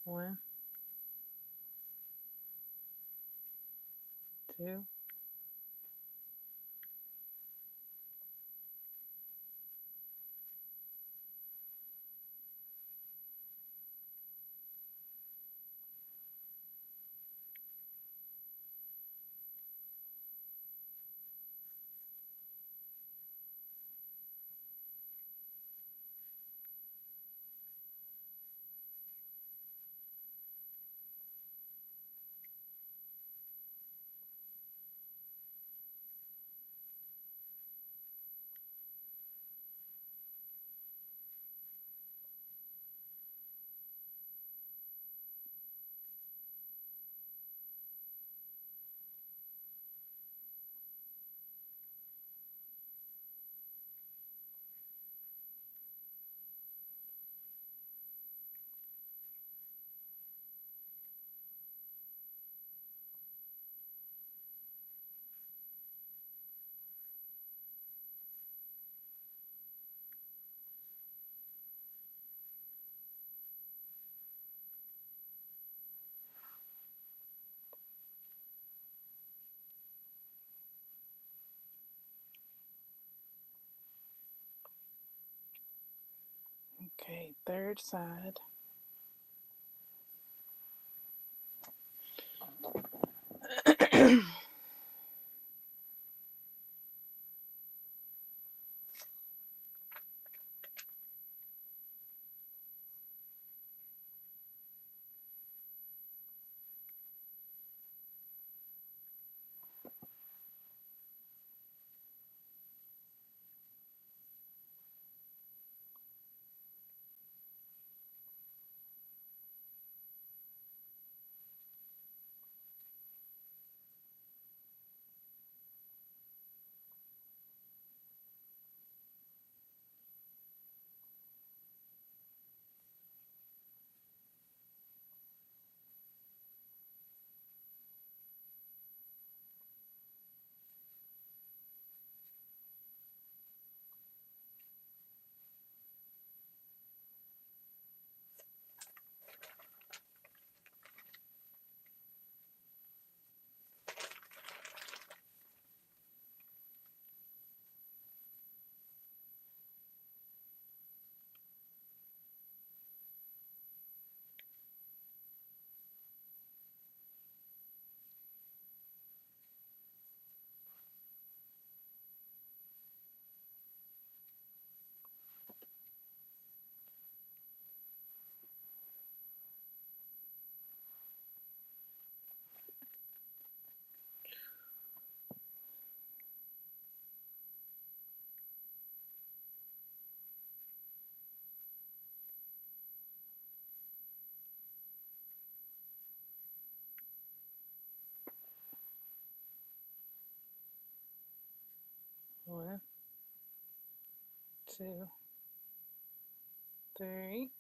One, two, okay, third side. One, two, three,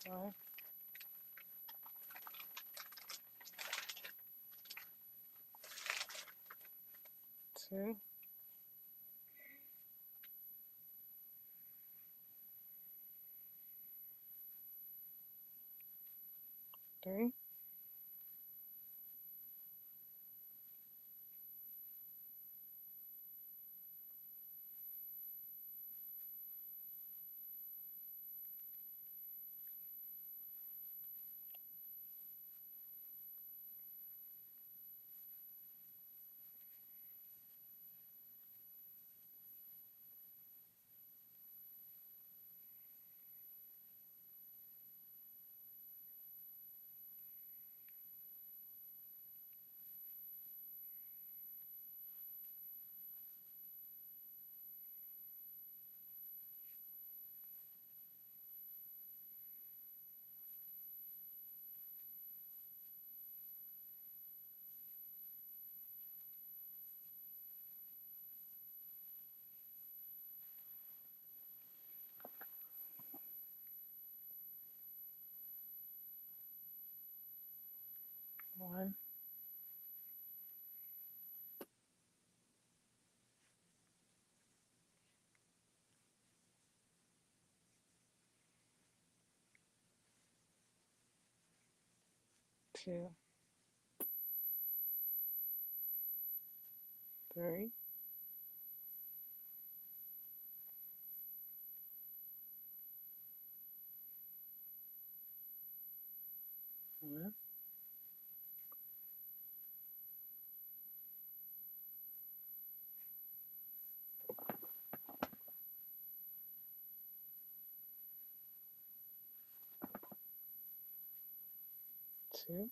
one, two, three, One, two, three, one, two,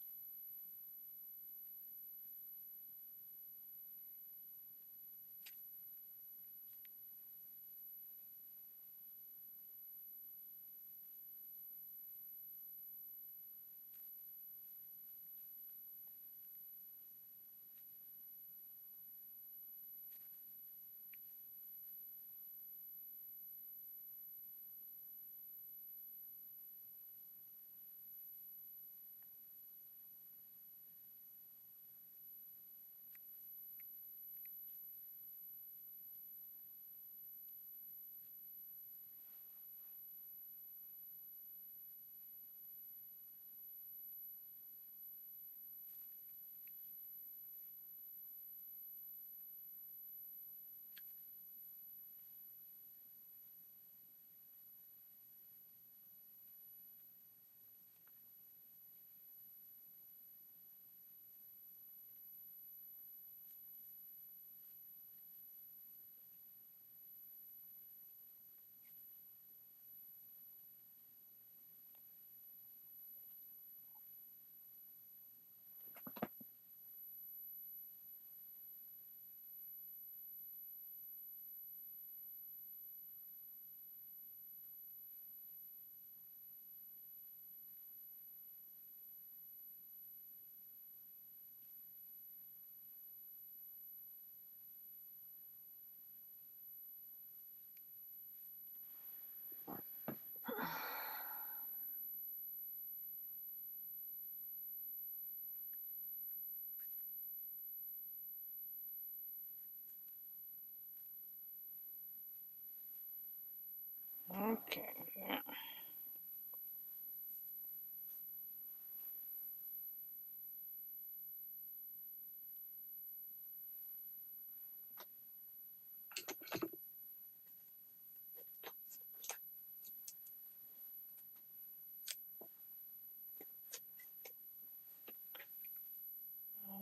okay. Yeah.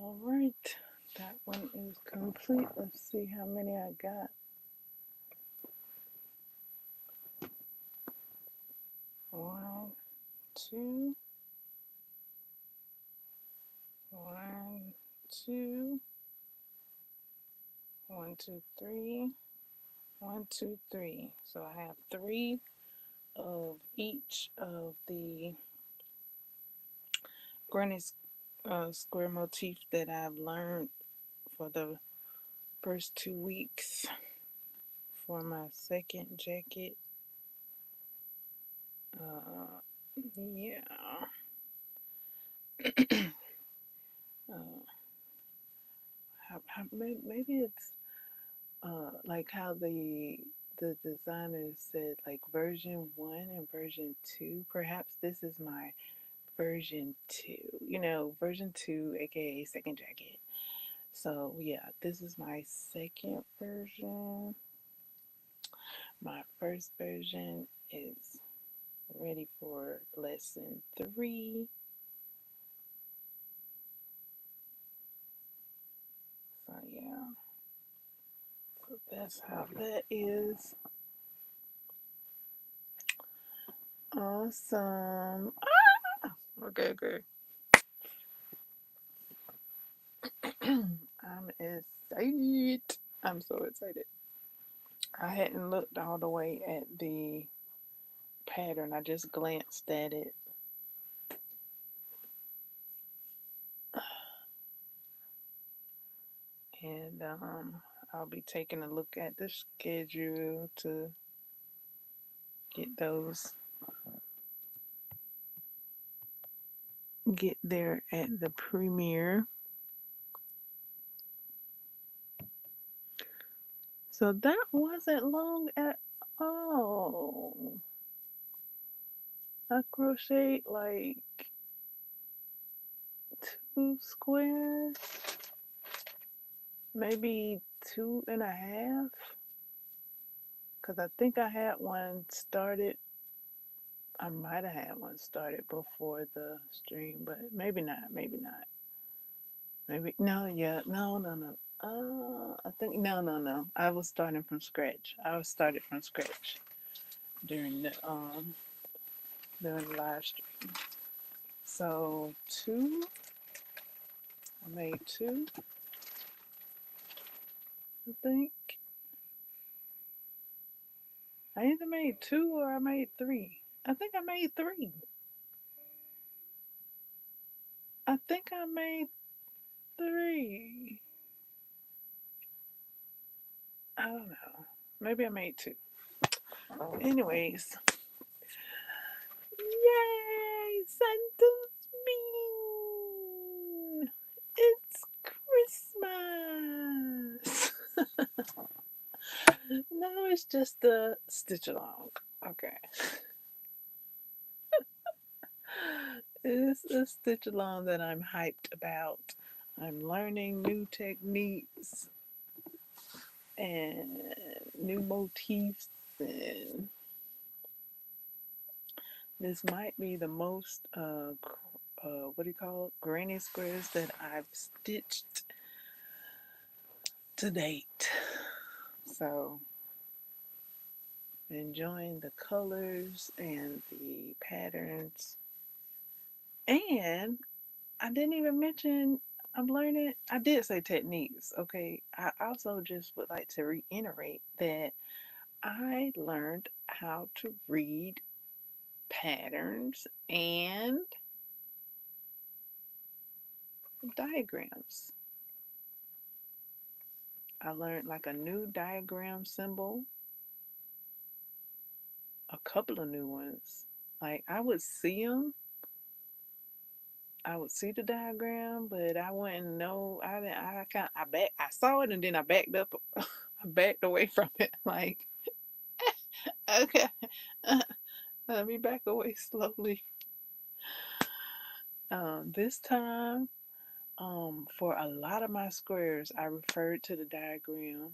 All right. That one is complete. Let's see how many I got. One, two, one, two, one, two, three, one, two, three. So I have three of each of the granny square motif that I've learned for the first 2 weeks for my second jacket. Yeah. uh, maybe it's like how the designer said, like version 1 and version 2. Perhaps this is my version 2. Version 2, aka second jacket. So yeah, this is my second version. My first version is ready for lesson 3. So yeah, so that's how that is. Awesome. Okay, okay. I'm excited. I'm so excited. I hadn't looked all the way at the pattern. I just glanced at it. And I'll be taking a look at the schedule to get those get there at the premiere. So that wasn't long at all. I crocheted like 2 squares, maybe 2.5, because I think I had one started. I might have had one started before the stream, but maybe not. Maybe not. Maybe no. Yeah. No. No. No. I think no. No. No. I was starting from scratch. I was started from scratch during the live stream. So two. I made two. I think I either made two or I made three. I think I made three. I think I made three. I don't know. Maybe I made two. Anyways, yay! Santa's bean! It's Christmas! No, it's just a stitch along. Okay. It's a stitch along that I'm hyped about. I'm learning new techniques and new motifs, and this might be the most what do you call it, granny squares that I've stitched to date. So enjoying the colors and the patterns. And I didn't even mention I'm learning. I did say techniques. Okay, I also just would like to reiterate that I learned how to read patterns and diagrams. I learned like a new diagram symbol, a couple of new ones. Like I would see them, I would see the diagram, but I wouldn't know. I didn't. I saw it and then I backed up. I backed away from it. Like okay, let me back away slowly. This time, for a lot of my squares, I referred to the diagram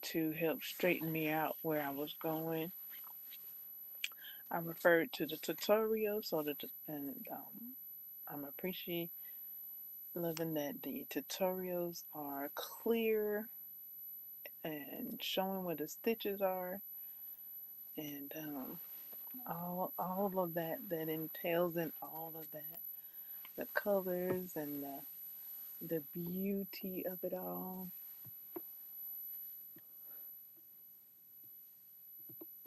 to help straighten me out where I was going. I referred to the tutorial so that and I'm appreciating loving that the tutorials are clear and showing where the stitches are, and all of that entails in all of that, the colors and the beauty of it all,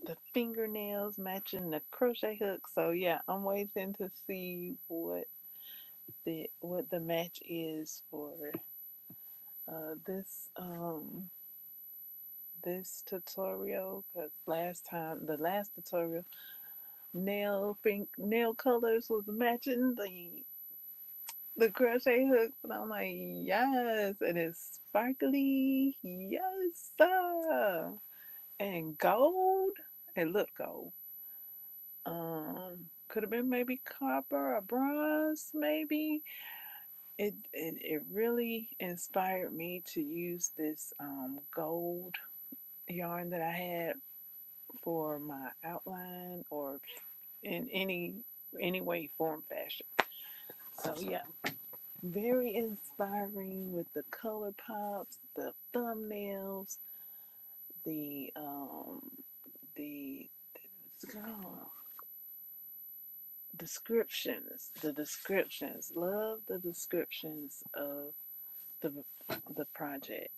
the fingernails matching the crochet hook. So yeah, I'm waiting to see what the match is for this tutorial, because the last tutorial, nail colors was matching the crochet hook, and I'm like, yes, and it's sparkly, yes, sir. And gold, it looked gold. Could have been maybe copper or bronze, maybe. It really inspired me to use this gold yarn that I had for my outline, or in any way, form, fashion. So yeah, very inspiring with the color pops, the thumbnails, the the oh, descriptions, the descriptions. Love the descriptions of the the project.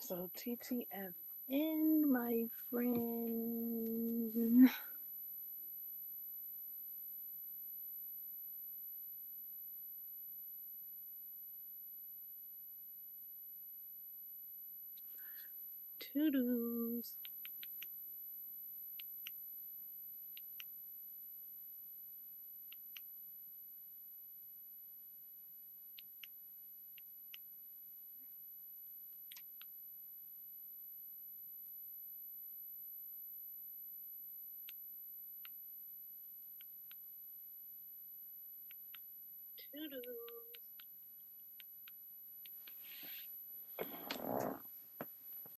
So TTFN, my friend. Toodles. Toodles.